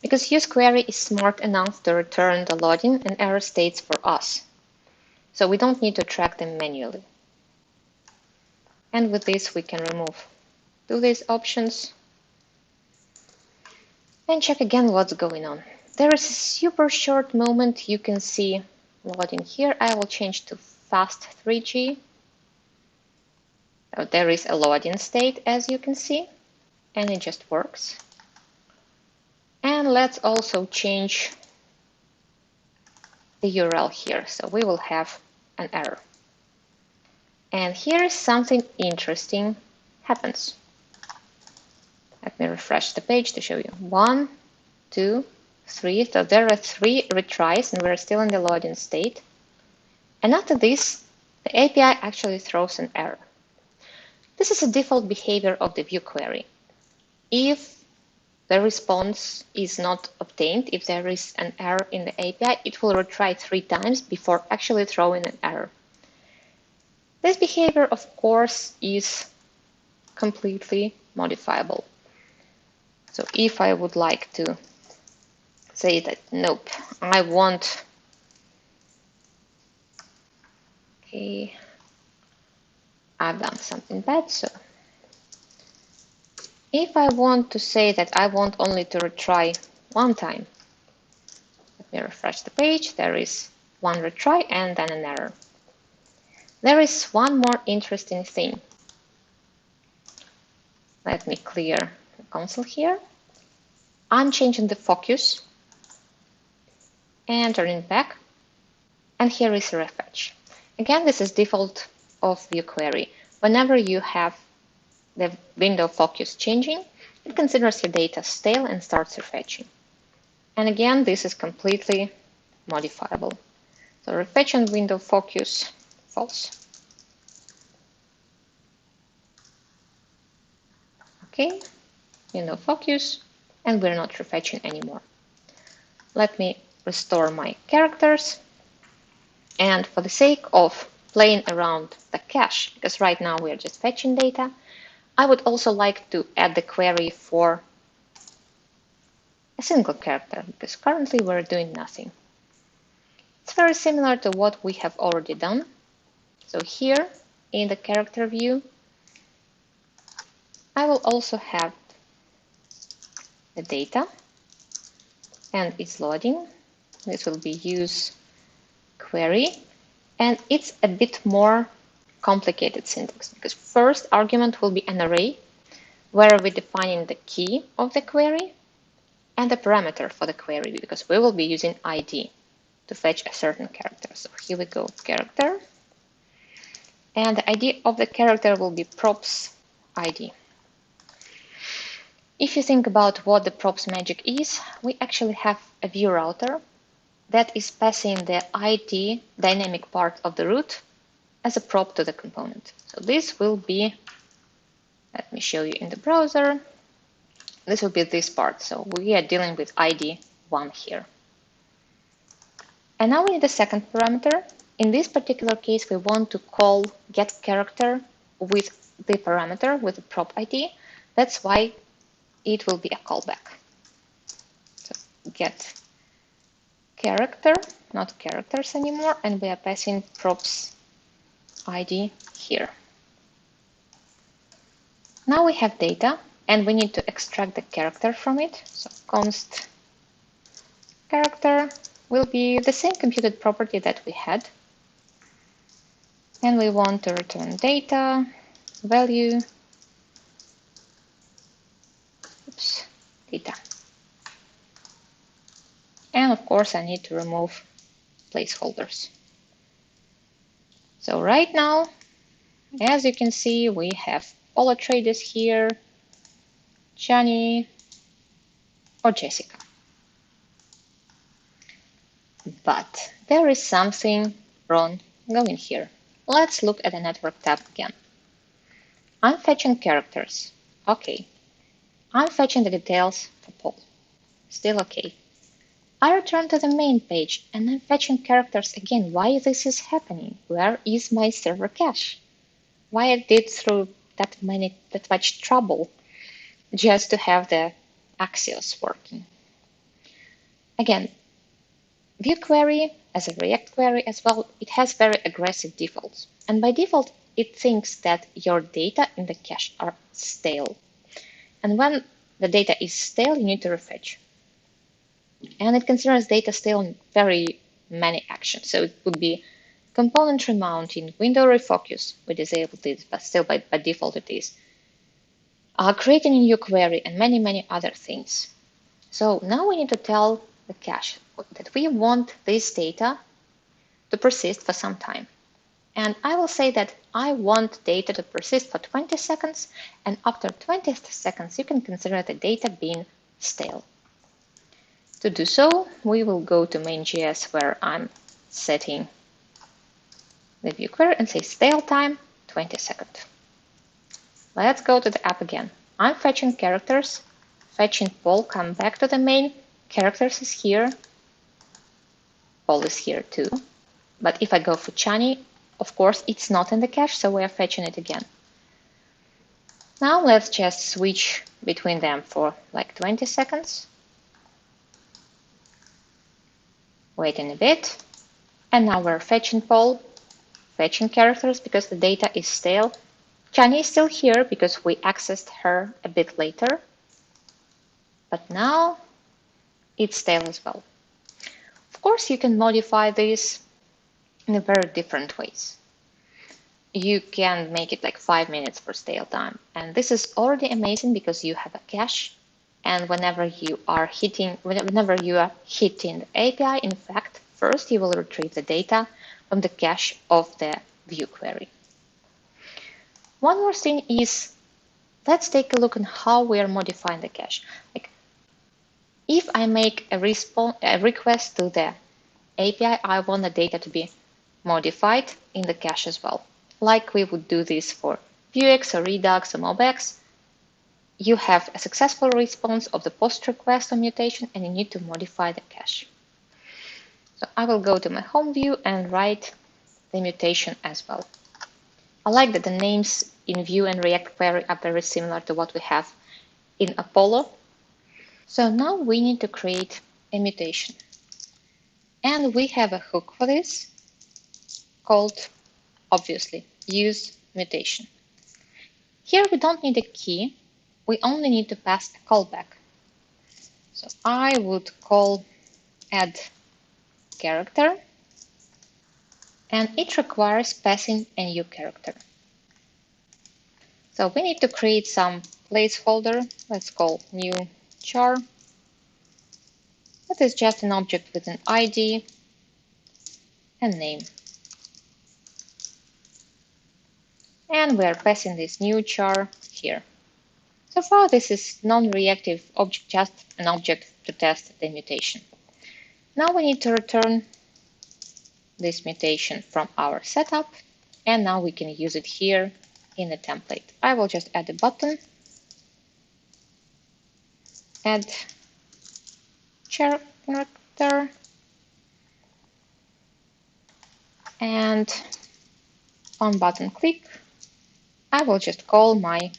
because use query is smart enough to return the loading and error states for us. So we don't need to track them manually. And with this, we can remove to these options and check again what's going on. There is a super short moment you can see loading here. I will change to fast 3G. So there is a loading state, as you can see, and it just works. And let's also change the URL here. So we will have an error. And here is something interesting happens. Let me refresh the page to show you. 1, 2, 3. So there are 3 retries and we're still in the loading state. And after this, the API actually throws an error. This is a default behavior of the view query. If the response is not obtained, if there is an error in the API, it will retry 3 times before actually throwing an error. This behavior, of course, is completely modifiable. So if I would like to say that, nope, I want, okay, I've done something bad, so if I want to say that I want only to retry 1 time, let me refresh the page, there is 1 retry and then an error. There is one more interesting thing. Let me clear the console here. I'm changing the focus and turning back, and here is a refetch. Again, this is default of view query. Whenever you have the window focus changing, it considers your data stale and starts refetching. And again, this is completely modifiable. So refetch on window focus, false. Okay, window focus, and we're not refetching anymore. Let me restore my characters. And for the sake of playing around the cache, because right now we are just fetching data, I would also like to add the query for a single character, because currently we're doing nothing. It's very similar to what we have already done. So here in the character view, I will also have the data and it's loading. This will be use query, and it's a bit more complicated syntax because first argument will be an array where we're defining the key of the query and the parameter for the query, because we will be using ID to fetch a certain character. So here we go, character, and the ID of the character will be props ID. If you think about what the props magic is, we actually have a view router that is passing the ID dynamic part of the root as a prop to the component. So this will be, let me show you in the browser, this will be this part. So we are dealing with ID 1 here. And now we need a second parameter. In this particular case, we want to call getCharacter with the parameter, with the prop ID. That's why it will be a callback. So getCharacter, not characters anymore, and we are passing props ID here. Now we have data, and we need to extract the character from it. So const character will be the same computed property that we had. And we want to return data, value, data. And of course, I need to remove placeholders. So right now, as you can see, we have all the traders here, Janiuk or Jessica. But there is something wrong going here. Let's look at the network tab again. I'm fetching characters. Okay. I'm fetching the details for Paul. Still okay. I return to the main page and I'm fetching characters again. Why this is happening? Where is my server cache? Why I did through that much trouble just to have the Axios working? Again, View query, as a React query as well, it has very aggressive defaults. And by default, it thinks that your data in the cache are stale. And when the data is stale, you need to refetch. And it considers data stale in very many actions. So it would be component remounting, window refocus. We disabled this, but still by default it is. Creating a new query and many, many other things. So now we need to tell the cache that we want this data to persist for some time. And I will say that I want data to persist for 20 seconds, and after 20 seconds, you can consider the data being stale. To do so, we will go to main.js where I'm setting the view query and say stale time 20 seconds. Let's go to the app again. I'm fetching characters, fetching poll, come back to the main, characters is here, poll is here too. But if I go for Chani, of course, it's not in the cache, so we are fetching it again. Now let's just switch between them for like 20 seconds. Waiting a bit. And now we're fetching poll, fetching characters because the data is stale. Chani is still here because we accessed her a bit later. But now it's stale as well. Of course, you can modify this in very different ways. You can make it like 5 minutes for stale time. And this is already amazing because you have a cache. And whenever you are hitting the API, in fact, first you will retrieve the data from the cache of the view query. One more thing is, let's take a look at how we are modifying the cache. Like, if I make a request to the API, I want the data to be modified in the cache as well. Like we would do this for Vuex or Redux or MobX. You have a successful response of the post request or mutation, and you need to modify the cache. So I will go to my home view and write the mutation as well. I like that the names in Vue and React query are very similar to what we have in Apollo. So now we need to create a mutation. And we have a hook for this called, obviously, use mutation. Here we don't need a key. We only need to pass a callback. So I would call add character, and it requires passing a new character. So we need to create some placeholder. Let's call new char. That is just an object with an ID and name. And we are passing this new char here. So far, this is non-reactive object, just an object to test the mutation. Now we need to return this mutation from our setup, and now we can use it here in the template. I will just add a button, add character, and on button click, I will just call my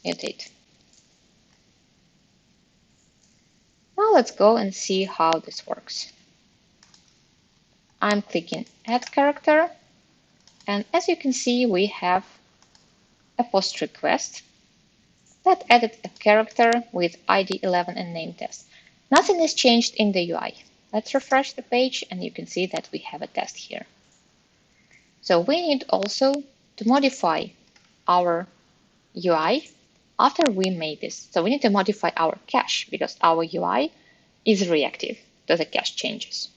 mutate. Now let's go and see how this works. I'm clicking add character, and as you can see, we have a post request that added a character with ID 11 and name test. Nothing is changed in the UI. Let's refresh the page and you can see that we have a test here. So we need also to modify our UI after we made this. So we need to modify our cache because our UI is reactive to the cache changes.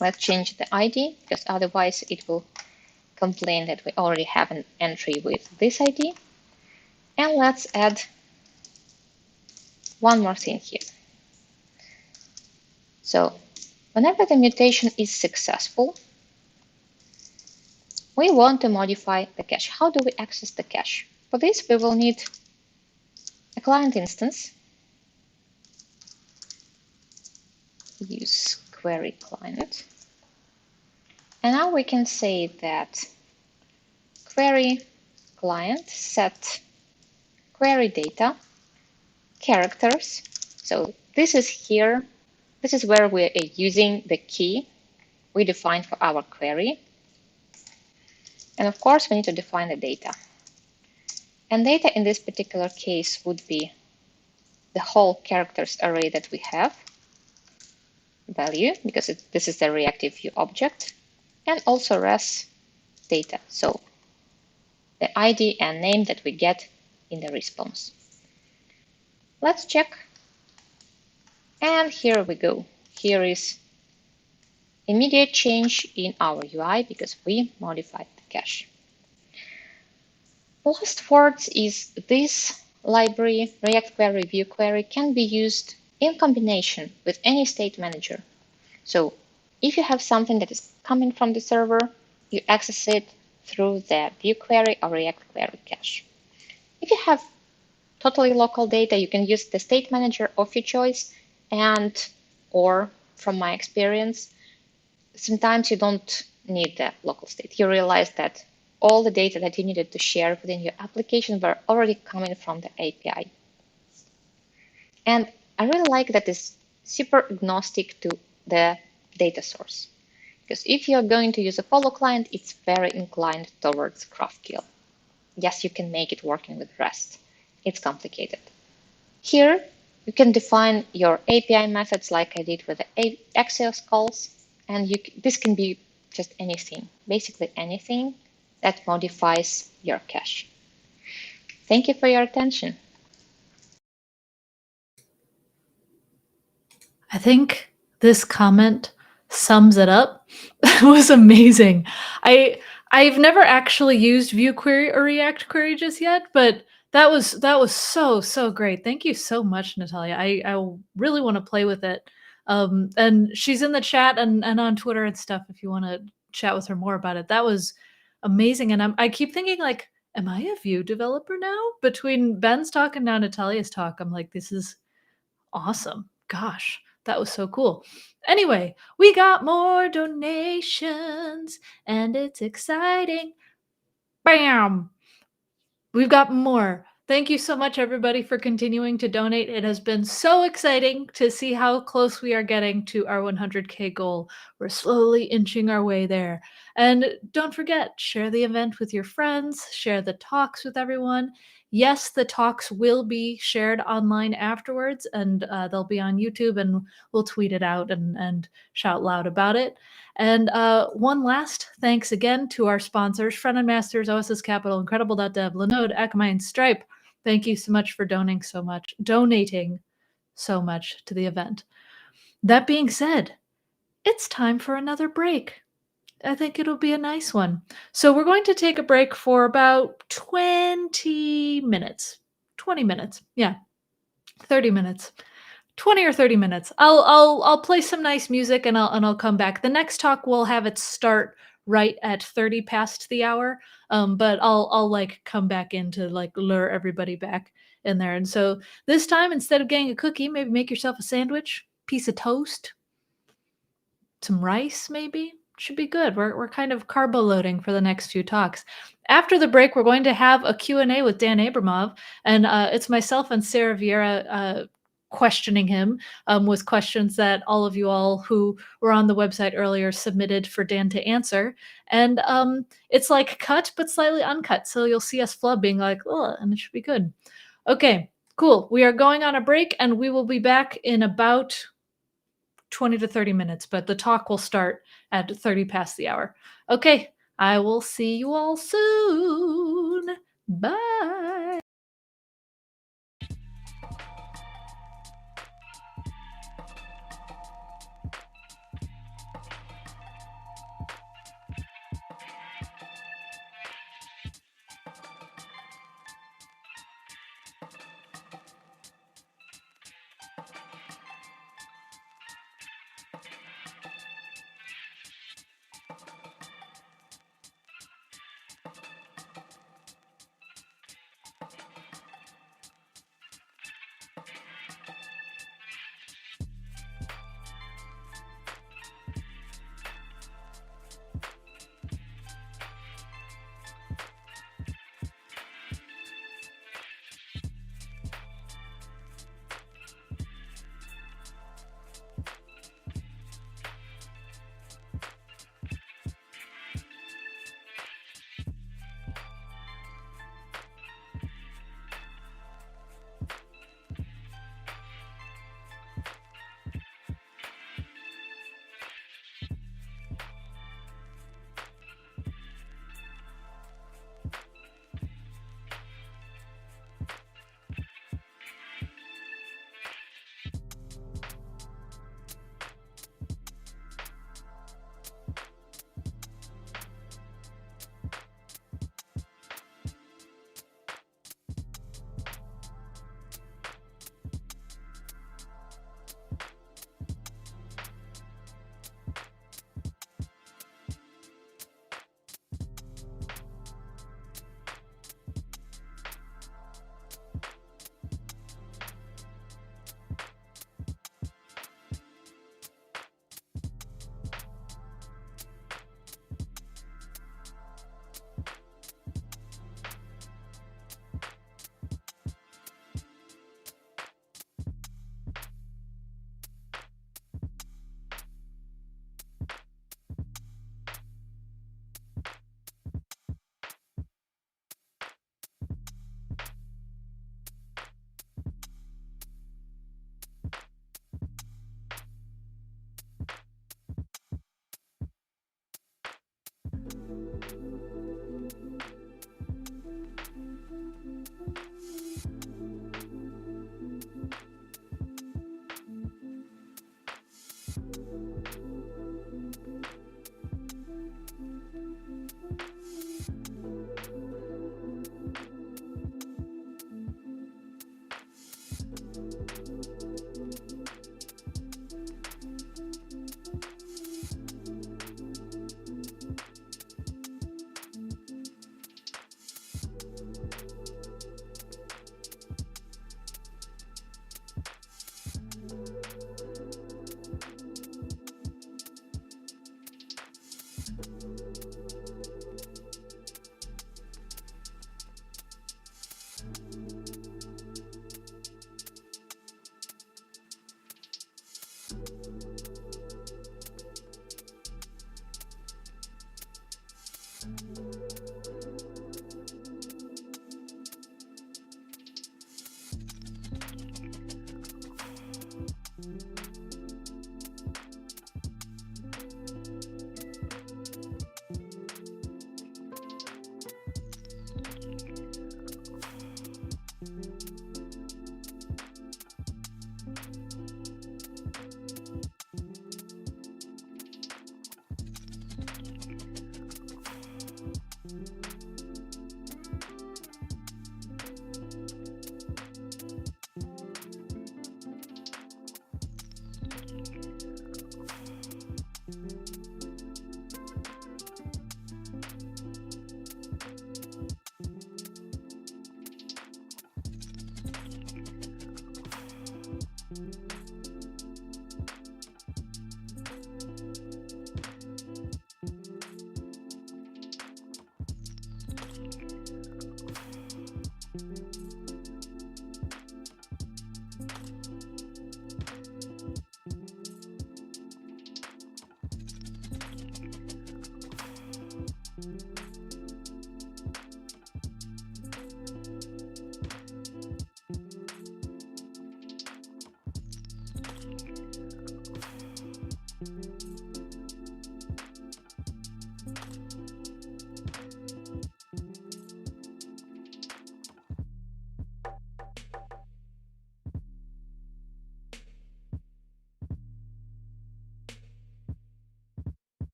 Let's change the ID because otherwise it will complain that we already have an entry with this ID. And let's add one more thing here. So whenever the mutation is successful, we want to modify the cache. How do we access the cache? For this, we will need a client instance. Use query client. And now we can say that query client set query data characters. So this is here This is where we're using the key we defined for our query. And of course, we need to define the data. And data in this particular case would be the whole characters array that we have, value, because this is the reactive view object, and also res data, so the ID and name that we get in the response. Let's check. And here we go. Here is immediate change in our UI because we modified the cache. Last words is this library, React Query, View Query, can be used in combination with any state manager. So if you have something that is coming from the server, you access it through the View Query or React Query cache. If you have totally local data, you can use the state manager of your choice, or from my experience, sometimes you don't need the local state. You realize that all the data that you needed to share within your application were already coming from the API. And I really like that it's super agnostic to the data source. Because if you're going to use a follow client, it's very inclined towards GraphQL. Yes, you can make it working with REST. It's complicated. Here, you can define your API methods like I did with the Axios calls. And this can be just anything, basically anything that modifies your cache. Thank you for your attention. I think this comment sums it up. It was amazing. I've never actually used View Query or React Query just yet, but that was so great. Thank you so much, Natalia. I really want to play with it. And she's in the chat and on Twitter and stuff if you want to chat with her more about it. That was amazing. And I keep thinking, like, am I a Vue developer now? Between Ben's talk and now Natalia's talk, I'm like, this is awesome. Gosh, that was so cool. Anyway, we got more donations and it's exciting. Bam! We've got more. Thank you so much, everybody, for continuing to donate. It has been so exciting to see how close we are getting to our 100K goal. We're slowly inching our way there. And don't forget, share the event with your friends, share the talks with everyone. Yes, the talks will be shared online afterwards, and they'll be on YouTube, and we'll tweet it out and shout loud about it. And one last thanks again to our sponsors, Front-End Masters, OSS Capital, Incredible.dev, Linode, Akamai, and Stripe. Thank you so much for donating so much to the event. That being said, it's time for another break. I think it'll be a nice one. So we're going to take a break for about 20 minutes. 20 minutes. Yeah. 30 minutes. 20 or 30 minutes. I'll play some nice music and I'll come back. The next talk will have it start right at 30 past the hour. But I'll like come back in to like lure everybody back in there. And so this time, instead of getting a cookie, maybe make yourself a sandwich, piece of toast, some rice, maybe. Should be good. We're kind of carbo loading for the next few talks. After the break, we're going to have a Q&A with Dan Abramov, and it's myself and Sarah Vieira questioning him with questions that all of you all who were on the website earlier submitted for Dan to answer. And it's like cut, but slightly uncut. So you'll see us flub being like, oh, and it should be good. Okay, cool. We are going on a break, and we will be back in about 20 to 30 minutes, but the talk will start at 30 past the hour. Okay, I will see you all soon. Bye.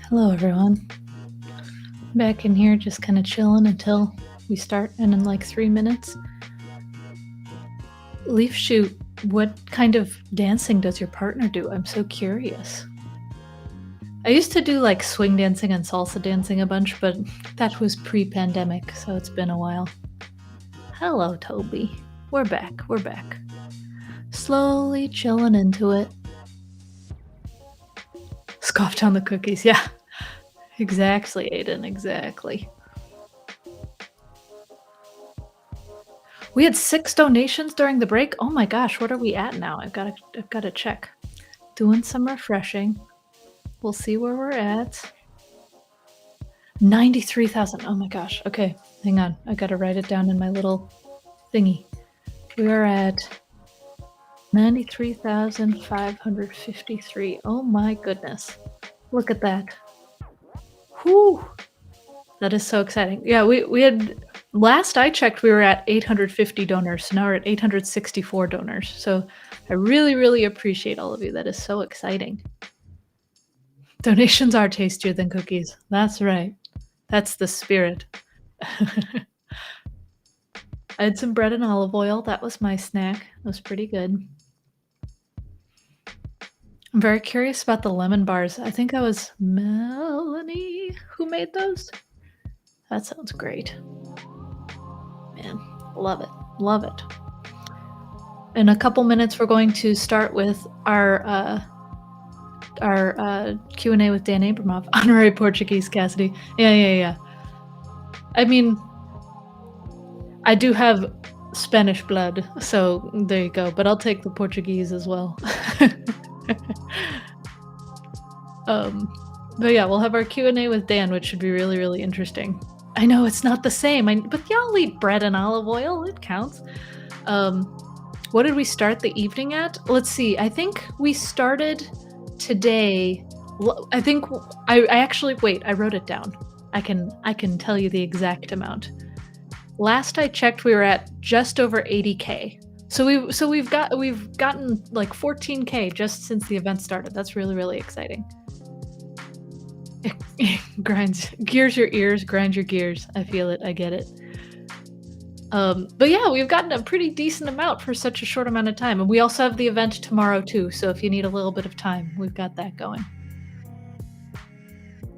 Hello, everyone. Back in here, just kind of chilling until we start, and in like 3 minutes. Leaf Shoot, what kind of dancing does your partner do? I'm so curious. I used to do like swing dancing and salsa dancing a bunch, but that was pre-pandemic, so it's been a while. Hello, Toby. We're back. Slowly chilling into it. Scoff down the cookies, yeah. Exactly, Aiden, exactly. We had 6 donations during the break. Oh my gosh, what are we at now? I've got to check. Doing some refreshing. We'll see where we're at. 93,000. Oh my gosh. Okay, hang on. I got to write it down in my little thingy. We are at 93,553. Oh my goodness. Look at that. Whew. That is so exciting. Yeah, we had, last I checked, we were at 850 donors. So now we're at 864 donors. So I really, really appreciate all of you. That is so exciting. Donations are tastier than cookies. That's right. That's the spirit. I had some bread and olive oil. That was my snack. It was pretty good. I'm very curious about the lemon bars. I think that was Melanie who made those. That sounds great. Man, love it. Love it. In a couple minutes, we're going to start with our Q&A with Dan Abramov. Honorary Portuguese, Cassidy. Yeah. I mean, I do have Spanish blood, so there you go. But I'll take the Portuguese as well. But yeah, we'll have our Q&A with Dan, which should be really, really interesting. I know it's not the same, but y'all eat bread and olive oil. It counts. What did we start the evening at? Let's see. I think we started today. I think I actually, wait, I wrote it down. I can tell you the exact amount. Last I checked, we were at just over 80K. So we've gotten like 14K just since the event started. That's really, really exciting. Gears your ears, grind your gears. I feel it. I get it. But yeah, we've gotten a pretty decent amount for such a short amount of time. And we also have the event tomorrow too. So if you need a little bit of time, we've got that going.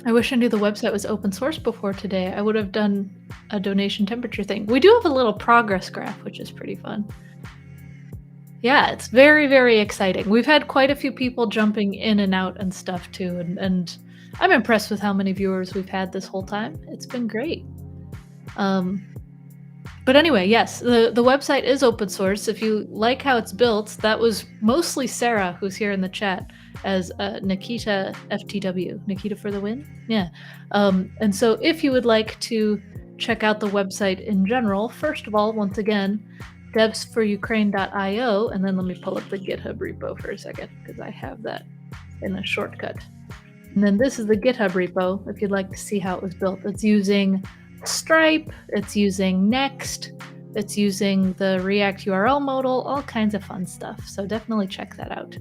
I wish I knew the website was open source before today. I would have done a donation temperature thing. We do have a little progress graph, which is pretty fun. Yeah, it's very, very exciting. We've had quite a few people jumping in and out and stuff too. And I'm impressed with how many viewers we've had this whole time. It's been great. But But anyway, yes, the website is open source. If you like how it's built, that was mostly Sarah, who's here in the chat, as Nikita FTW. Nikita for the win? Yeah. And so if you would like to check out the website in general, first of all, once again, devsforukraine.io, and then let me pull up the GitHub repo for a second, because I have that in a shortcut. And then this is the GitHub repo, if you'd like to see how it was built. It's using Stripe, it's using Next, it's using the React URL modal, all kinds of fun stuff. So definitely check that out.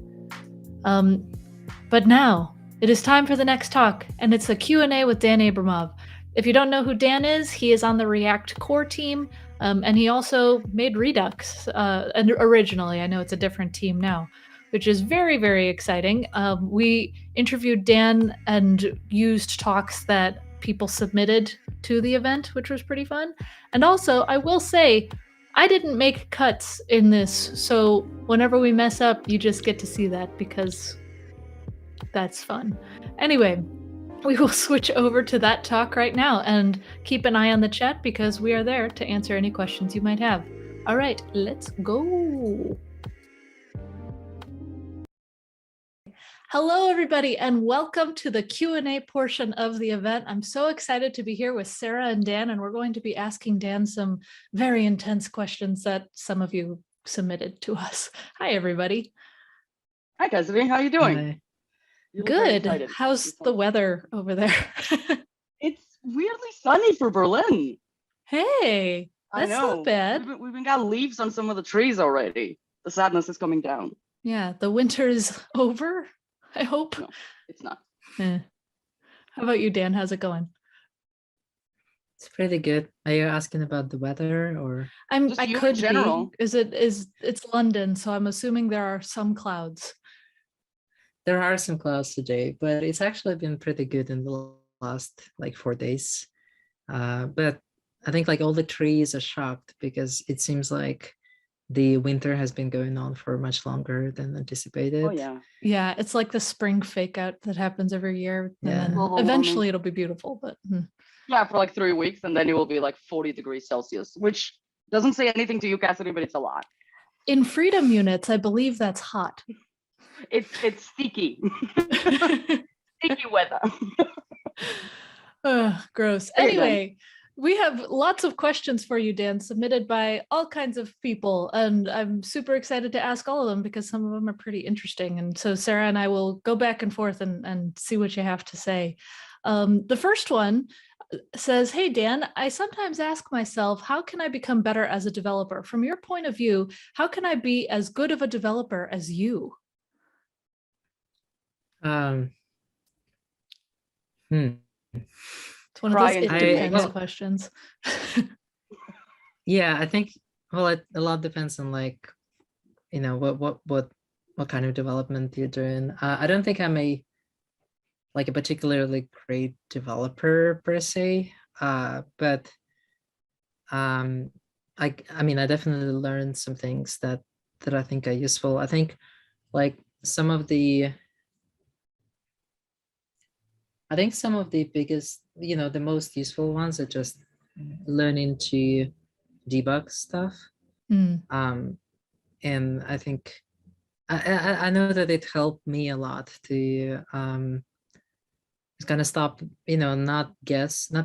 But now it is time for the next talk, and it's a Q&A with Dan Abramov. If you don't know who Dan is, he is on the React core team, and he also made Redux and originally. I know it's a different team now, which is very, very exciting. We interviewed Dan and used talks that people submitted to the event, which was pretty fun. And also, I will say, I didn't make cuts in this, so whenever we mess up, you just get to see that because that's fun. Anyway, we will switch over to that talk right now and keep an eye on the chat because we are there to answer any questions you might have. All right, let's go. Hello, everybody, and welcome to the Q&A portion of the event. I'm so excited to be here with Sarah and Dan, and we're going to be asking Dan some very intense questions that some of you submitted to us. Hi, everybody. Hi, Desiree. How are you doing? Hi. Good. How's the weather over there? It's weirdly sunny for Berlin. Hey, I that's know. not bad. We've even got leaves on some of the trees already. The sadness is coming down. Yeah, the winter's over, I hope. No, it's not. How about you, Dan? How's it going? It's pretty good. Are you asking about the weather or? Just I you in could general. be. It's London, so I'm assuming there are some clouds. There are some clouds today, but it's actually been pretty good in the last like 4 days. But I think like all the trees are shocked because it seems like the winter has been going on for much longer than anticipated. Oh, yeah. Yeah, it's like the spring fake out that happens every year. And Yeah. then Global eventually warming. it'll be beautiful, but Yeah, for like 3 weeks, and then it will be like 40 degrees Celsius, which doesn't say anything to you, Cassidy, but it's a lot. in freedom units, I believe that's hot. It's sticky. Sticky weather. Gross. Hey, Dan. Anyway, we have lots of questions for you, Dan, submitted by all kinds of people, and I'm super excited to ask all of them because some of them are pretty interesting. And so Sarah and I will go back and forth and see what you have to say. The first one says, hey, Dan, I sometimes ask myself, how can I become better as a developer? From your point of view, how can I be as good of a developer as you? Hmm. It's one of those Try and it do depends well- questions. Yeah, I think a lot depends on like, you know, what kind of development you're doing. I don't think I'm a particularly great developer per se, but I mean I definitely learned some things that I think are useful. I think like some of the biggest, you know, the most useful ones are just learning to debug stuff. And I think I know that it helped me a lot to kind of stop, you know, not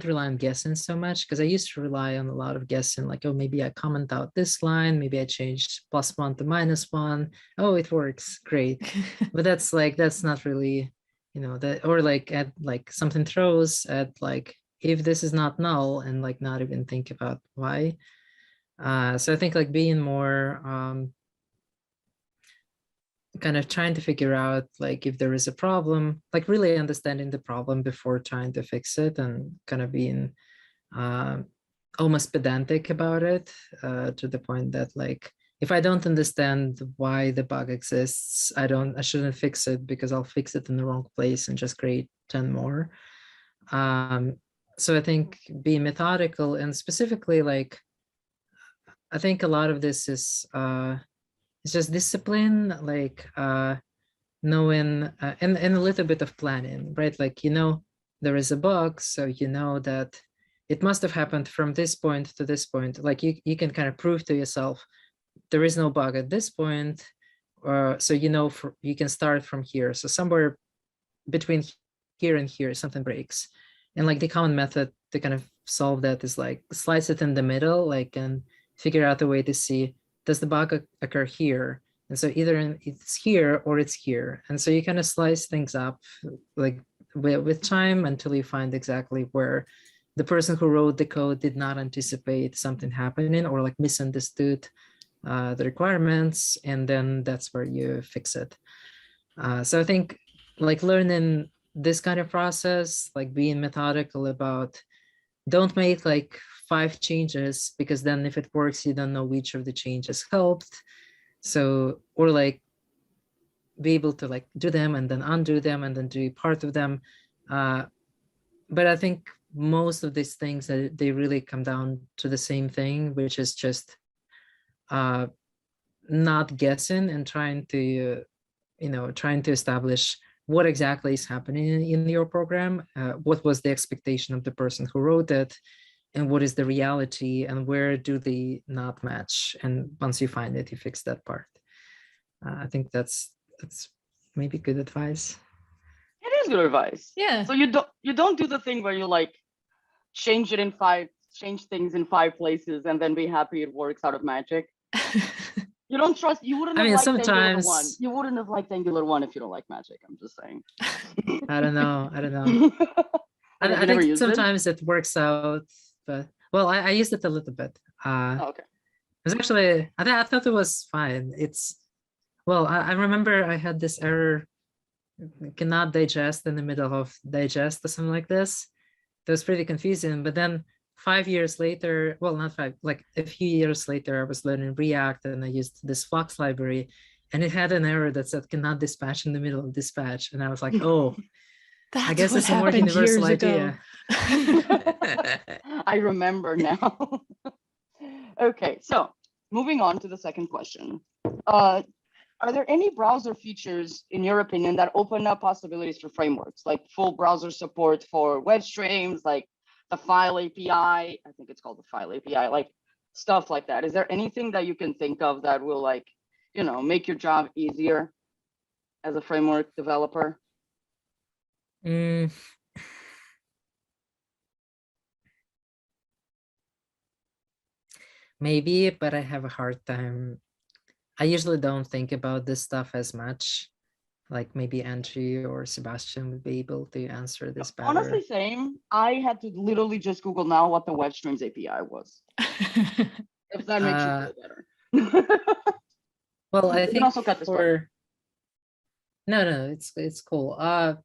rely on guessing so much, because I used to rely on a lot of guessing, like, oh, maybe I comment out this line, maybe I changed +1 to -1. Oh, it works, great. But that's not really, you know, that, or like add like something throws at like if this is not null and like not even think about why. So I think like being more kind of trying to figure out like if there is a problem, like really understanding the problem before trying to fix it, and kind of being almost pedantic about it, to the point that like if I don't understand why the bug exists, I shouldn't fix it, because I'll fix it in the wrong place and just create 10 more. So I think being methodical, and specifically like I think a lot of this is it's just discipline, like knowing and a little bit of planning, right? Like, you know, there is a bug, so you know that it must have happened from this point to this point. Like you can kind of prove to yourself there is no bug at this point. So you can start from here. So somewhere between here and here, something breaks. And like the common method to kind of solve that is like slice it in the middle, like, and figure out a way to see, does the bug occur here? And so either it's here or it's here. And so you kind of slice things up like with time until you find exactly where the person who wrote the code did not anticipate something happening or like misunderstood the requirements. And then that's where you fix it. So I think like learning this kind of process, like being methodical about, don't make like 5 changes, because then if it works, you don't know which of the changes helped. So, or like be able to like do them and then undo them and then do part of them. But I think most of these things, they really come down to the same thing, which is just not guessing and trying to establish what exactly is happening in your program, what was the expectation of the person who wrote it, and what is the reality, and where do they not match. And once you find it, you fix that part. I think that's maybe good advice. It is good advice. Yeah. So you don't do the thing where you like change things in 5 places and then be happy it works out of magic. You don't trust. You wouldn't have liked Angular 1. You wouldn't have liked Angular 1 if you don't like magic. I'm just saying. I don't know. I think sometimes it works out, but well, I used it a little bit. Okay. It was actually, I thought it was fine. I remember I had this error, cannot digest in the middle of digest or something like this. That was pretty confusing. But then 5 years later, well, not 5, like a few years later, I was learning React and I used this Flux library, and it had an error that said cannot dispatch in the middle of dispatch. And I was like, oh, I guess it's a more universal idea. I remember now. Okay, so moving on to the second question. Are there any browser features, in your opinion, that open up possibilities for frameworks, like full browser support for web streams, like the file API? I think it's called the file API, like stuff like that. Is there anything that you can think of that will, like, make your job easier as a framework developer? Maybe, but I have a hard time. I usually don't think about this stuff as much. Like maybe Andrew or Sebastian would be able to answer this better. Honestly, same. I had to literally just Google now what the web streams API was. If that makes you feel better. Well, I think also cut this part. No, it's cool. So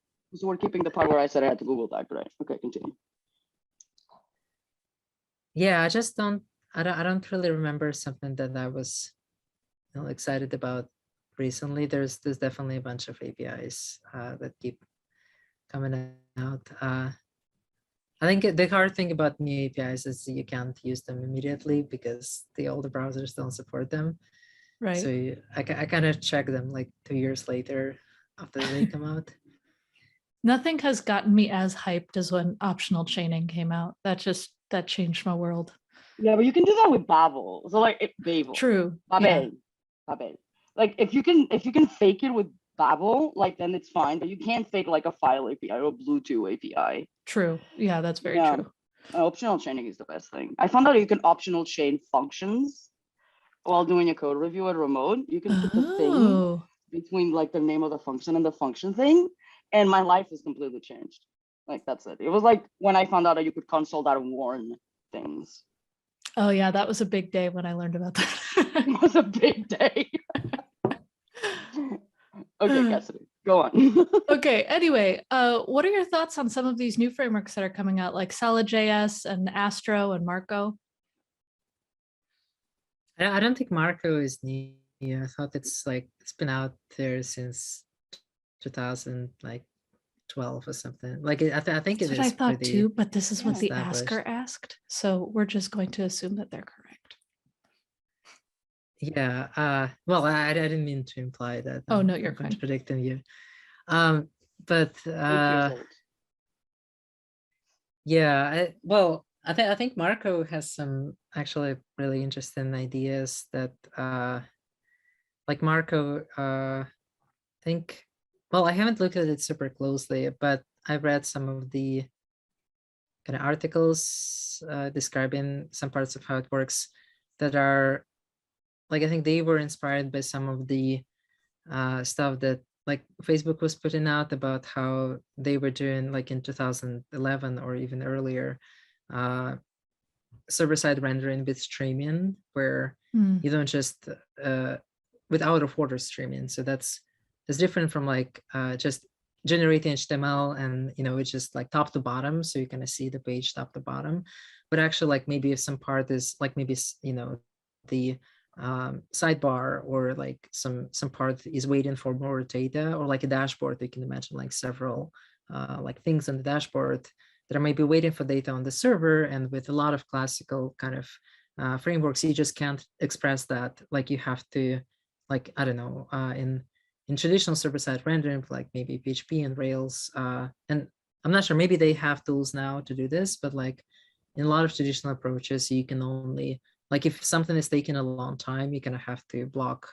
we're keeping the part where I said I had to Google that, right? Okay, continue. Yeah, I don't really remember something that I was excited about recently. There's definitely a bunch of APIs that keep coming out. I think the hard thing about new APIs is you can't use them immediately because the older browsers don't support them. Right. So I kind of check them like 2 years later after they come out. Nothing has gotten me as hyped as when optional chaining came out. That changed my world. Yeah, but you can do that with Babel. So like Babel. True. Babel. Like if you can fake it with Babel, like then it's fine. But you can't fake like a file API or a Bluetooth API. True. Yeah, that's very true. Optional chaining is the best thing. I found out you can optional chain functions while doing a code review at remote. You can put the thing between like the name of the function and the function thing, and my life is completely changed. Like that's it. It was like when I found out that you could console that and warn things. Oh yeah, that was a big day when I learned about that. It was a big day. Okay, Cassidy, go on. Okay, anyway, what are your thoughts on some of these new frameworks that are coming out, like Solid.js and Astro and Marco? I don't think Marco is new. I thought it's been out there since 2012 or something. Like I think it is. That's what I thought too, but this is what the asker established. asked, so we're just going to assume that they're correct. Yeah. Well, I didn't mean to imply that. Oh no, you're I'm fine. contradicting you. But yeah. I think Marco has some actually really interesting ideas that like Marco think, well, I haven't looked at it super closely, but I've read some of the kind of articles describing some parts of how it works that are like, I think they were inspired by some of the stuff that like Facebook was putting out about how they were doing like in 2011 or even earlier, server-side rendering with streaming, where you don't just with out of order streaming. So that's different from like just generating HTML and it's just like top to bottom, so you kind of see the page top to bottom. But actually, like maybe if some part is like maybe the sidebar or like some part is waiting for more data, or like a dashboard, you can imagine like several like things on the dashboard that are maybe waiting for data on the server. And with a lot of classical kind of frameworks, you just can't express that. Like you have to, like, I don't know, in traditional server-side rendering, like maybe PHP and Rails, and I'm not sure, maybe they have tools now to do this, but like in a lot of traditional approaches, you can only, like if something is taking a long time, you kind of have to block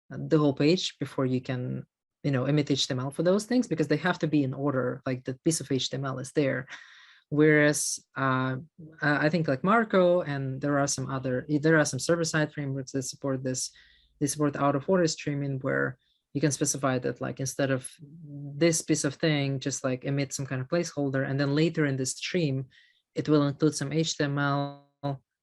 the whole page before you can, emit HTML for those things, because they have to be in order, like the piece of HTML is there. Whereas I think like Marco, and there are some server-side frameworks that support this. They support out of order streaming, where you can specify that like instead of this piece of thing, just like emit some kind of placeholder, and then later in the stream, it will include some HTML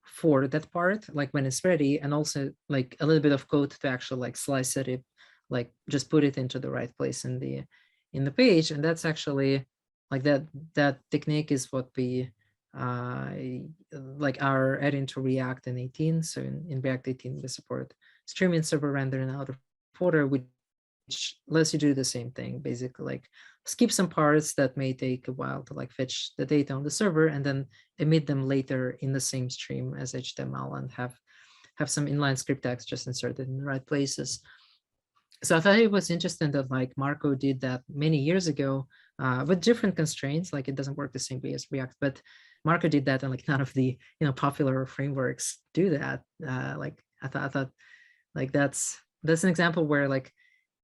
for that part, like when it's ready, and also like a little bit of code to actually like slice it, like just put it into the right place in the page. And that's actually like that technique is what we like are adding to React in 18. So in React 18, we support streaming server rendering out of order, which lets you do the same thing, basically like skip some parts that may take a while to like fetch the data on the server, and then emit them later in the same stream as HTML, and have some inline script text just inserted in the right places. So I thought it was interesting that like Marco did that many years ago with different constraints. Like it doesn't work the same way as React, but Marco did that, and like none of the popular frameworks do that. Like I thought like that's an example where like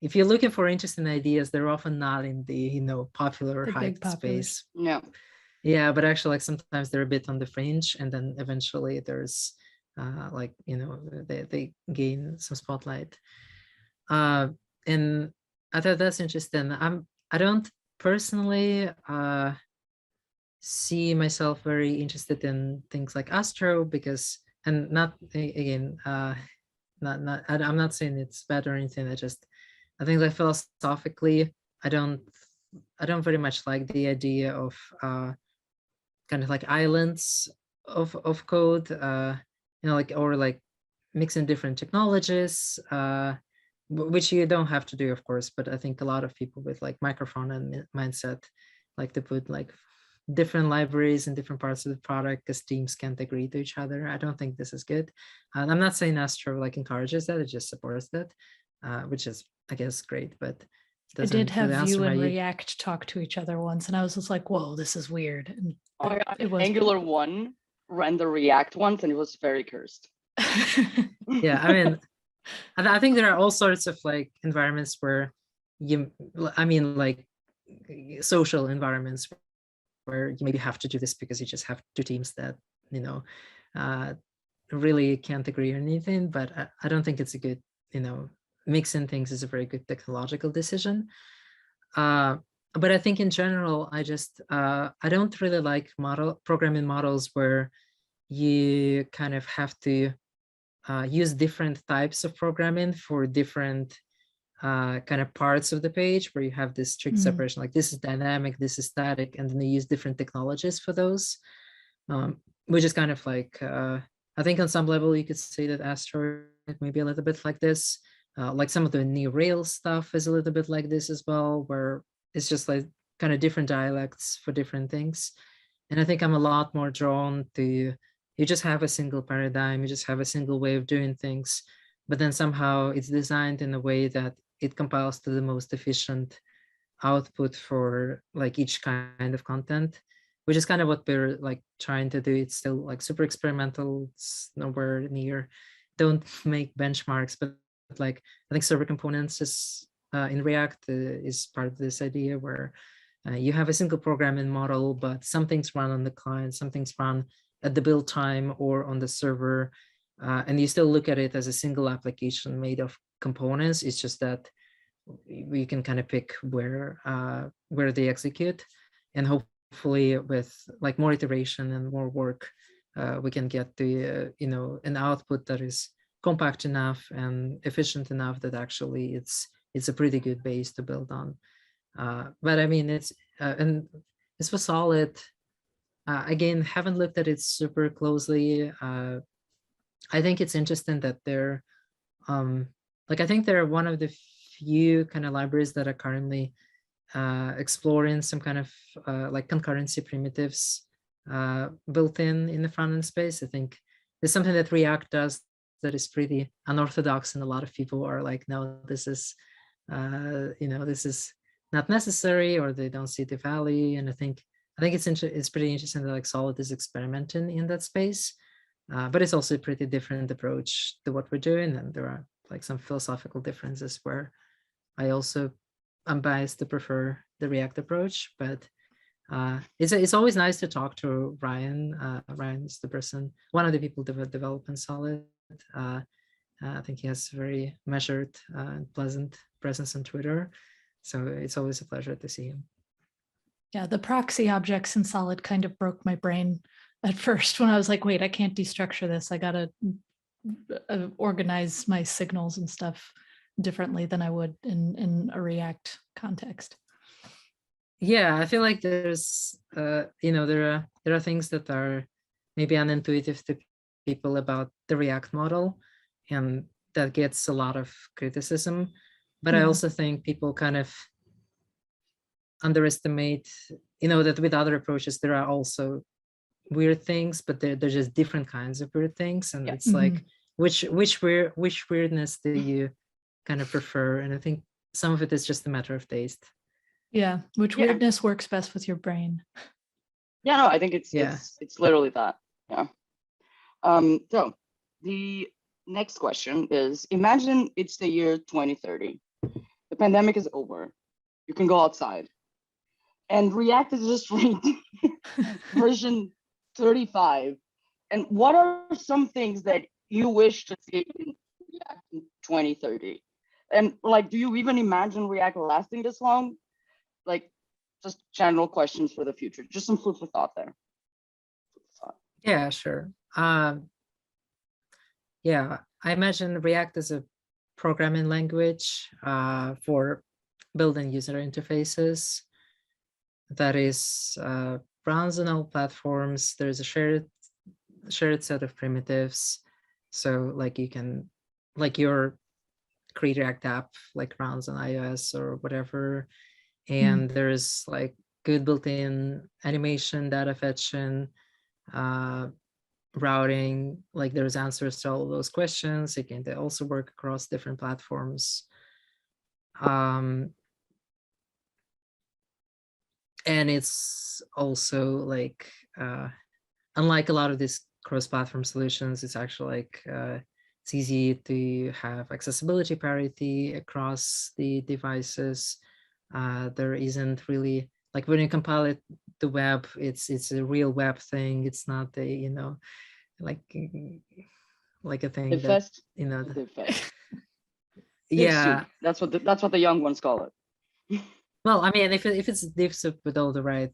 if you're looking for interesting ideas, they're often not in the popular hype space. Yeah, but actually like sometimes they're a bit on the fringe, and then eventually there's like they gain some spotlight. And I thought that's interesting. I don't personally see myself very interested in things like Astro, because, and not again, I'm not saying it's bad or anything. I think that philosophically, I don't very much like the idea of kind of like islands of code, like, or like mixing different technologies, which you don't have to do, of course. But I think a lot of people with like microphone and mindset like to put like different libraries in different parts of the product because teams can't agree to each other. I don't think this is good. And I'm not saying Astro like encourages that, it just supports that, which is, I guess, great. But I did have Vue and React talk to each other once, and I was just like, whoa, this is weird. And it was Angular 1 ran the React once, and it was very cursed. Yeah, I mean, I think there are all sorts of like environments where like social environments where you maybe have to do this because you just have two teams that really can't agree on anything. But I don't think it's a good, mixing things is a very good technological decision. But I think in general, I don't really like programming models where you kind of have to use different types of programming for different kind of parts of the page, where you have this strict separation, like this is dynamic, this is static, and then they use different technologies for those, which is kind of like, I think on some level you could say that Astro may be a little bit like this. Like some of the new Rails stuff is a little bit like this as well, where it's just like kind of different dialects for different things. And I think I'm a lot more drawn to, you just have a single paradigm, you just have a single way of doing things, but then somehow it's designed in a way that it compiles to the most efficient output for like each kind of content, which is kind of what we're like trying to do. It's still like super experimental. It's nowhere near, don't make benchmarks, but like I think server components is in React is part of this idea where you have a single programming model, but some things run on the client, some things run at the build time or on the server, and you still look at it as a single application made of components. It's just that we can kind of pick where they execute, and hopefully with like more iteration and more work, we can get the an output that is compact enough and efficient enough that actually it's a pretty good base to build on. But I mean, it's and this was solid. Again, haven't looked at it super closely. I think it's interesting that they're like, I think they're one of the few kind of libraries that are currently exploring some kind of like concurrency primitives built in the front end space. I think there's something that React does that is pretty unorthodox, and a lot of people are like, no, this is this is not necessary, or they don't see the value. And I think it's pretty interesting that like Solid is experimenting in that space, but it's also a pretty different approach to what we're doing, and there are like some philosophical differences where I'm biased to prefer the React approach. But it's always nice to talk to Ryan. Ryan's the person, one of the people developing Solid. I think he has very measured and pleasant presence on Twitter, so it's always a pleasure to see him. Yeah, the proxy objects in Solid kind of broke my brain at first when I was like, wait, I can't destructure this. I gotta organize my signals and stuff differently than I would in a React context. Yeah, I feel like there's there are things that are maybe unintuitive to people about the React model, and that gets a lot of criticism. But I also think people kind of underestimate, that with other approaches there are also weird things, but they're just different kinds of weird things, and it's like which weirdness do you kind of prefer? And I think some of it is just a matter of taste. Yeah, which weirdness works best with your brain. Yeah, no, I think it's literally that. Yeah. So the next question is, imagine it's the year 2030. The pandemic is over. You can go outside. And React is just version 35. And what are some things that you wish to see in React in 2030? And like, do you even imagine React lasting this long? Like, just general questions for the future. Just some food for thought there. Yeah, sure. Yeah, I imagine React as a programming language for building user interfaces that is runs on all platforms. There's a shared set of primitives, so like you can, like your Create React app like runs on iOS or whatever, and there's like good built-in animation, data fetching, routing, like there's answers to all of those questions. Again, they also work across different platforms. And it's also like, unlike a lot of these cross-platform solutions, it's actually like, it's easy to have accessibility parity across the devices. There isn't really, like when you compile it to web, it's a real web thing. It's not a, like a thing that, yeah, that's what the young ones call it. Well, I mean, if it's diffs with all the right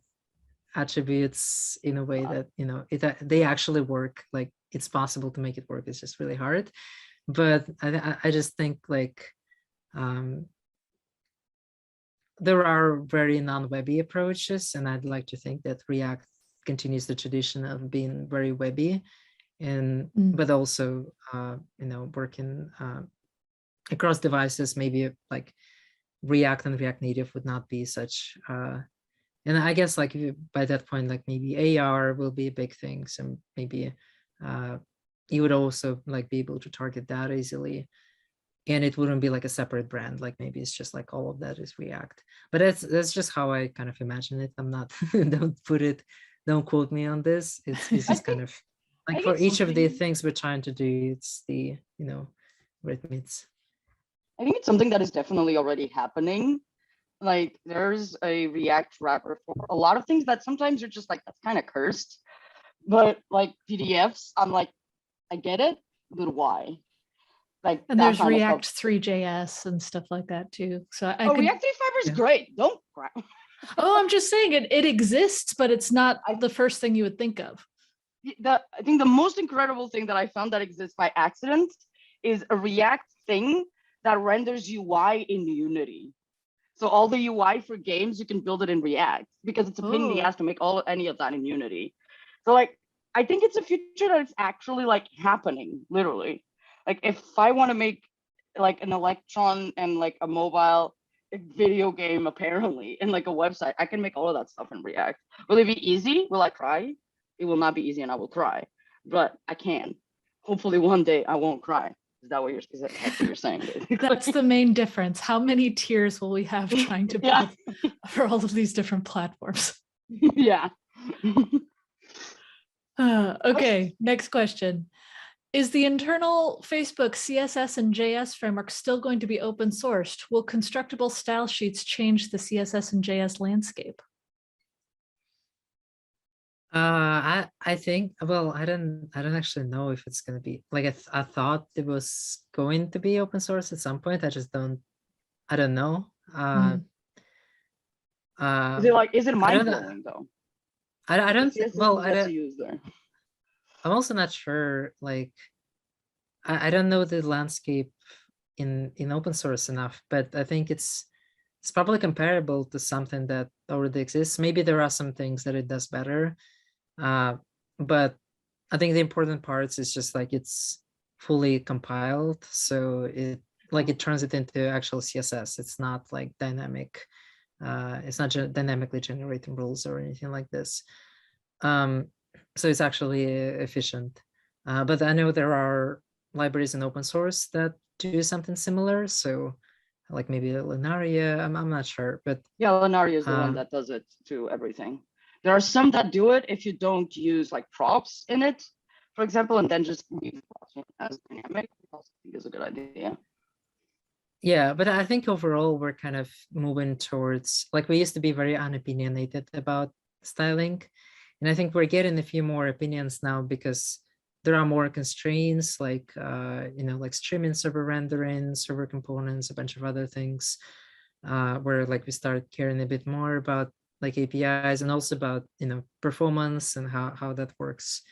attributes in a way that they actually work, like it's possible to make it work. It's just really hard. But I just think like there are very non-webby approaches, and I'd like to think that React continues the tradition of being very webby, and but also working across devices. Maybe like React and React Native would not be such and I guess like by that point, like maybe AR will be a big thing, so maybe you would also like be able to target that easily, and it wouldn't be like a separate brand. Like maybe it's just like all of that is React. But that's just how I kind of imagine it. I'm not don't put it don't quote me on this. It's I just kind think of I like think for each of the something things we're trying to do, it's the, where it meets. I think it's something that is definitely already happening. Like there's a React wrapper for a lot of things that sometimes you're just like, that's kind of cursed. But like PDFs, I'm like, I get it, but why? Like And that there's kind of React stuff. 3JS and stuff like that too. So I Oh, could. React 3 Fiber is Yeah. great. Don't cry. Oh, I'm just saying it exists, but it's not I- the first thing you would think of. I think the most incredible thing that I found that exists by accident is a React thing that renders UI in Unity. So all the UI for games, you can build it in React because it's a pain in the Oh. ass to make any of that in Unity. So like, I think it's a future that is actually like happening, literally. Like if I want to make like an Electron and like a mobile video game apparently and like a website, I can make all of that stuff in React. Will it be easy? Will I cry? It will not be easy and I will cry, but I can. Hopefully one day I won't cry. Is that what you're saying? Basically? That's the main difference. How many tiers will we have trying to Yeah. build for all of these different platforms? Yeah. Okay, next question. Is the internal Facebook CSS and JS framework still going to be open sourced? Will constructible style sheets change the CSS and JS landscape? I think, well, I don't actually know if it's gonna be like, I thought it was going to be open source at some point. I don't know. Is it I mind don't know. blowing though? I don't CSS well, lets you use there. I'm also not sure, like, I don't know the landscape in open source enough, but I think it's probably comparable to something that already exists. Maybe there are some things that it does better, but I think the important parts is just like it's fully compiled, so it turns it into actual CSS. It's not like dynamic. It's not dynamically generating rules or anything like this. So it's actually efficient. But I know there are libraries in open source that do something similar. So like maybe Linaria, I'm not sure, but yeah, Linaria is the one that does it to everything. There are some that do it if you don't use like props in it, for example, and then just leave props as dynamic. I think is a good idea. Yeah, but I think overall we're kind of moving towards, like, we used to be very unopinionated about styling, and I think we're getting a few more opinions now because there are more constraints, like like streaming server rendering, server components, a bunch of other things, where like we start caring a bit more about like APIs and also about performance and how that works.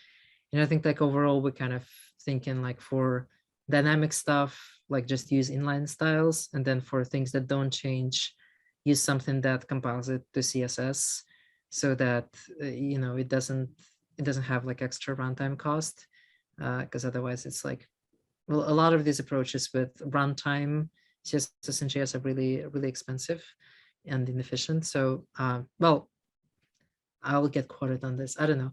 And I think like overall we're kind of thinking like for dynamic stuff, like just use inline styles, and then for things that don't change, use something that compiles it to CSS, so that it doesn't have like extra runtime cost, because otherwise it's like, well, a lot of these approaches with runtime CSS and JS are really, really expensive and inefficient. So well, I'll get quoted on this. I don't know.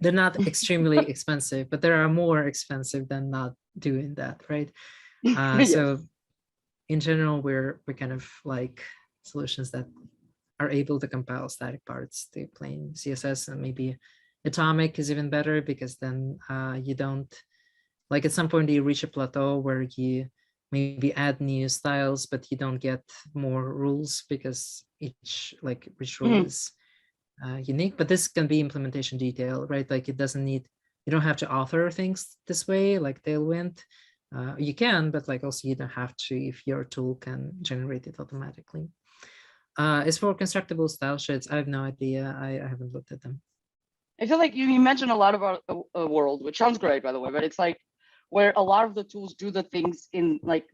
They're not extremely expensive, but they are more expensive than not doing that, right? Yes. So in general, we're kind of like solutions that are able to compile static parts to plain CSS, and maybe atomic is even better because then you don't, like, at some point you reach a plateau where you maybe add new styles, but you don't get more rules because each rule is unique. But this can be implementation detail, right? Like it doesn't need, you don't have to author things this way like Tailwind. You can, but like also you don't have to if your tool can generate it automatically. As for constructible style sheets, I have no idea. I haven't looked at them. I feel like you mentioned a lot about a world, which sounds great, by the way, but it's like where a lot of the tools do the things in like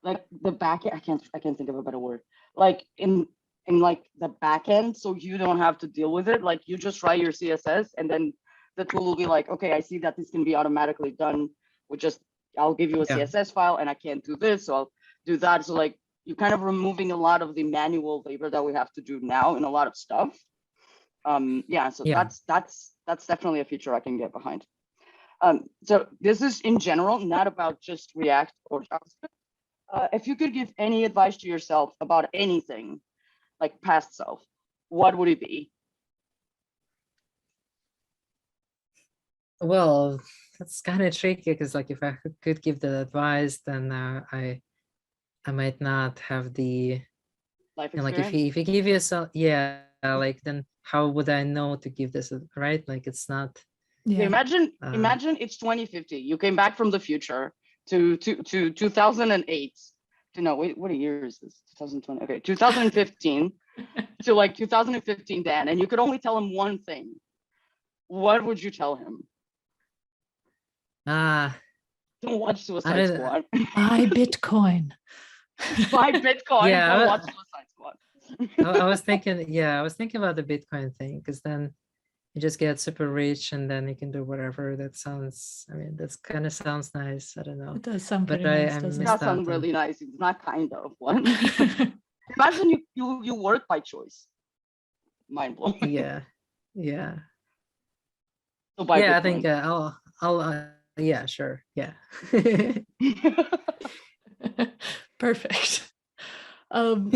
the back end. I can't think of a better word. Like in like the back end, so you don't have to deal with it. Like you just write your CSS, and then the tool will be like, okay, I see that this can be automatically done with just, I'll give you a CSS file, and I can't do this, so I'll do that. So like you're kind of removing a lot of the manual labor that we have to do now in a lot of stuff. That's definitely a feature I can get behind. So this is in general not about just React or JavaScript. If you could give any advice to yourself about anything, like past self, what would it be? Well, that's kind of tricky because like if I could give the advice, then I might not have the, Life and like experience. if he give you some, yeah, like then how would I know to give this, right? Like it's not. Okay, Yeah. imagine it's 2050. You came back from the future to 2008. To no, wait, what a year is this? 2020. Okay, 2015 to like 2015, Dan, and you could only tell him one thing. What would you tell him? Ah, Don't watch I Suicide don't. Squad. Buy Bitcoin. Buy Bitcoin. Yeah, Don't watch Suicide Squad. I was thinking, yeah, I was thinking about the Bitcoin thing because then you just get super rich and then you can do whatever. That sounds, I mean, that's kind of sounds nice. I don't know, It does sound but pretty nice, I doesn't missed That it? out sounds on. really nice. It's not kind of one. Yeah. Imagine you work by choice. Mind blowing. Yeah, yeah, So buy yeah. I think Bitcoin. I'll, yeah, sure, yeah. Perfect. Um,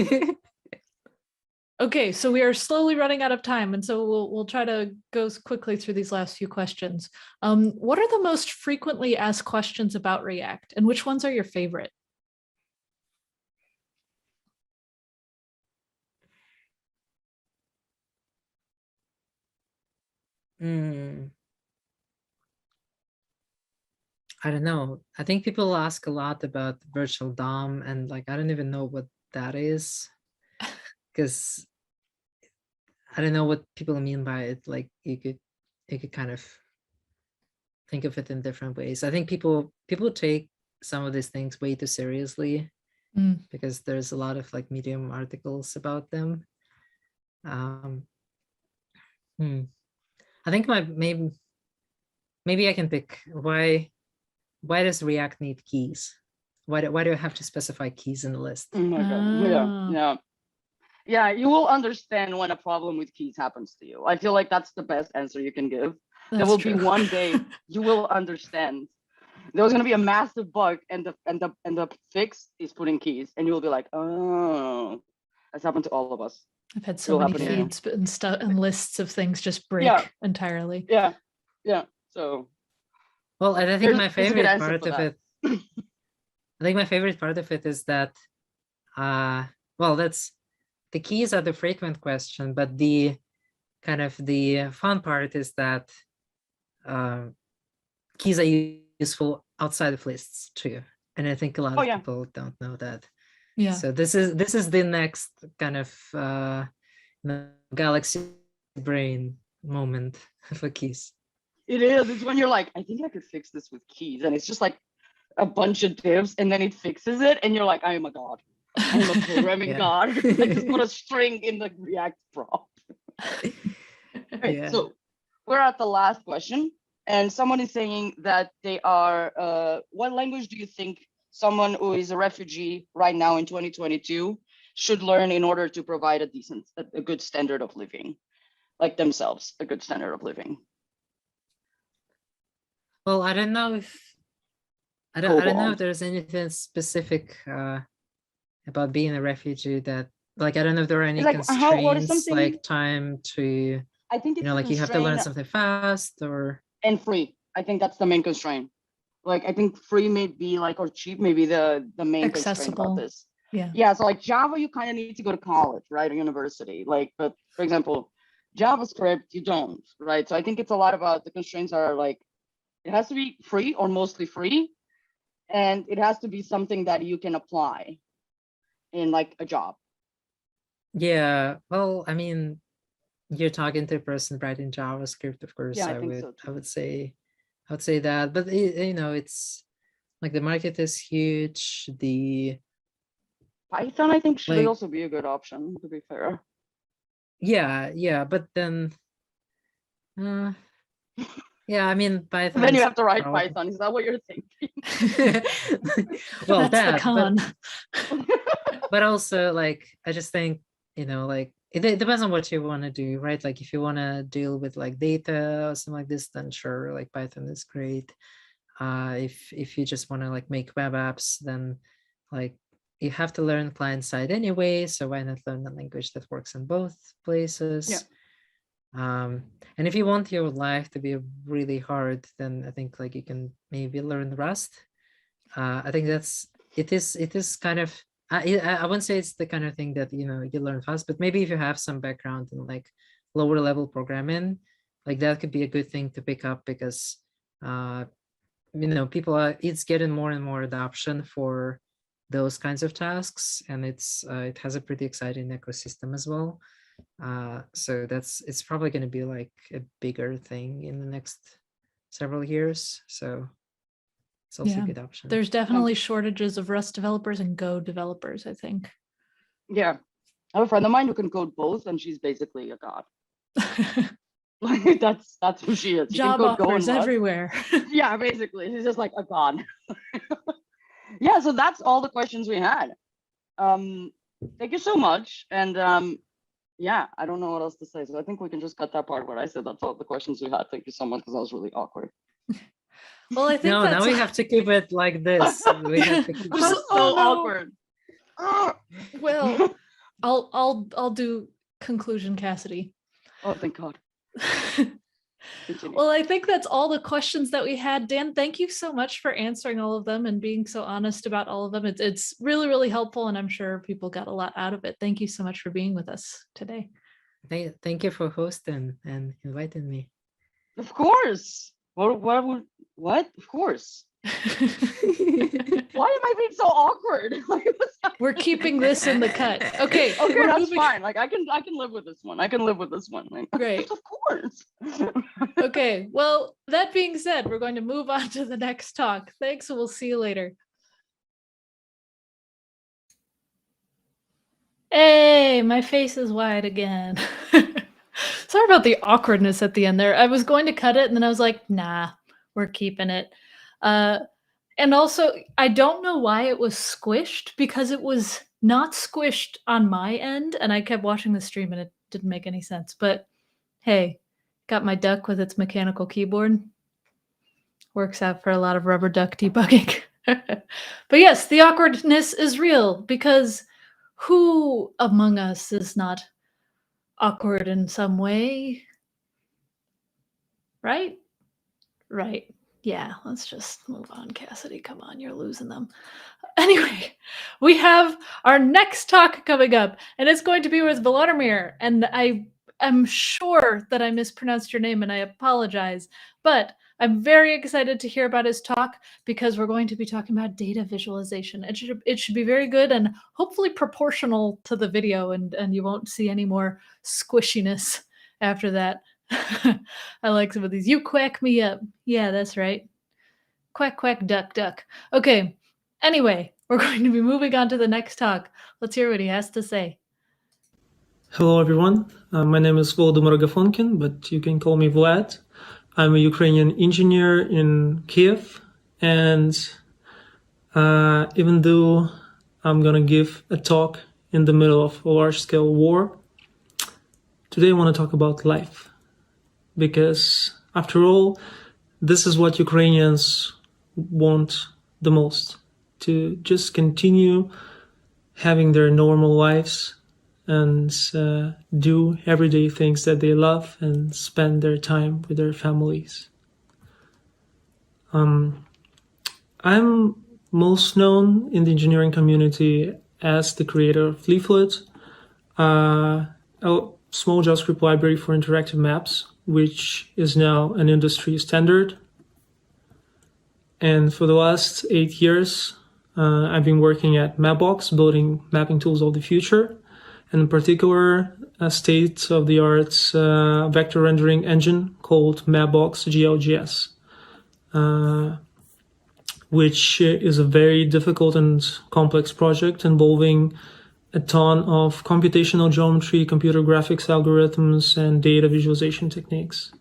okay, so we are slowly running out of time, and so we'll try to go quickly through these last few questions. What are the most frequently asked questions about React, and which ones are your favorite? Hmm. I don't know. I think people ask a lot about virtual DOM, and like I don't even know what that is because I don't know what people mean by it. Like you could kind of think of it in different ways. I think people take some of these things way too seriously Mm. because there's a lot of like Medium articles about them. Hmm. I think maybe I can pick why does React need keys? Why do I have to specify keys in the list? Oh my god. Ah, Yeah, you will understand when a problem with keys happens to you. I feel like that's the best answer you can give. There that's will true. be one day you will understand. There was gonna be a massive bug, and the fix is putting keys, and you will be like, oh, that's happened to all of us. I've had It so will many happen to you. feeds and stuff and lists of things just Yeah, break entirely. yeah, yeah. So Well, and I think my there's a good favorite answer part for of that. it, I think my favorite part of it is that, well, that's the keys are the frequent question, but the kind of the fun part is that keys are useful outside of lists too. And I think a lot Oh of yeah. people don't know that. Yeah. So this is the next kind of galaxy brain moment for keys. It is. It's when you're like, I think I could fix this with keys, and it's just like a bunch of divs, and then it fixes it, and you're like, I am a god. I am a programming Yeah. god. I just put a string in the React prop. Okay, Yeah. so we're at the last question, and someone is saying that they are. What language do you think someone who is a refugee right now in 2022 should learn in order to provide a good standard of living, like themselves, a good standard of living? Well, I don't know if I don't know COBOL. if there's anything specific about being a refugee that like I don't know if there are any It's like what is constraints something? like time to I think it's a like you have to learn constraint something fast or and free. I think that's the main constraint. Like I think free may be like or cheap may be the main constraint about Accessible. this. Yeah. Yeah, so like Java, you kind of need to go to college, right, or university. Like, but for example, JavaScript, you don't, right? So I think it's a lot about the constraints are like it has to be free or mostly free, and it has to be something that you can apply in like a job. yeah. Well, I mean, you're talking to a person writing JavaScript, of course. Yeah, I think so I too. would say that, but you know, it's like the market is huge. The Python, I think, should like also be a good option, to be fair. yeah, but then yeah, I mean Python Then you is have to write probably Python. Is that what you're thinking? well That's the that con. but also like I just think like it depends on what you want to do, right? Like if you want to deal with like data or something like this, then sure, like Python is great. If you just want to like make web apps, then like you have to learn client side anyway, so why not learn a language that works in both places? Yeah. And if you want your life to be really hard, then I think like you can maybe learn Rust. I think it is kind of, I wouldn't say it's the kind of thing that, you know, you learn fast, but maybe if you have some background in like lower level programming, like that could be a good thing to pick up, because you know, it's getting more and more adoption for those kinds of tasks, and it has a pretty exciting ecosystem as well. So it's probably going to be like a bigger thing in the next several years. So it's also Yeah. a good option. There's definitely shortages of Rust developers and Go developers, I think. Yeah. I have a friend of mine who can code both, and she's basically a god. Like that's who she is. She can Job code Go and offers Rust. everywhere. Yeah, basically. She's just like a god. Yeah, so that's all the questions we had. Thank you so much. And yeah, I don't know what else to say. So I think we can just cut that part where I said that's all the questions we had. Thank you so much, because that was really awkward. Well, I think No, that's now we have to keep it like this. We have to keep That was it. so Oh, no. awkward. Well, I'll do conclusion, Cassidy. Oh, thank God. Continue. Well, I think that's all the questions that we had. Dan, thank you so much for answering all of them and being so honest about all of them. It's really, really helpful, and I'm sure people got a lot out of it. Thank you so much for being with us today. Thank you for hosting and inviting me. Of course. What? Of course. Why am I being so awkward? Like, what's that? We're keeping this in the cut. Okay. Okay, we're that's moving- fine. Like I can live with this one. I can live with this one. Like, Great. Of course. Okay. Well, that being said, we're going to move on to the next talk. Thanks, and we'll see you later. Hey, my face is wide again. Sorry about the awkwardness at the end there. I was going to cut it, and then I was like, nah, we're keeping it. And also, I don't know why it was squished, because it was not squished on my end, and I kept watching the stream and it didn't make any sense. But hey, got my duck with its mechanical keyboard. Works out for a lot of rubber duck debugging. But yes, the awkwardness is real, because who among us is not awkward in some way? Right? Right. Yeah, let's just move on, Cassidy. Come on, you're losing them. Anyway, we have our next talk coming up, and it's going to be with Volodymyr. And I am sure that I mispronounced your name, and I apologize. But I'm very excited to hear about his talk, because we're going to be talking about data visualization. It should be very good and hopefully proportional to the video, and you won't see any more squishiness after that. I like some of these. You quack me up. Yeah, that's right. Quack, quack, duck, duck. Okay. Anyway, we're going to be moving on to the next talk. Let's hear what he has to say. Hello, everyone. My name is Volodymyr Agafonkin, but you can call me Vlad. I'm a Ukrainian engineer in Kiev. And even though I'm going to give a talk in the middle of a large-scale war, today I want to talk about life. Because after all, this is what Ukrainians want the most, to just continue having their normal lives and do everyday things that they love and spend their time with their families. I'm most known in the engineering community as the creator of Leaflet, a small JavaScript library for interactive maps, which is now an industry standard. And for the last 8 years, I've been working at Mapbox, building mapping tools of the future, and in particular, a state-of-the-art vector rendering engine called Mapbox GLGS, which is a very difficult and complex project involving a ton of computational geometry, computer graphics algorithms, and data visualization techniques.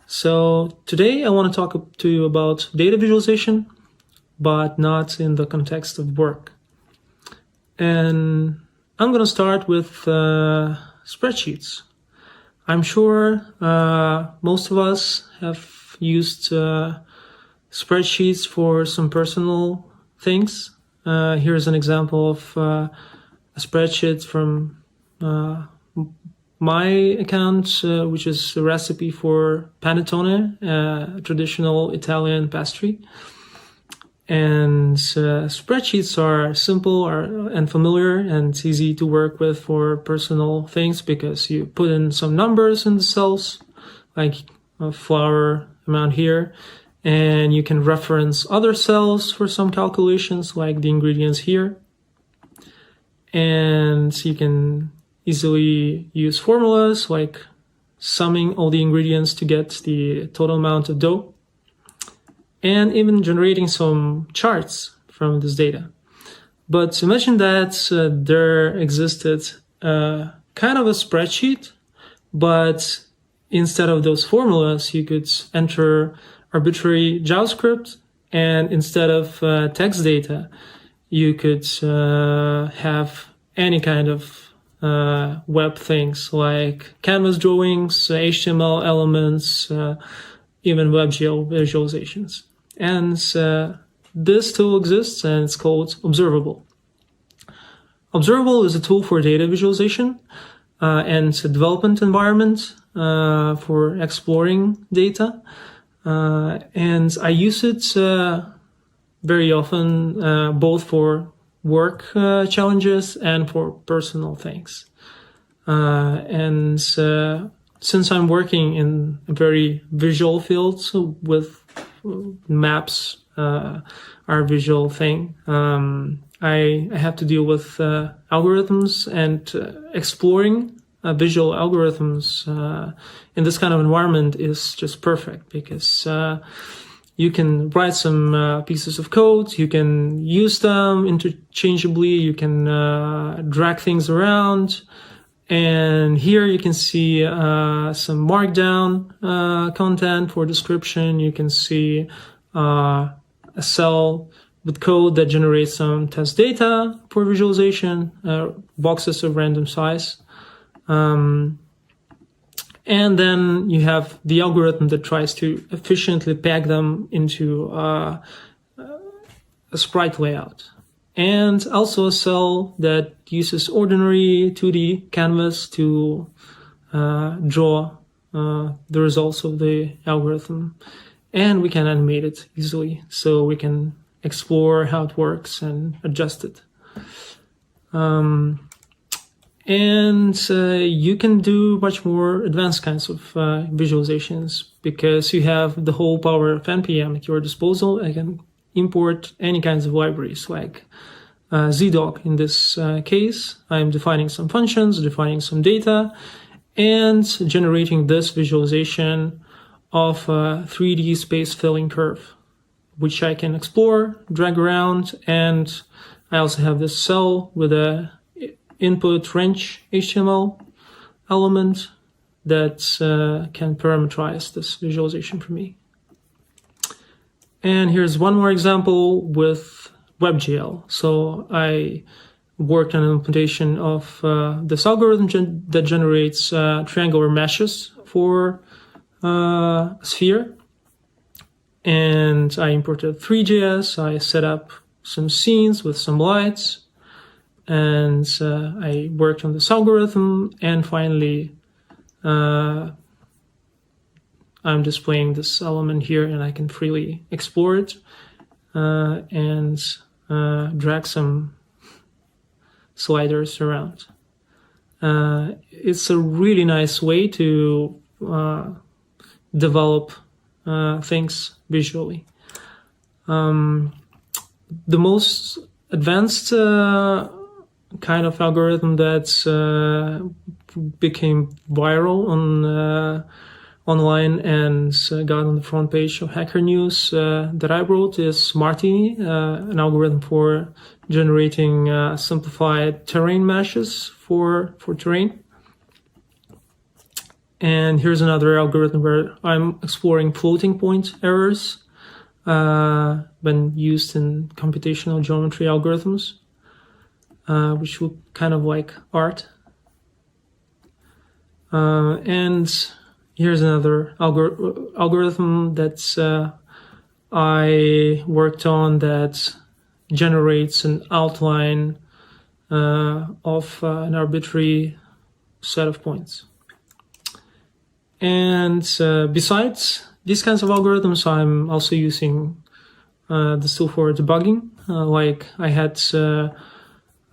So today I want to talk to you about data visualization, but not in the context of work. And I'm going to start with spreadsheets. I'm sure most of us have used spreadsheets for some personal things. Here's an example of a spreadsheet from my account, which is a recipe for panettone, a traditional Italian pastry. And spreadsheets are simple and familiar and easy to work with for personal things because you put in some numbers in the cells, like a flour amount here, and you can reference other cells for some calculations, like the ingredients here. And you can easily use formulas like summing all the ingredients to get the total amount of dough, and even generating some charts from this data. But imagine that there existed kind of a spreadsheet, but instead of those formulas, you could enter arbitrary JavaScript, and instead of text data, you could have any kind of web things like canvas drawings, HTML elements, even WebGL visualizations. And this tool exists, and it's called Observable. Observable is a tool for data visualization and it's a development environment for exploring data. And I use it very often, both for work challenges and for personal things. And since I'm working in a very visual field, so with maps are a visual thing, I have to deal with algorithms, and exploring visual algorithms in this kind of environment is just perfect because you can write some pieces of code, you can use them interchangeably, you can drag things around. And here you can see some markdown content for description. You can see a cell with code that generates some test data for visualization, boxes of random size. And then you have the algorithm that tries to efficiently pack them into a sprite layout. And also a cell that uses ordinary 2D canvas to draw the results of the algorithm. And we can animate it easily, so we can explore how it works and adjust it. And you can do much more advanced kinds of visualizations because you have the whole power of NPM at your disposal. I can import any kinds of libraries like ZDoc in this case. I'm defining some functions, defining some data, and generating this visualization of a 3D space filling curve, which I can explore, drag around, and I also have this cell with a input range HTML element that can parameterize this visualization for me. And here's one more example with WebGL. So I worked on an implementation of this algorithm that generates triangular meshes for a sphere. And I imported 3JS. I set up some scenes with some lights. And I worked on this algorithm. And finally, I'm displaying this element here, and I can freely explore it and drag some sliders around. It's a really nice way to develop things visually. The most advanced kind of algorithm that became viral on online and got on the front page of Hacker News that I wrote is Martini, an algorithm for generating simplified terrain meshes for terrain. And here's another algorithm where I'm exploring floating point errors when used in computational geometry algorithms, which look kind of like art. And here's another algorithm that I worked on that generates an outline of an arbitrary set of points. And besides these kinds of algorithms, I'm also using this tool for debugging. Like I had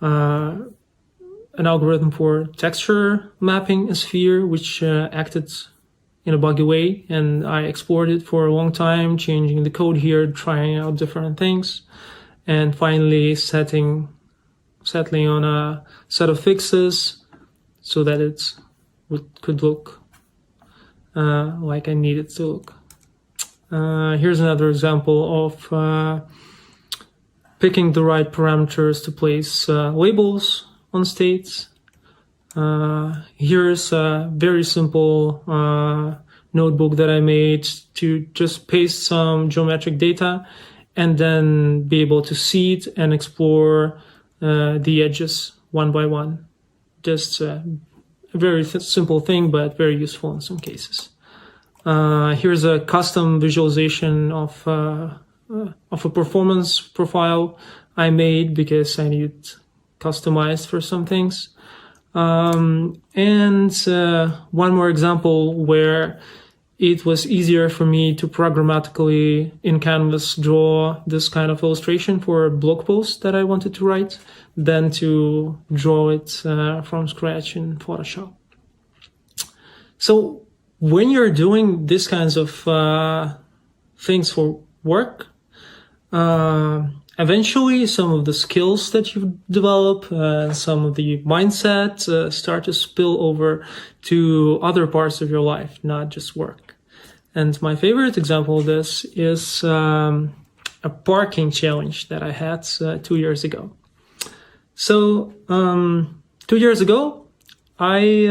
an algorithm for texture mapping a sphere, which acted in a buggy way, and I explored it for a long time, changing the code here, trying out different things, and finally settling on a set of fixes so that it could look like I need it to look. Here's another example of picking the right parameters to place labels on states. Here's a very simple notebook that I made to just paste some geometric data and then be able to see it and explore the edges one by one. Just a very simple thing, but very useful in some cases. Here's a custom visualization of a performance profile I made because I needed customized for some things. And one more example where it was easier for me to programmatically in Canvas draw this kind of illustration for a blog post that I wanted to write than to draw it from scratch in Photoshop. So when you're doing these kinds of things for work, eventually some of the skills that you develop, some of the mindset start to spill over to other parts of your life, not just work. And my favorite example of this is a parking challenge that I had 2 years ago. So 2 years ago, I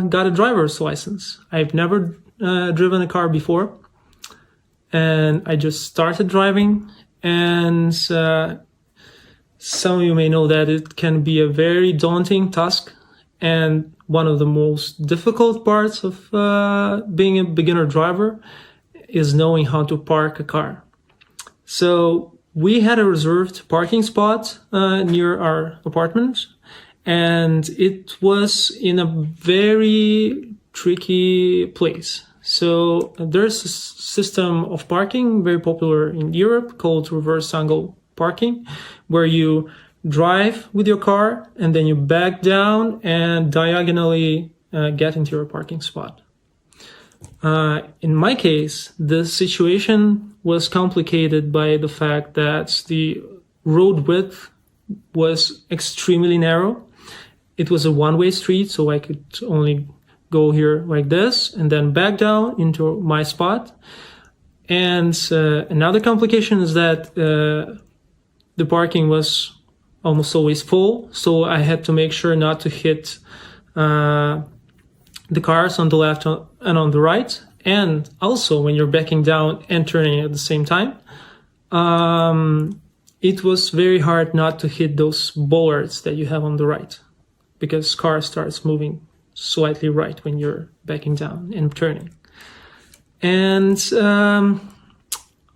got a driver's license. I've never driven a car before, and I just started driving. And some of you may know that it can be a very daunting task, and one of the most difficult parts of being a beginner driver is knowing how to park a car. So we had a reserved parking spot near our apartment, and it was in a very tricky place. So there's a system of parking very popular in Europe called reverse angle parking, where you drive with your car and then you back down and diagonally get into your parking spot. In my case, the situation was complicated by the fact that the road width was extremely narrow. It was a one-way street, so I could only go here like this and then back down into my spot. And another complication is that the parking was almost always full, so I had to make sure not to hit the cars on the left and on the right. And also when you're backing down and turning at the same time, it was very hard not to hit those bollards that you have on the right, because car starts moving slightly right when you're backing down and turning. And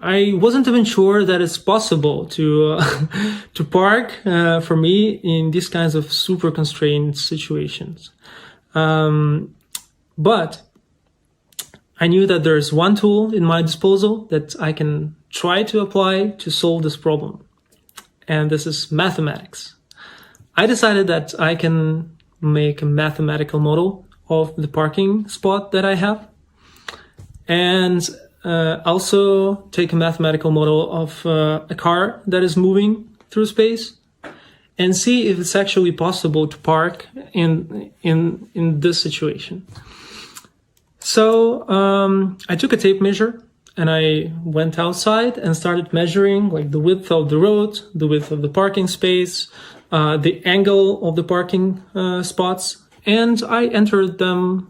I wasn't even sure that it's possible to to park for me in these kinds of super constrained situations. But I knew that there's one tool in my disposal that I can try to apply to solve this problem. And this is mathematics. I decided that I can make a mathematical model of the parking spot that I have, and also take a mathematical model of a car that is moving through space, and see if it's actually possible to park in this situation. So I took a tape measure and I went outside and started measuring like the width of the road, the width of the parking space, the angle of the parking spots, and I entered them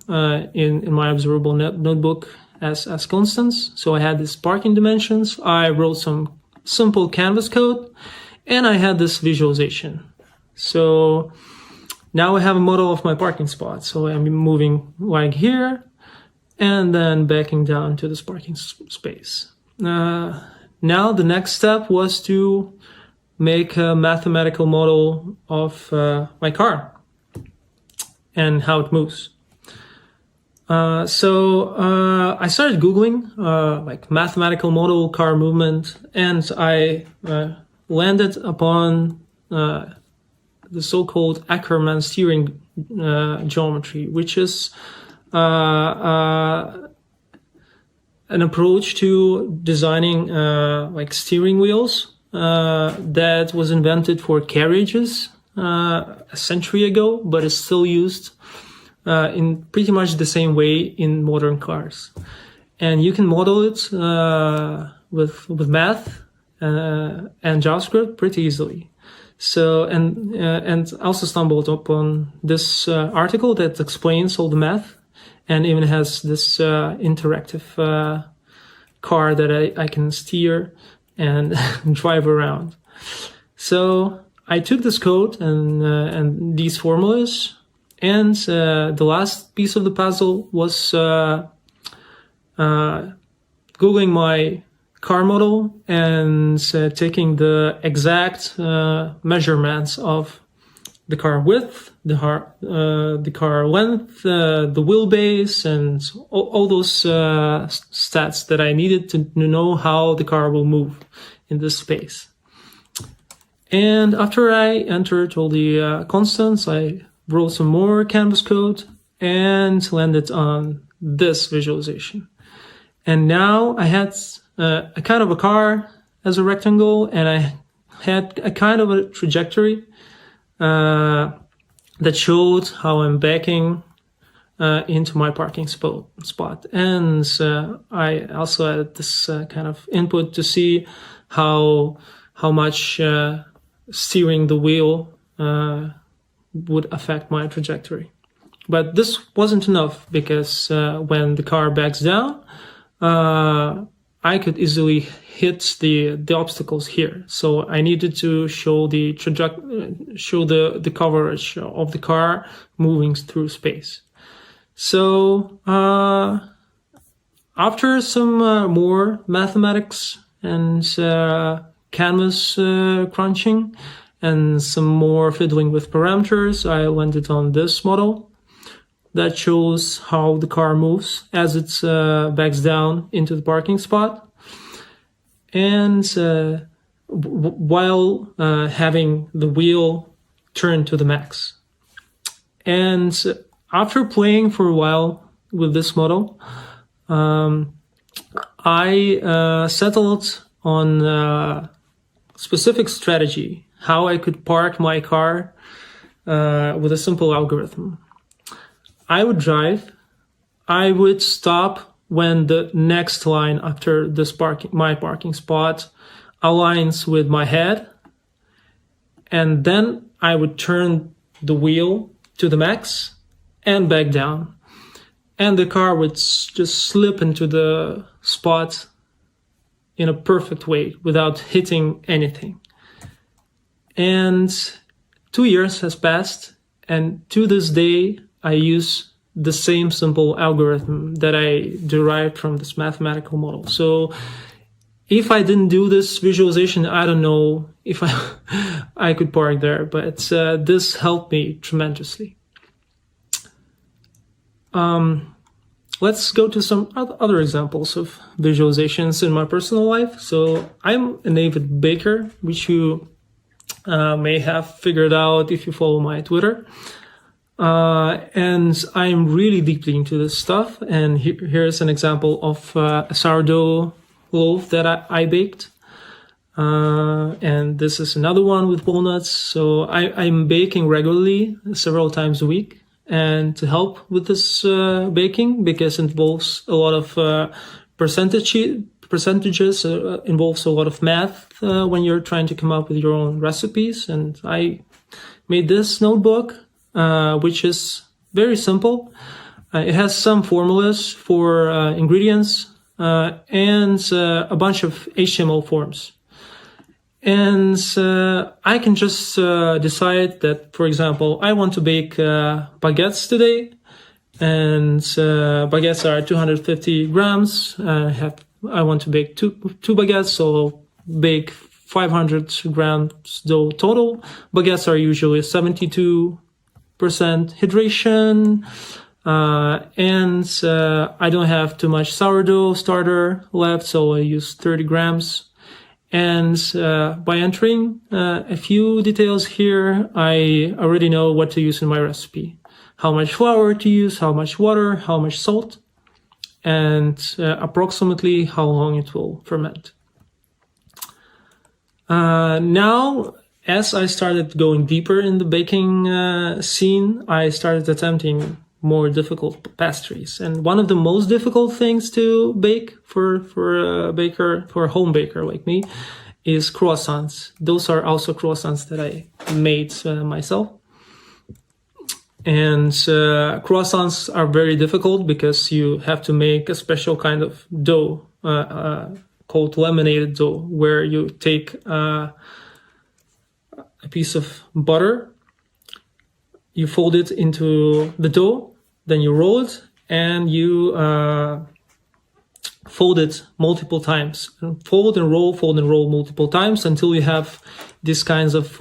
in my observable notebook as constants. So I had these parking dimensions, I wrote some simple Canvas code, and I had this visualization. So now I have a model of my parking spot. So I'm moving like here, and then backing down to this parking space. Now the next step was to make a mathematical model of my car and how it moves. I started Googling like mathematical model car movement, and I landed upon the so-called Ackermann steering geometry, which is an approach to designing like steering wheels that was invented for carriages a century ago, but is still used in pretty much the same way in modern cars. And you can model it with math and JavaScript pretty easily. So, and also stumbled upon this article that explains all the math and even has this interactive car that I can steer and drive around. So I took this code and these formulas, and the last piece of the puzzle was Googling my car model and taking the exact measurements of the car width, the car length, the wheelbase, and all those stats that I needed to know how the car will move in this space. And after I entered all the constants, I wrote some more canvas code and landed on this visualization. And now I had a kind of a car as a rectangle, and I had a kind of a trajectory that showed how I'm backing into my parking spot. And I also added this kind of input to see how much steering the wheel would affect my trajectory. But this wasn't enough, because when the car backs down, I could easily hit the obstacles here. So I needed to show the coverage of the car moving through space. So after some more mathematics and canvas crunching and some more fiddling with parameters, I landed on this model that shows how the car moves as it backs down into the parking spot, and while having the wheel turned to the max. And after playing for a while with this model, I settled on a specific strategy, how I could park my car with a simple algorithm. I would drive, I would stop when the next line after this my parking spot aligns with my head, and then I would turn the wheel to the max and back down, and the car would just slip into the spot in a perfect way without hitting anything. And 2 years has passed, and to this day I use the same simple algorithm that I derived from this mathematical model. So if I didn't do this visualization, I don't know if I could park there, but this helped me tremendously. Let's go to some other examples of visualizations in my personal life. So I'm an avid baker, which you may have figured out if you follow my Twitter. And I'm really deeply into this stuff. And here's an example of a sourdough loaf that I baked. And this is another one with walnuts. So I'm baking regularly, several times a week. And to help with this baking, because it involves a lot of percentages, involves a lot of math when you're trying to come up with your own recipes. And I made this notebook, which is very simple. It has some formulas for ingredients and a bunch of HTML forms. And I can just decide that, for example, I want to bake baguettes today, and baguettes are 250 grams. I want to bake two baguettes, so I'll bake 500 grams dough total. Baguettes are usually 72% hydration, And I don't have too much sourdough starter left, so I use 30 grams. And by entering a few details here, I already know what to use in my recipe. How much flour to use, how much water, how much salt, and approximately how long it will ferment. Now, as I started going deeper in the baking scene, I started attempting more difficult pastries. And one of the most difficult things to bake for a baker, for a home baker like me, is croissants. Those are also croissants that I made myself. And croissants are very difficult because you have to make a special kind of dough called laminated dough, where you take a piece of butter, you fold it into the dough, then you roll it, and you fold it multiple times. Fold and roll multiple times until you have these kinds of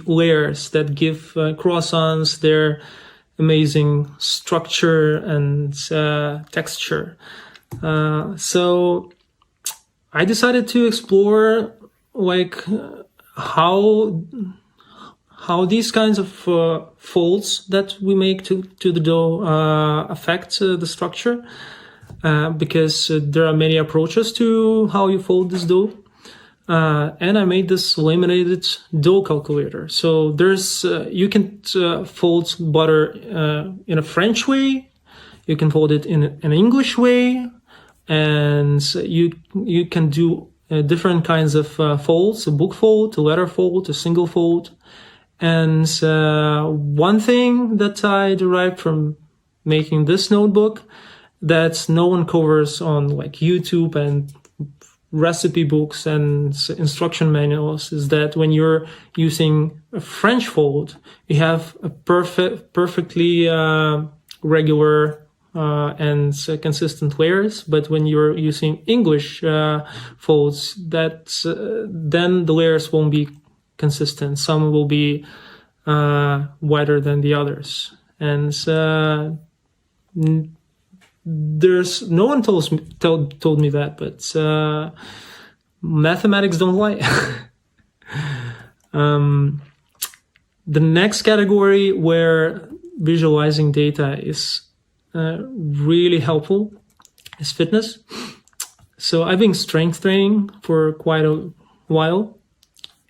layers that give croissants their amazing structure and texture. So I decided to explore how these kinds of folds that we make to the dough affect the structure, because there are many approaches to how you fold this dough. And I made this laminated dough calculator. So there's you can fold butter in a French way, you can fold it in an English way, and you can do different kinds of folds: a book fold, a letter fold, a single fold. And one thing that I derived from making this notebook that no one covers on YouTube and recipe books and instruction manuals is that when you're using a French fold, you have a perfectly regular and consistent layers. But when you're using English folds, then the layers won't be consistent. Some will be wider than the others. And there's no one told me that, but mathematics don't lie. The next category where visualizing data is really helpful is fitness. So I've been strength training for quite a while,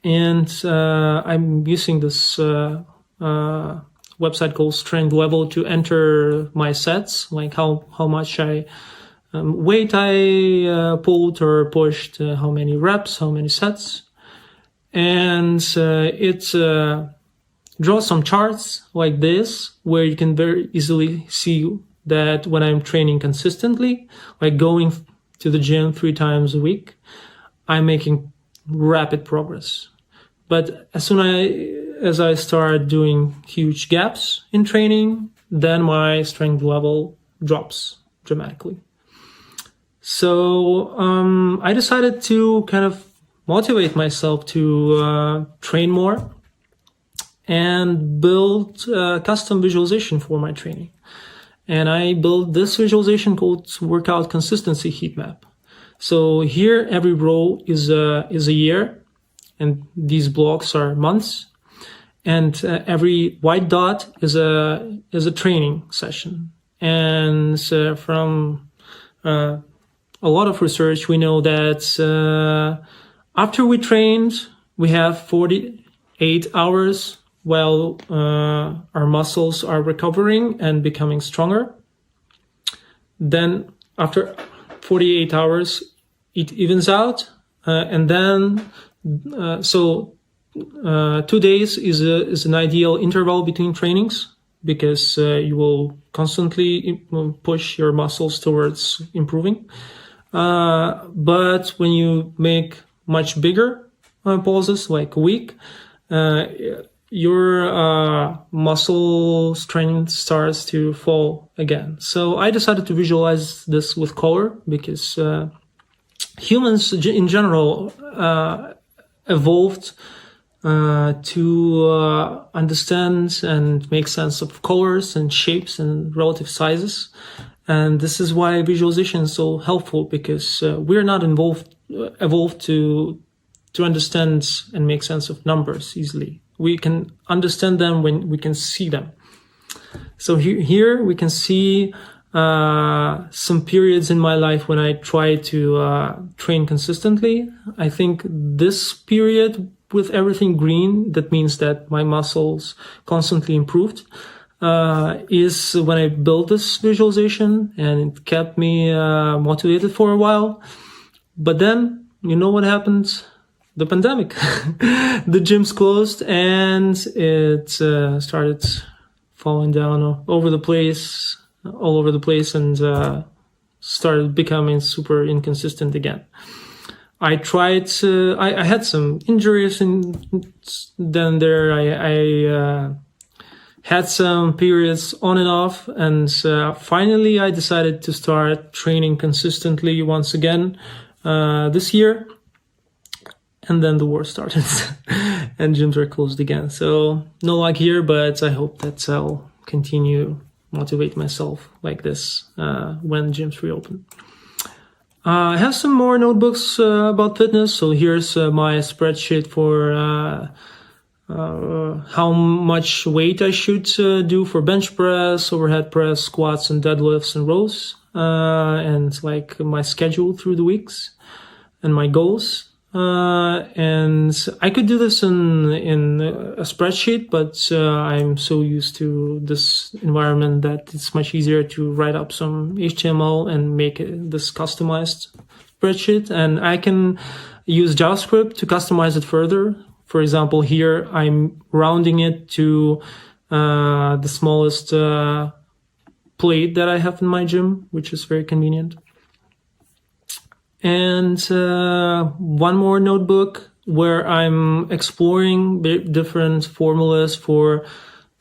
and I'm using this website called Strength Level to enter my sets, like how much weight I pulled or pushed, how many reps, how many sets. And it draws some charts like this, where you can very easily see that when I'm training consistently, like going to the gym 3 times a week, I'm making rapid progress. But as soon as I start doing huge gaps in training, then my strength level drops dramatically. So I decided to kind of motivate myself to train more and build custom visualization for my training. And I built this visualization called Workout Consistency Heat Map. So here every row is a year, and these blocks are months. And every white dot is a training session. And from a lot of research, we know that after we trained, we have 48 hours while our muscles are recovering and becoming stronger. Then after 48 hours, it evens out. And then, 2 days is an ideal interval between trainings, because you will constantly push your muscles towards improving. But when you make much bigger pauses, like a week, your muscle strength starts to fall again. So I decided to visualize this with color, because humans in general evolved to understand and make sense of colors and shapes and relative sizes. And this is why visualization is so helpful, because we're not evolved to understand and make sense of numbers easily. We can understand them when we can see them. So here we can see some periods in my life when I try to train consistently. I think this period with everything green, that means that my muscles constantly improved, is when I built this visualization, and it kept me motivated for a while. But then, you know what happened? The pandemic. The gyms closed, and it started falling down all over the place, and started becoming super inconsistent again. I had some injuries, and then there I had some periods on and off, and finally I decided to start training consistently once again this year. And then the war started and gyms are closed again. So no luck here, but I hope that I'll continue motivate myself like this when gyms reopen. I have some more notebooks about fitness. So here's my spreadsheet for how much weight I should do for bench press, overhead press, squats, and deadlifts and rows, and like my schedule through the weeks and my goals. And I could do this in a spreadsheet, but I'm so used to this environment that it's much easier to write up some HTML and make this customized spreadsheet. And I can use JavaScript to customize it further. For example, here I'm rounding it to the smallest plate that I have in my gym, which is very convenient. And one more notebook where I'm exploring different formulas for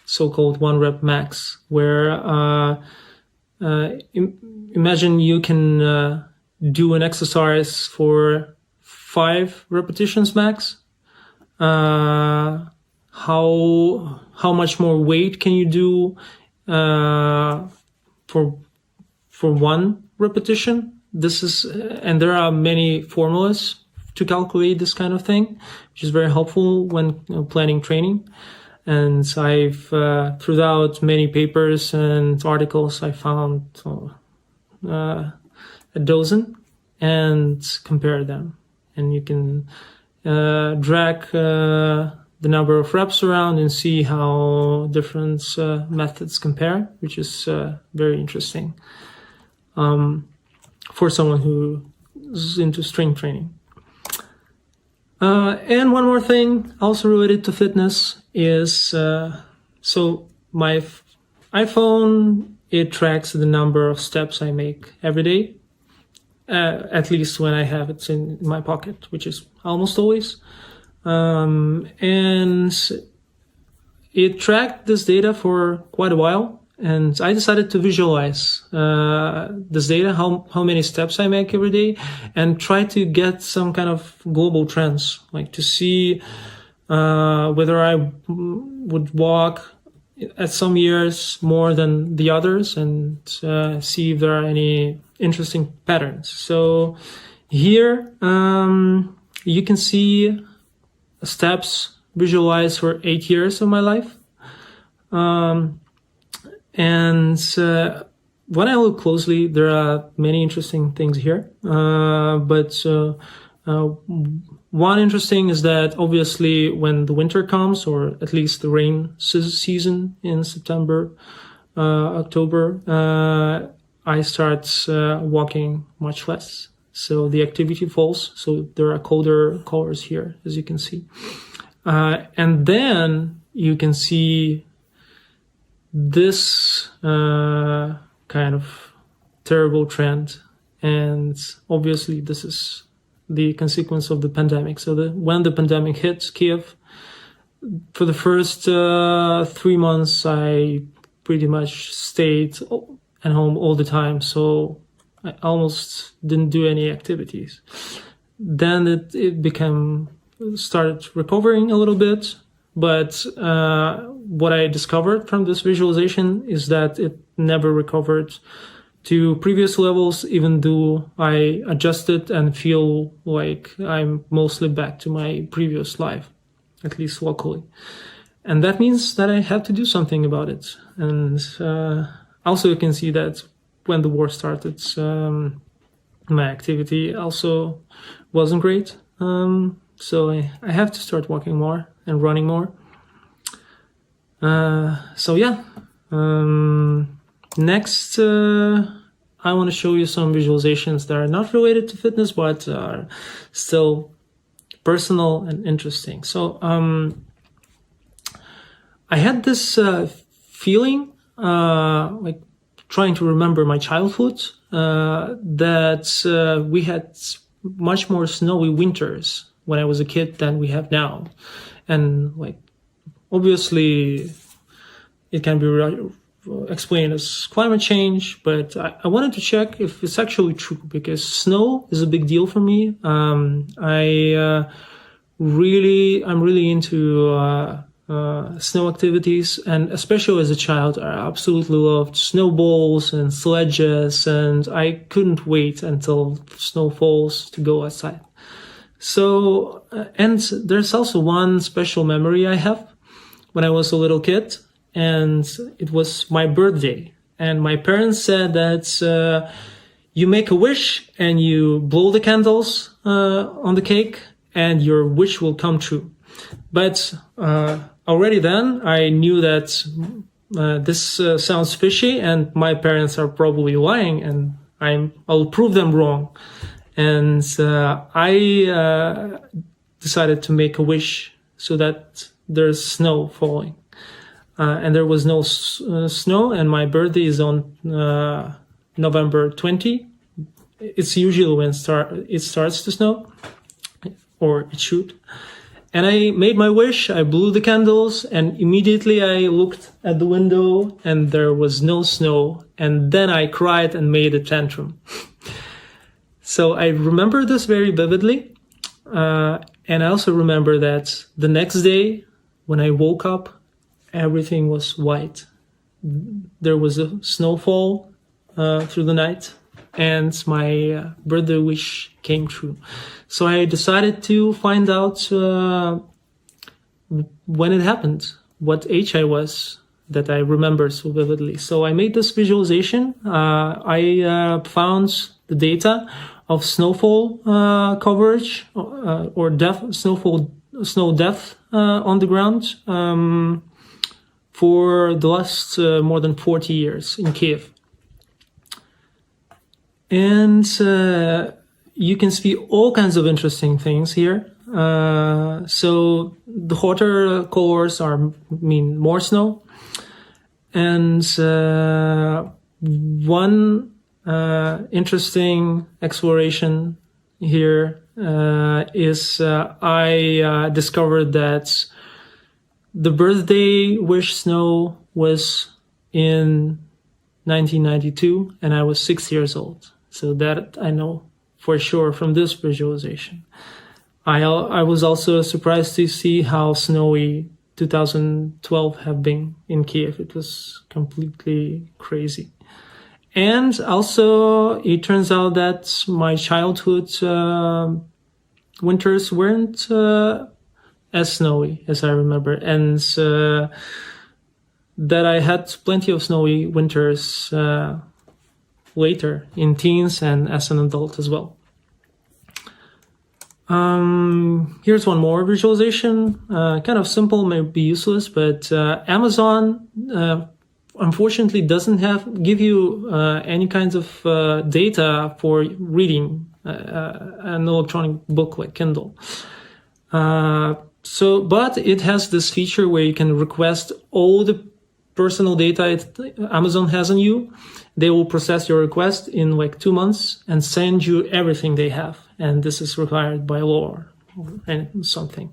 so-called 1 rep max, where imagine you can do an exercise for 5 repetitions max. How much more weight can you do for 1 repetition? And there are many formulas to calculate this kind of thing, which is very helpful when planning training. And I've, throughout many papers and articles, I found a dozen and compare them. And you can drag the number of reps around and see how different methods compare, which is very interesting. For someone who is into strength training. And one more thing also related to fitness is, so my iPhone, it tracks the number of steps I make every day, at least when I have it in my pocket, which is almost always. And it tracked this data for quite a while. And I decided to visualize this data, how many steps I make every day, and try to get some kind of global trends, like to see whether I would walk at some years more than the others, and see if there are any interesting patterns. So here you can see steps visualized for 8 years of my life. And when I look closely, there are many interesting things here. But one interesting is that obviously when the winter comes, or at least the rain season in September, October, I start walking much less. So the activity falls. So there are colder colors here, as you can see. And then you can see this kind of terrible trend, and obviously this is the consequence of the pandemic. So when the pandemic hit Kiev, for the first 3 months I pretty much stayed at home all the time, so I almost didn't do any activities. Then it became started recovering a little bit. But what I discovered from this visualization is that it never recovered to previous levels, even though I adjusted and feel like I'm mostly back to my previous life, at least locally. And that means that I have to do something about it. And also you can see that when the war started, my activity also wasn't great. So I have to start walking more and running more. So yeah. Next, I want to show you some visualizations that are not related to fitness, but are still personal and interesting. So I had this feeling, like trying to remember my childhood, that we had much more snowy winters when I was a kid than we have now. And like, obviously it can be explained as climate change, but I wanted to check if it's actually true, because snow is a big deal for me. I'm really into snow activities, and especially as a child, I absolutely loved snowballs and sledges, and I couldn't wait until snow falls to go outside. So, and there's also one special memory I have when I was a little kid, and it was my birthday. And my parents said that you make a wish and you blow the candles on the cake and your wish will come true. But already then I knew that this sounds fishy and my parents are probably lying, and I'll prove them wrong. And I decided to make a wish so that there's snow falling. And there was no snow, and my birthday is on November 20. It's usually when it starts to snow, or it should. And I made my wish, I blew the candles, and immediately I looked at the window and there was no snow. And then I cried and made a tantrum. So I remember this very vividly. And I also remember that the next day when I woke up, everything was white. There was a snowfall through the night, and my birthday wish came true. So I decided to find out when it happened, what age I was, that I remember so vividly. So I made this visualization. I found the data of snowfall coverage or snow depth on the ground for the last more than 40 years in Kiev. And you can see all kinds of interesting things here. So the hotter colors mean more snow. And one interesting exploration here is I discovered that the birthday wish snow was in 1992, and I was 6 years old. So that I know for sure from this visualization. I was also surprised to see how snowy 2012 have been in Kiev. It was completely crazy. And also, it turns out that my childhood winters weren't as snowy as I remember, and that I had plenty of snowy winters later in teens and as an adult as well. Here's one more visualization, kind of simple, may be useless, but Amazon unfortunately doesn't give you any kinds of data for reading an electronic book like Kindle. But it has this feature where you can request all the personal data Amazon has on you. They will process your request in like 2 months and send you everything they have. And this is required by law and something.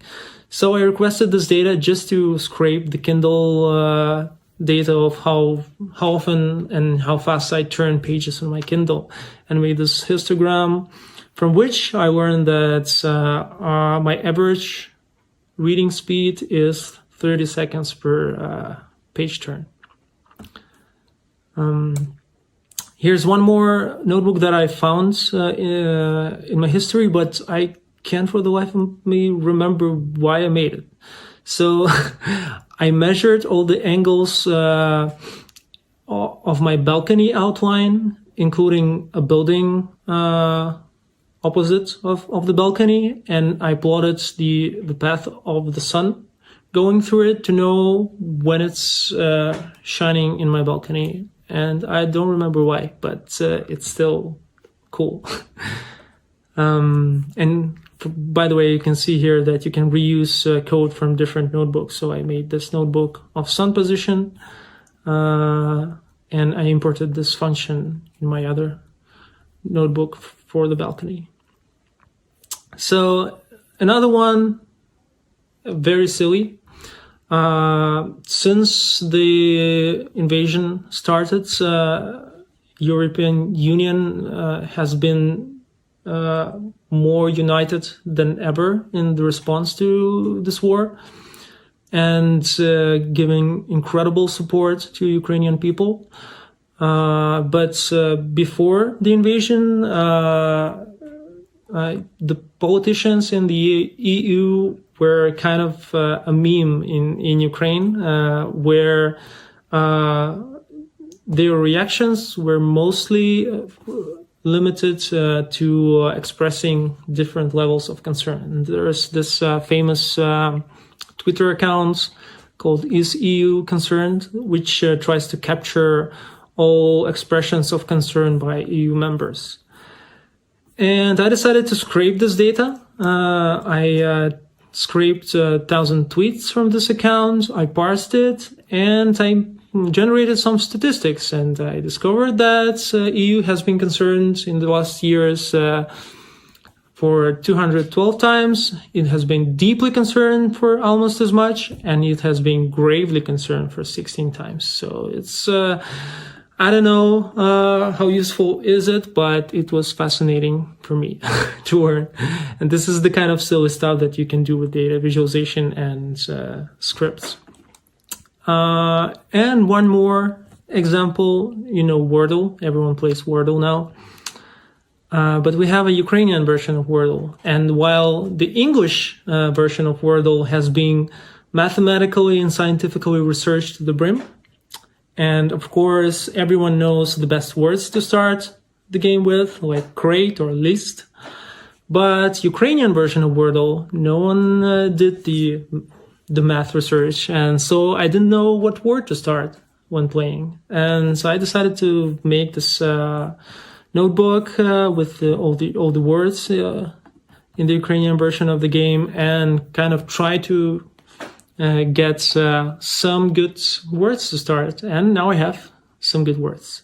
So I requested this data just to scrape the Kindle data of how often and how fast I turn pages on my Kindle, and made this histogram from which I learned that my average reading speed is 30 seconds per page turn. Here's one more notebook that I found in my history, but I can't for the life of me remember why I made it. So I measured all the angles of my balcony outline, including a building opposite of the balcony, and I plotted the path of the sun going through it to know when it's shining in my balcony. And I don't remember why, but it's still cool. By the way, you can see here that you can reuse code from different notebooks. So I made this notebook of sun position, and I imported this function in my other notebook for the balcony. So another one, very silly. Since the invasion started, European Union has been more united than ever in the response to this war, and giving incredible support to Ukrainian people. But before the invasion, the politicians in the EU were kind of a meme in Ukraine, where their reactions were mostly limited to expressing different levels of concern. And there's this famous Twitter account called Is EU Concerned, which tries to capture all expressions of concern by EU members. And I decided to scrape this data. I scraped 1,000 tweets from this account, I parsed it, and I generated some statistics, and I discovered that EU has been concerned in the last years for 212 times. It has been deeply concerned for almost as much, and it has been gravely concerned for 16 times. So it's, I don't know how useful is it, but it was fascinating for me to learn. And this is the kind of silly stuff that you can do with data visualization and scripts. And one more example, Wordle. Everyone plays Wordle now. But we have a Ukrainian version of Wordle. And while the English version of Wordle has been mathematically and scientifically researched to the brim, and of course, everyone knows the best words to start the game with, like create or list. But Ukrainian version of Wordle, no one did the math research, and so I didn't know what word to start when playing. And so I decided to make this notebook with all the words in the Ukrainian version of the game, and kind of try to get some good words to start. And now I have some good words.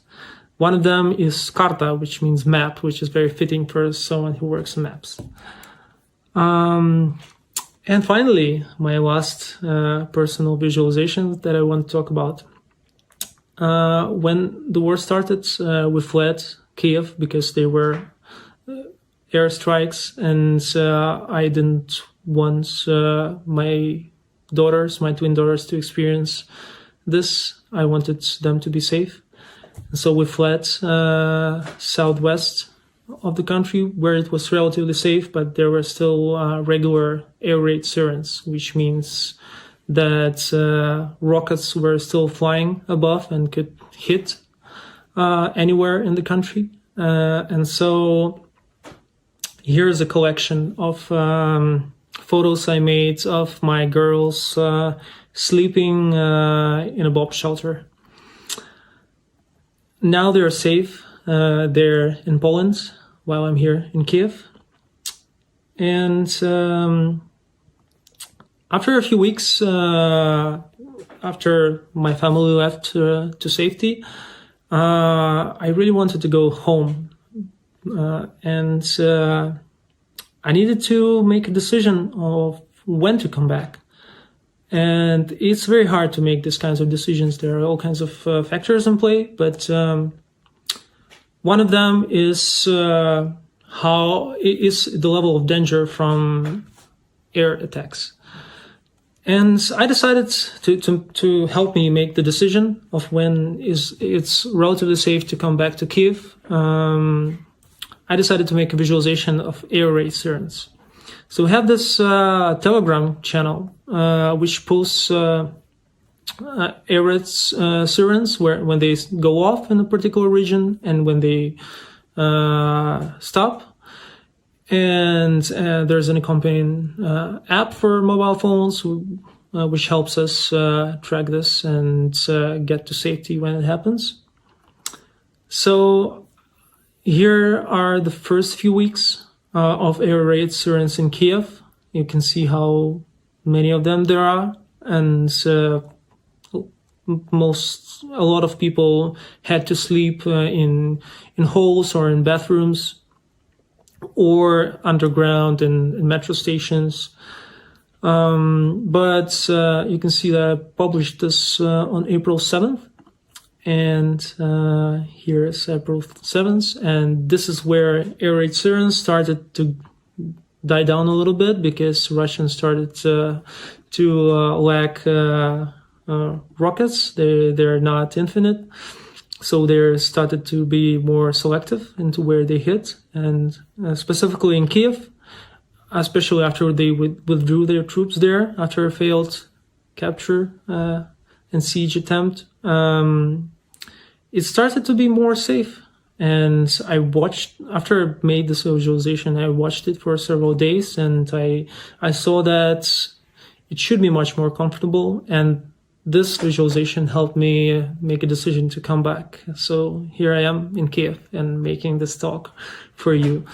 One of them is karta, which means map, which is very fitting for someone who works on maps. And finally, my last personal visualization that I want to talk about. When the war started, we fled Kiev because there were airstrikes, and I didn't want my twin daughters, to experience this. I wanted them to be safe. And so we fled southwest of the country, where it was relatively safe, but there were still regular air raid sirens, which means that rockets were still flying above and could hit anywhere in the country. And so here's a collection of photos I made of my girls sleeping in a bomb shelter. Now they're safe. They're in Poland while I'm here in Kiev. And after a few weeks, after my family left to safety, I really wanted to go home. And I needed to make a decision of when to come back. And it's very hard to make these kinds of decisions. There are all kinds of factors in play, but one of them is how is the level of danger from air attacks. And I decided to help me make the decision of when it's relatively safe to come back to Kiev. I decided to make a visualization of air raid sirens. So we have this Telegram channel which posts air raid sirens when they go off in a particular region and when they stop. And there's an accompanying app for mobile phones, which helps us track this and get to safety when it happens. So here are the first few weeks of air raid sirens in Kiev. You can see how many of them there are, and a lot of people had to sleep in halls or in bathrooms, or underground in metro stations. But you can see that I published this on April 7th. And here is April 7th. And this is where air raid sirens started to die down a little bit because Russians started to lack rockets. They're not infinite. So they started to be more selective into where they hit, and specifically in Kiev, especially after they withdrew their troops there after a failed capture and siege attempt, it started to be more safe. And I watched, after I made this visualization, I watched it for several days, and I saw that it should be much more comfortable, and this visualization helped me make a decision to come back. So here I am in Kiev and making this talk for you.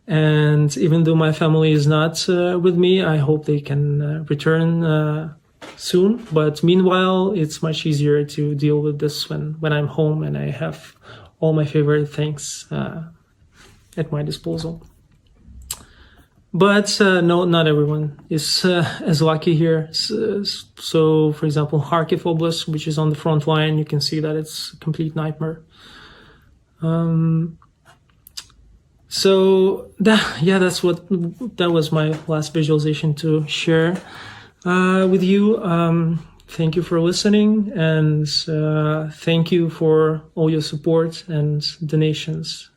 And even though my family is not with me, I hope they can return soon. But meanwhile, it's much easier to deal with this when I'm home and I have all my favorite things at my disposal. But no, not everyone is as lucky here. So, for example, Kharkiv Oblast, which is on the front line, you can see that it's a complete nightmare. So that was my last visualization to share with you. Thank you for listening, and thank you for all your support and donations.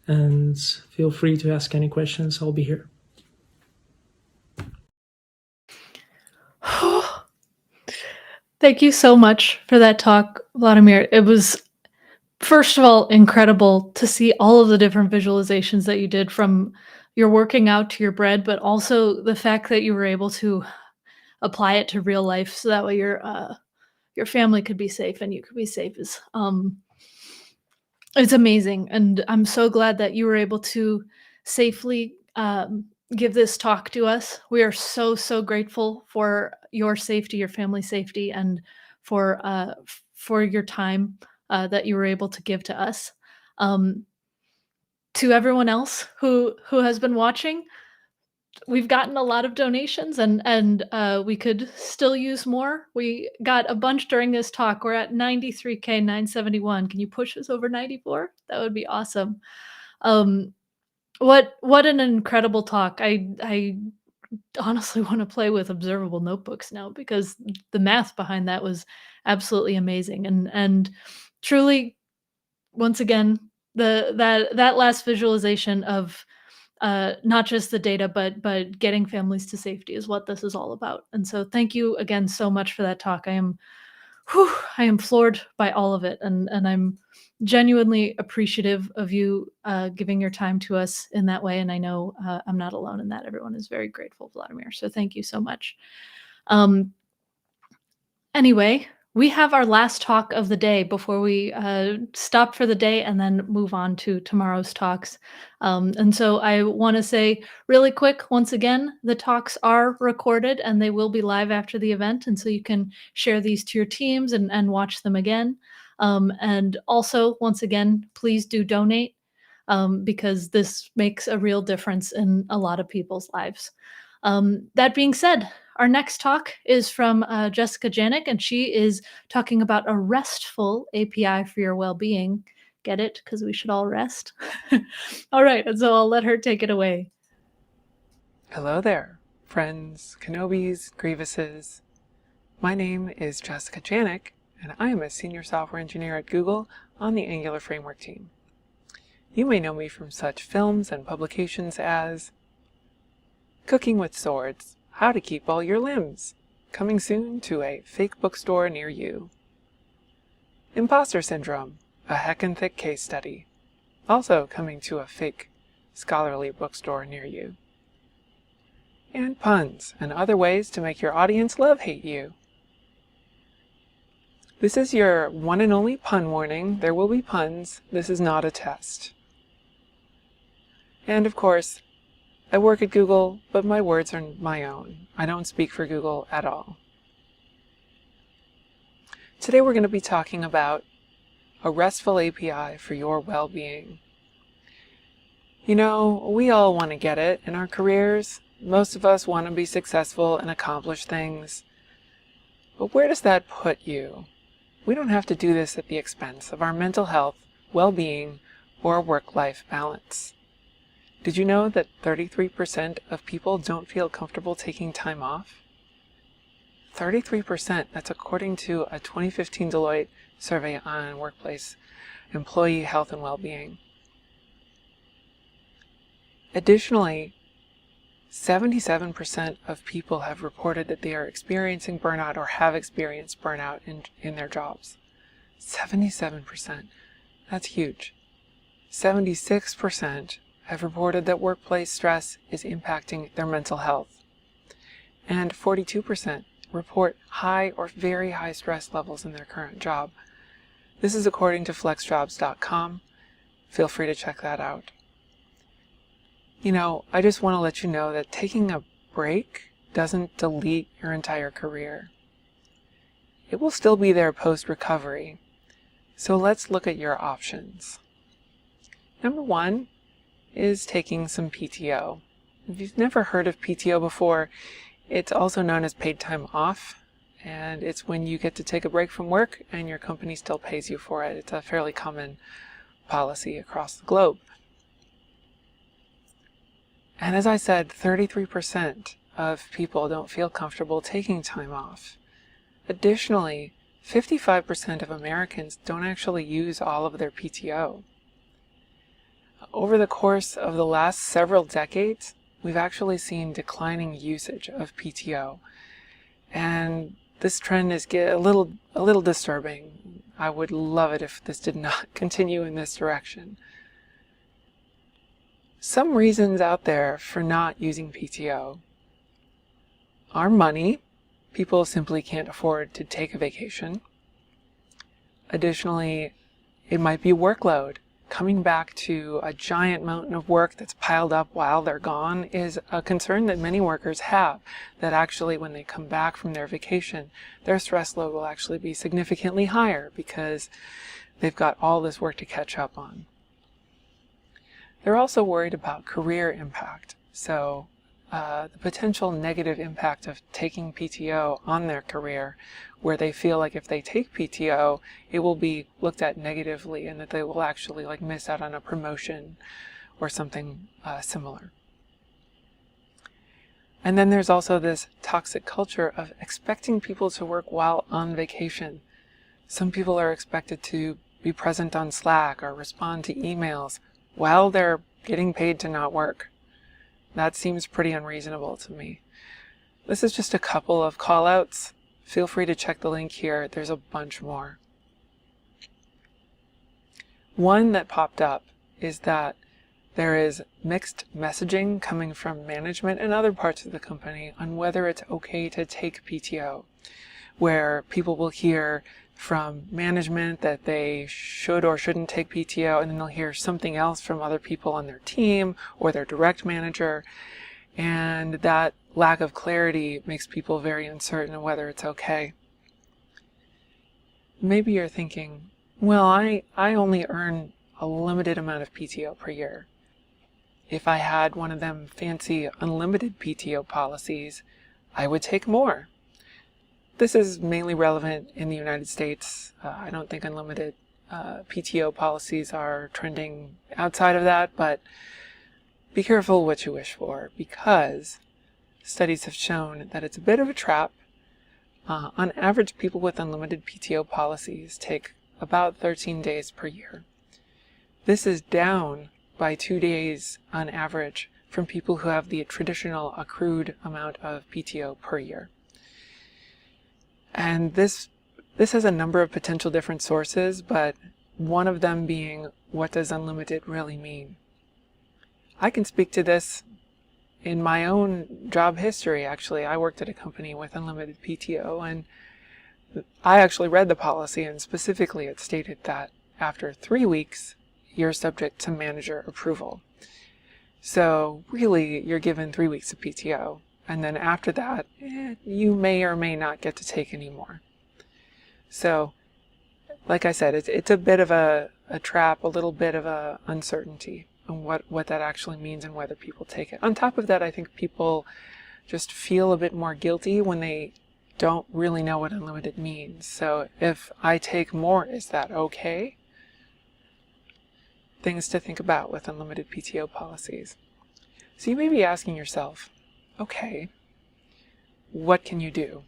And feel free to ask any questions. I'll be here. Thank you so much for that talk, Volodymyr. It was, first of all, incredible to see all of the different visualizations that you did, from your working out to your bread, but also the fact that you were able to apply it to real life, so that way your family could be safe and you could be safe. It's amazing, and I'm so glad that you were able to safely give this talk to us. We are so grateful for your safety, your family's safety, and for your time that you were able to give to us. To everyone else who has been watching, we've gotten a lot of donations, and we could still use more. We got a bunch during this talk. We're at 93K 971. Can you push us over 94? That would be awesome. What an incredible talk. I honestly want to play with observable notebooks now, because the math behind that was absolutely amazing. And truly, once again, that last visualization of not just the data, but getting families to safety is what this is all about. And so thank you again so much for that talk. I am floored by all of it, and I'm genuinely appreciative of you giving your time to us in that way. And I know I'm not alone in that. Everyone is very grateful, Volodymyr. So thank you so much. Anyway, we have our last talk of the day before we stop for the day and then move on to tomorrow's talks. And so I want to say really quick, once again, the talks are recorded and they will be live after the event. And so you can share these to your teams and watch them again. And also, once again, please do donate because this makes a real difference in a lot of people's lives. That being said, our next talk is from Jessica Janiuk, and she is talking about a RESTful API for your well-being. Get it? Because we should all rest. All right, and so I'll let her take it away. Hello there, friends, Kenobis, Grievuses. My name is Jessica Janiuk, and I am a senior software engineer at Google on the Angular Framework team. You may know me from such films and publications as Cooking with Swords, How to Keep All Your Limbs, coming soon to a fake bookstore near you. Imposter Syndrome, a heckin' thick case study, also coming to a fake scholarly bookstore near you. And puns and other ways to make your audience love-hate you. This is your one and only pun warning. There will be puns. This is not a test. And of course, I work at Google, but my words are my own. I don't speak for Google at all. Today we're going to be talking about a RESTful API for your well-being. You know, we all want to get it in our careers. Most of us want to be successful and accomplish things. But where does that put you? We don't have to do this at the expense of our mental health, well-being, or work-life balance. Did you know that 33% of people don't feel comfortable taking time off? 33%, that's according to a 2015 Deloitte survey on workplace employee health and well-being. Additionally, 77% of people have reported that they are experiencing burnout or have experienced burnout in their jobs. 77%. That's huge. 76% have reported that workplace stress is impacting their mental health. And 42% report high or very high stress levels in their current job. This is according to flexjobs.com. Feel free to check that out. You know, I just want to let you know that taking a break doesn't delete your entire career. It will still be there post-recovery. So let's look at your options. Number one is taking some PTO. If you've never heard of PTO before, it's also known as paid time off. And it's when you get to take a break from work and your company still pays you for it. It's a fairly common policy across the globe. And as I said, 33% of people don't feel comfortable taking time off. Additionally, 55% of Americans don't actually use all of their PTO. Over the course of the last several decades, we've actually seen declining usage of PTO. And this trend is a little disturbing. I would love it if this did not continue in this direction. Some reasons out there for not using PTO are money. People simply can't afford to take a vacation. Additionally, it might be workload. Coming back to a giant mountain of work that's piled up while they're gone is a concern that many workers have, that actually when they come back from their vacation, their stress load will actually be significantly higher because they've got all this work to catch up on. They're also worried about career impact. So the potential negative impact of taking PTO on their career, where they feel like if they take PTO, it will be looked at negatively and that they will actually miss out on a promotion or something similar. And then there's also this toxic culture of expecting people to work while on vacation. Some people are expected to be present on Slack or respond to emails while they're getting paid to not work. That seems pretty unreasonable to me. This is just a couple of call-outs. Feel free to check the link here. There's a bunch more. One that popped up is that there is mixed messaging coming from management and other parts of the company on whether it's okay to take PTO, where people will hear from management that they should or shouldn't take PTO, and then they'll hear something else from other people on their team or their direct manager. And that lack of clarity makes people very uncertain of whether it's okay. Maybe you're thinking, well, I only earn a limited amount of PTO per year. If I had one of them fancy unlimited PTO policies, I would take more. This is mainly relevant in the United States. I don't think unlimited PTO policies are trending outside of that, but be careful what you wish for, because studies have shown that it's a bit of a trap. On average, people with unlimited PTO policies take about 13 days per year. This is down by 2 days on average from people who have the traditional accrued amount of PTO per year. And this has a number of potential different sources, but one of them being, what does unlimited really mean? I can speak to this in my own job history, actually. I worked at a company with unlimited PTO, and I actually read the policy, and specifically it stated that after 3 weeks, you're subject to manager approval. So really, you're given 3 weeks of PTO, and then after that, you may or may not get to take any more. So, like I said, it's a bit of a trap, a little bit of a uncertainty on what that actually means and whether people take it. On top of that, I think people just feel a bit more guilty when they don't really know what unlimited means. So if I take more, is that okay? Things to think about with unlimited PTO policies. So you may be asking yourself, okay, what can you do?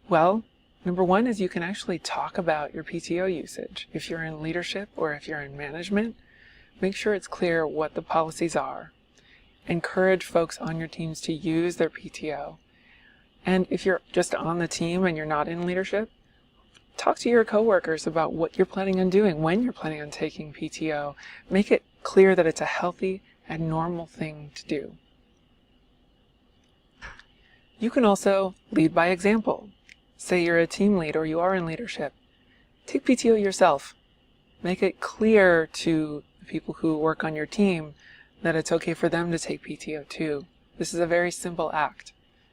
Well, number one is you can actually talk about your PTO usage. If you're in leadership or if you're in management, make sure it's clear what the policies are. Encourage folks on your teams to use their PTO. And if you're just on the team and you're not in leadership, talk to your coworkers about what you're planning on doing, when you're planning on taking PTO. Make it clear that it's a healthy and normal thing to do. You can also lead by example. Say you're a team lead or you are in leadership. Take PTO yourself. Make it clear to the people who work on your team that it's okay for them to take PTO too. This is a very simple act.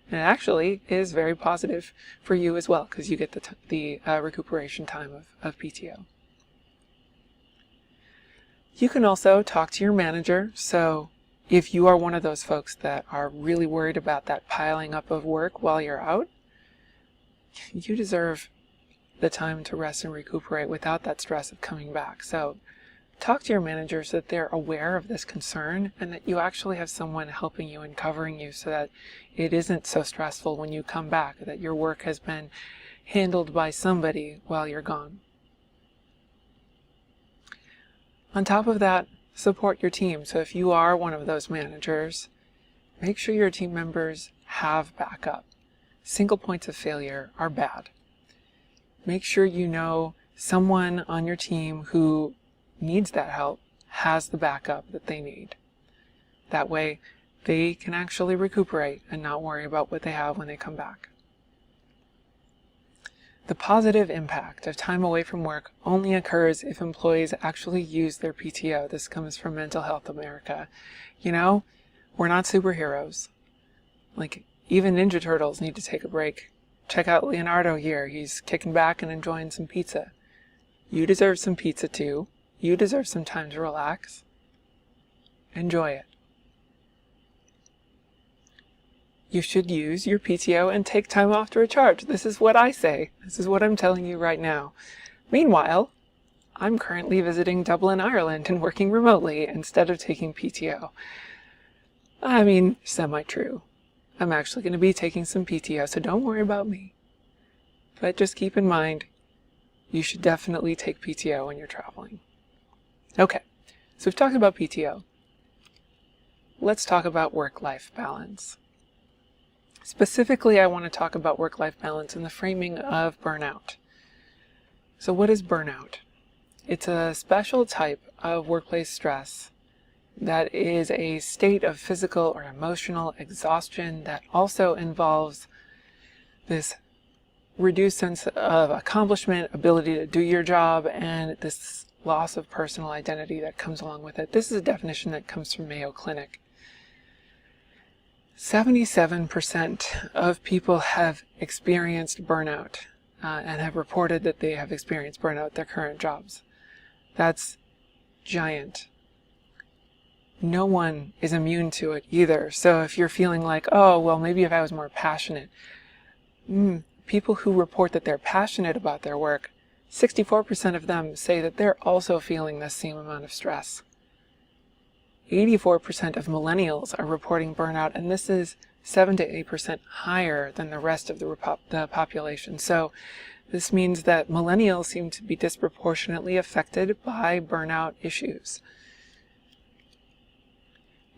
And it actually is very positive for you as well, because you get the recuperation time of PTO. You can also talk to your manager. So if you are one of those folks that are really worried about that piling up of work while you're out, you deserve the time to rest and recuperate without that stress of coming back. So talk to your manager so that they're aware of this concern and that you actually have someone helping you and covering you so that it isn't so stressful when you come back, that your work has been handled by somebody while you're gone. On top of that, support your team. So if you are one of those managers, make sure your team members have backup. Single points of failure are bad. Make sure you know someone on your team who needs that help has the backup that they need. That way they can actually recuperate and not worry about what they have when they come back. The positive impact of time away from work only occurs if employees actually use their PTO. This comes from Mental Health America. You know, we're not superheroes. Like, even Ninja Turtles need to take a break. Check out Leonardo here. He's kicking back and enjoying some pizza. You deserve some pizza too. You deserve some time to relax. Enjoy it. You should use your PTO and take time off to recharge. This is what I say. This is what I'm telling you right now. Meanwhile, I'm currently visiting Dublin, Ireland and working remotely instead of taking PTO. I mean, semi-true. I'm actually going to be taking some PTO, so don't worry about me. But just keep in mind, you should definitely take PTO when you're traveling. Okay, so we've talked about PTO. Let's talk about work-life balance. Specifically, I want to talk about work-life balance in the framing of burnout. So what is burnout? It's a special type of workplace stress that is a state of physical or emotional exhaustion that also involves this reduced sense of accomplishment, ability to do your job, and this loss of personal identity that comes along with it. This is a definition that comes from Mayo Clinic. 77% of people have experienced burnout and have reported that they have experienced burnout at their current jobs. That's giant. No one is immune to it either. So if you're feeling like, oh, well, maybe if I was more passionate. People who report that they're passionate about their work 64% of them say that they're also feeling the same amount of stress. 84% of millennials are reporting burnout, and this is 7 to 8% higher than the rest of the population. So this means that millennials seem to be disproportionately affected by burnout issues.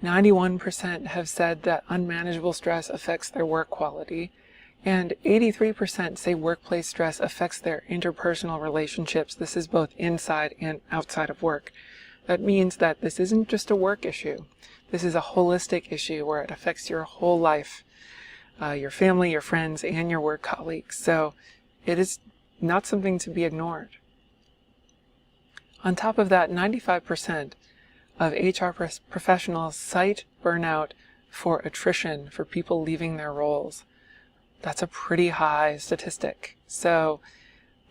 91% have said that unmanageable stress affects their work quality, and 83% say workplace stress affects their interpersonal relationships. This is both inside and outside of work. That means that this isn't just a work issue. This is a holistic issue where it affects your whole life, your family, your friends, and your work colleagues. So it is not something to be ignored. On top of that, 95% of HR professionals cite burnout for attrition, for people leaving their roles. That's a pretty high statistic. So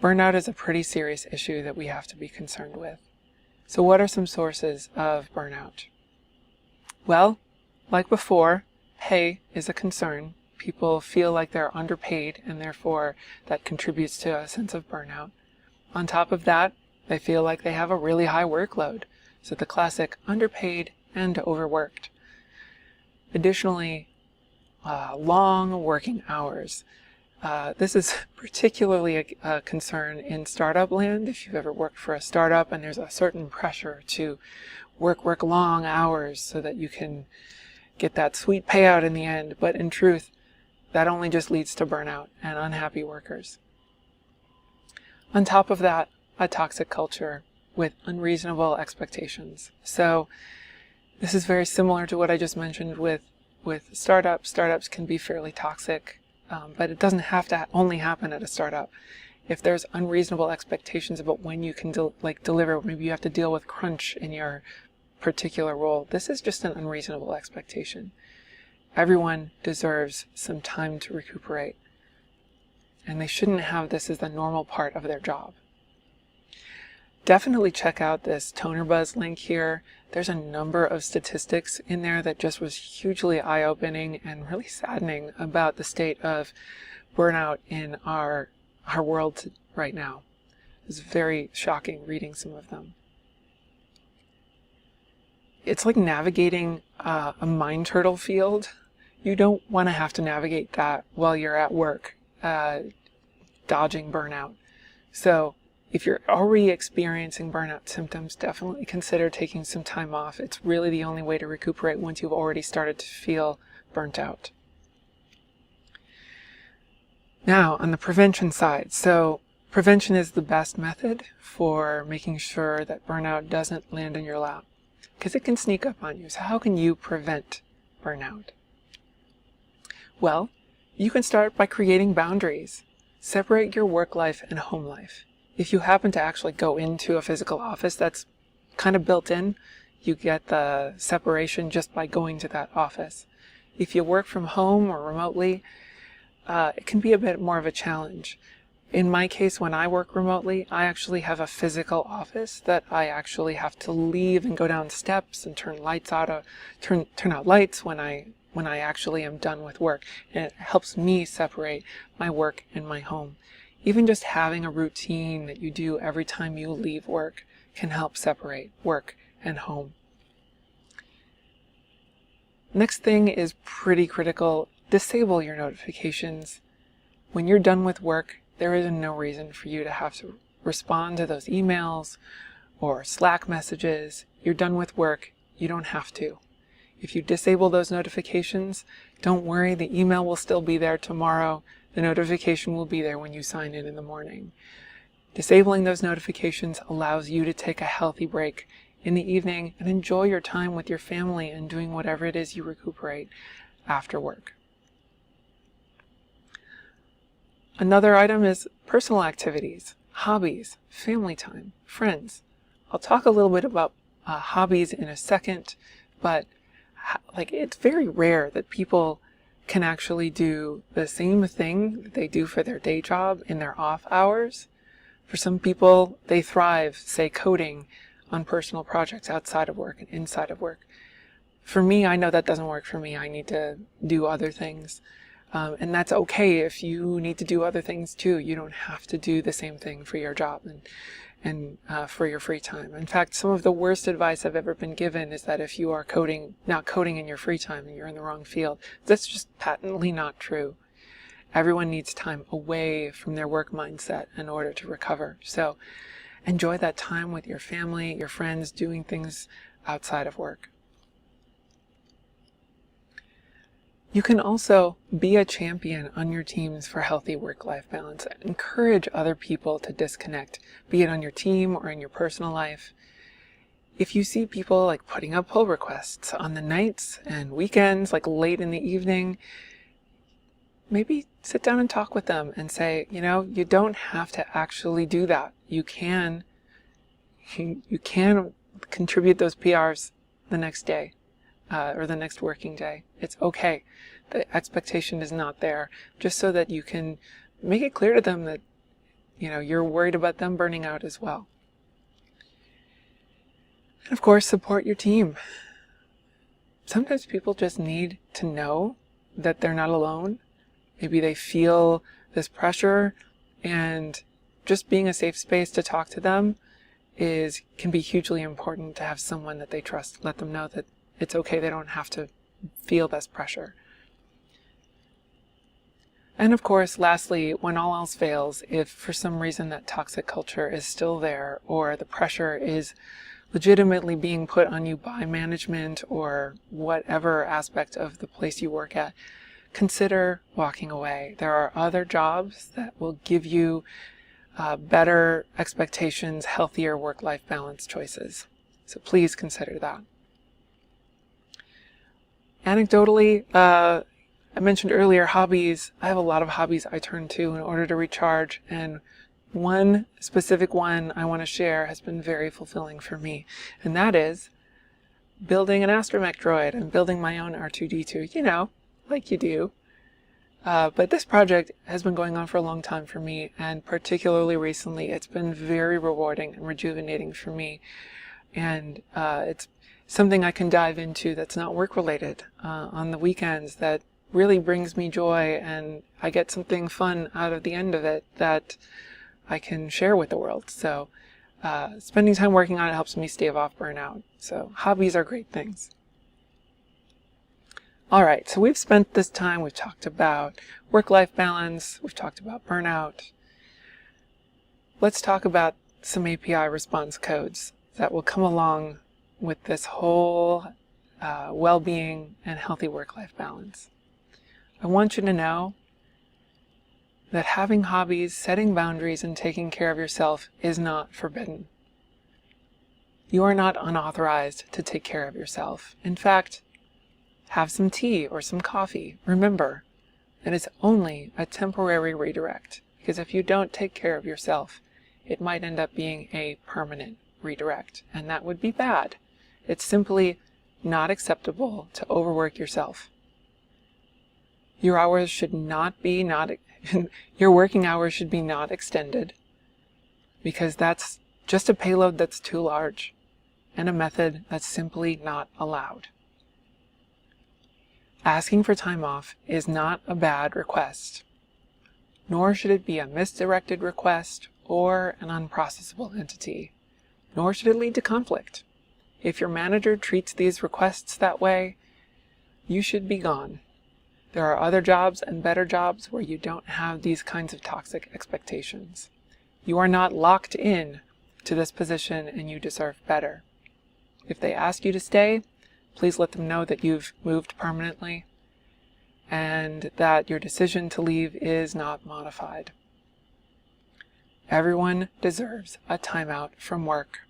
burnout is a pretty serious issue that we have to be concerned with. So what are some sources of burnout? Well, like before, pay is a concern. People feel like they're underpaid, and therefore that contributes to a sense of burnout. On top of that, they feel like they have a really high workload. So the classic underpaid and overworked. Additionally, long working hours. This is particularly a concern in startup land. If you've ever worked for a startup and there's a certain pressure to work long hours so that you can get that sweet payout in the end. But in truth, that only just leads to burnout and unhappy workers. On top of that, a toxic culture with unreasonable expectations. So this is very similar to what I just mentioned with startups. Startups can be fairly toxic, but it doesn't have to only happen at a startup. If there's unreasonable expectations about when you can deliver, maybe you have to deal with crunch in your particular role. This is just an unreasonable expectation. Everyone deserves some time to recuperate, and they shouldn't have this as the normal part of their job. Definitely check out this TonerBuzz link here. There's a number of statistics in there that just was hugely eye-opening and really saddening about the state of burnout in our world right now. It's very shocking reading some of them. It's like navigating a mine turtle field. You don't want to have to navigate that while you're at work, dodging burnout. So if you're already experiencing burnout symptoms, definitely consider taking some time off. It's really the only way to recuperate once you've already started to feel burnt out. Now, on the prevention side, so prevention is the best method for making sure that burnout doesn't land in your lap, because it can sneak up on you. So how can you prevent burnout? Well, you can start by creating boundaries. Separate your work life and home life. If you happen to actually go into a physical office, that's kind of built in. You get the separation just by going to that office. If you work from home or remotely, it can be a bit more of a challenge. In my case, when I work remotely, I actually have a physical office that I actually have to leave and go down steps and turn out lights when I actually am done with work. And it helps me separate my work and my home. Even just having a routine that you do every time you leave work can help separate work and home. Next thing is pretty critical. Disable your notifications. When you're done with work, there is no reason for you to have to respond to those emails or Slack messages. You're done with work. You don't have to. If you disable those notifications, don't worry, the email will still be there tomorrow. The notification will be there when you sign in the morning. Disabling those notifications allows you to take a healthy break in the evening and enjoy your time with your family and doing whatever it is you recuperate after work. Another item is personal activities, hobbies, family time, friends. I'll talk a little bit about hobbies in a second, but it's very rare that people can actually do the same thing that they do for their day job in their off hours. For some people, they thrive, say, coding on personal projects outside of work and inside of work. For me, I know that doesn't work for me. I need to do other things. And that's okay if you need to do other things too. You don't have to do the same thing for your job and for your free time. In fact, some of the worst advice I've ever been given is that if you are not coding in your free time and you're in the wrong field, that's just patently not true. Everyone needs time away from their work mindset in order to recover. So enjoy that time with your family, your friends, doing things outside of work. You can also be a champion on your teams for healthy work-life balance. Encourage other people to disconnect, be it on your team or in your personal life. If you see people like putting up pull requests on the nights and weekends, like late in the evening, maybe sit down and talk with them and say, you don't have to actually do that. You can contribute those PRs the next day or the next working day. It's okay. The expectation is not there, just so that you can make it clear to them that, you're worried about them burning out as well. And of course, support your team. Sometimes people just need to know that they're not alone. Maybe they feel this pressure, and just being a safe space to talk to them can be hugely important, to have someone that they trust. Let them know that it's okay, they don't have to feel this pressure. And of course, lastly, when all else fails, if for some reason that toxic culture is still there, or the pressure is legitimately being put on you by management or whatever aspect of the place you work at, consider walking away. There are other jobs that will give you better expectations, healthier work-life balance choices. So please consider that. Anecdotally, I mentioned earlier hobbies. I have a lot of hobbies I turn to in order to recharge, and one specific one I want to share has been very fulfilling for me, and that is building an astromech droid and building my own R2-D2, like you do. But this project has been going on for a long time for me, and particularly recently it's been very rewarding and rejuvenating for me. And it's something I can dive into that's not work related on the weekends, that really brings me joy, and I get something fun out of the end of it that I can share with the world. So spending time working on it helps me stave off burnout. So hobbies are great things. All right, so we've spent this time, we've talked about work-life balance, we've talked about burnout. Let's talk about some API response codes that will come along with this whole well-being and healthy work-life balance. I want you to know that having hobbies, setting boundaries, and taking care of yourself is not forbidden. You are not unauthorized to take care of yourself. In fact, have some tea or some coffee. Remember that it's only a temporary redirect, because if you don't take care of yourself, it might end up being a permanent redirect, and that would be bad. It's simply not acceptable to overwork yourself. Your hours should not be your working hours should be not extended, because that's just a payload that's too large and a method that's simply not allowed. Asking for time off is not a bad request, nor should it be a misdirected request or an unprocessable entity, nor should it lead to conflict. If your manager treats these requests that way, you should be gone. There are other jobs and better jobs where you don't have these kinds of toxic expectations. You are not locked in to this position, and you deserve better. If they ask you to stay, please let them know that you've moved permanently and that your decision to leave is not modified. Everyone deserves a timeout from work.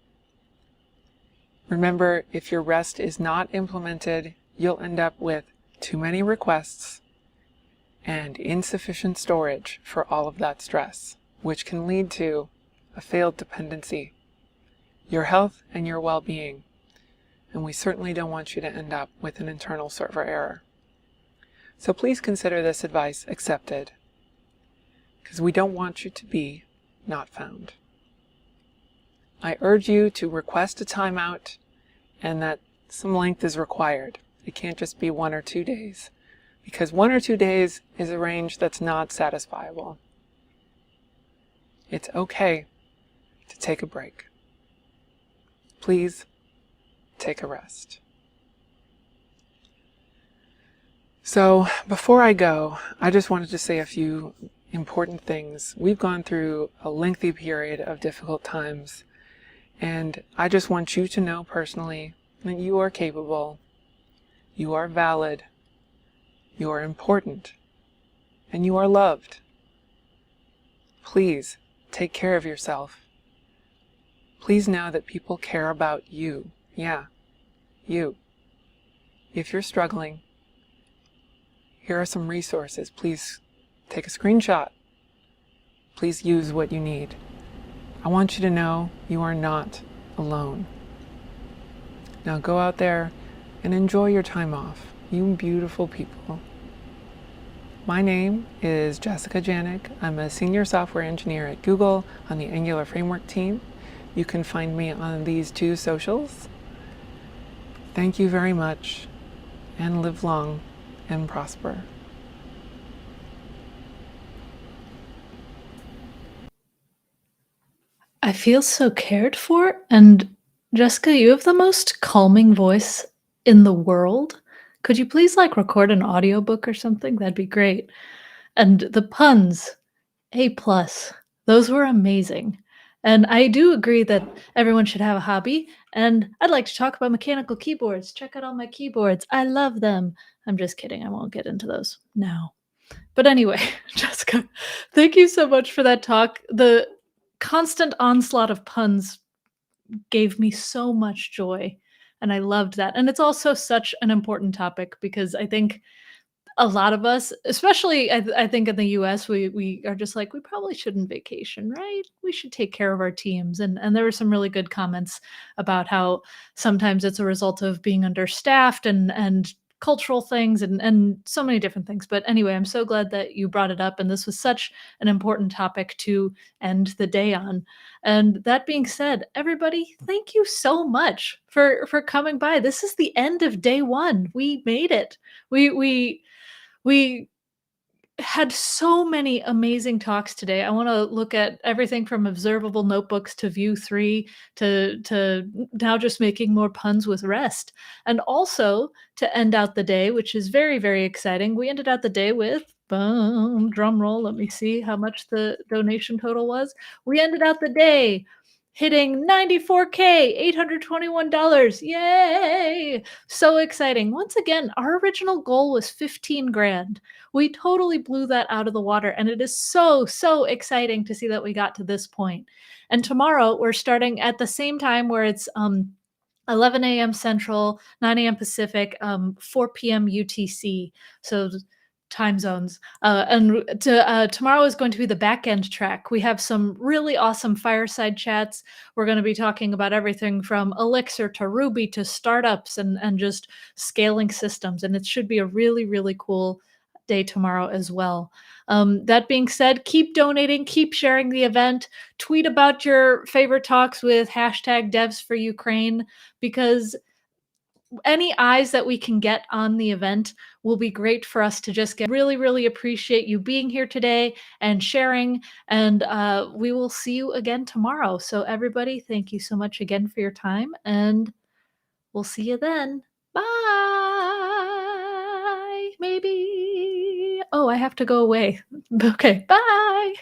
Remember, if your rest is not implemented, you'll end up with too many requests and insufficient storage for all of that stress, which can lead to a failed dependency, your health and your well-being. And we certainly don't want you to end up with an internal server error. So please consider this advice accepted, because we don't want you to be not found. I urge you to request a timeout, and that some length is required. It can't just be 1 or 2 days. because 1 or 2 days is a range that's not satisfiable. It's okay to take a break. Please take a rest. So before I go, I just wanted to say a few important things. We've gone through a lengthy period of difficult times, and I just want you to know personally that you are capable, you are valid, you are important, and you are loved. Please take care of yourself. Please know that people care about you. Yeah, you. If you're struggling, here are some resources. Please take a screenshot. Please use what you need. I want you to know you are not alone. Now go out there and enjoy your time off, you beautiful people. My name is Jessica Janiuk. I'm a senior software engineer at Google on the Angular Framework team. You can find me on these 2 socials. Thank you very much, and live long and prosper. I feel so cared for, and Jessica, you have the most calming voice in the world. Could you please record an audiobook or something? That'd be great. And the puns, A plus. Those were amazing. And I do agree that everyone should have a hobby. And I'd like to talk about mechanical keyboards. Check out all my keyboards. I love them. I'm just kidding. I won't get into those now. But anyway, Jessica, thank you so much for that talk. The constant onslaught of puns gave me so much joy, and I loved that. And it's also such an important topic because I think a lot of us, especially I think in the US, we are just we probably shouldn't vacation, right? We should take care of our teams. And there were some really good comments about how sometimes it's a result of being understaffed and cultural things and so many different things. But anyway, I'm so glad that you brought it up. And this was such an important topic to end the day on. And that being said, everybody, thank you so much for coming by. This is the end of day 1. We made it. We had so many amazing talks today. I want to look at everything from observable notebooks to Vue 3 to now just making more puns with REST. And also to end out the day, which is very, very exciting, we ended out the day with, boom, drum roll, let me see how much the donation total was. We ended out the day hitting $94K, $821. Yay! So exciting. Once again, our original goal was 15 grand. We totally blew that out of the water, and it is so, so exciting to see that we got to this point. And tomorrow we're starting at the same time where it's 11 a.m. Central, 9 a.m. Pacific, 4 p.m. UTC. So time zones. Tomorrow is going to be the back end track. We have some really awesome fireside chats. We're going to be talking about everything from Elixir to Ruby to startups and just scaling systems. And it should be a really, really cool day tomorrow as well. That being said, keep donating, keep sharing the event, tweet about your favorite talks with #DevsForUkraine, because any eyes that we can get on the event will be great for us to just get. Really, really appreciate you being here today and sharing, and we will see you again tomorrow. So everybody, thank you so much again for your time, and we'll see you then. Bye. Maybe. Oh, I have to go away. Okay, bye.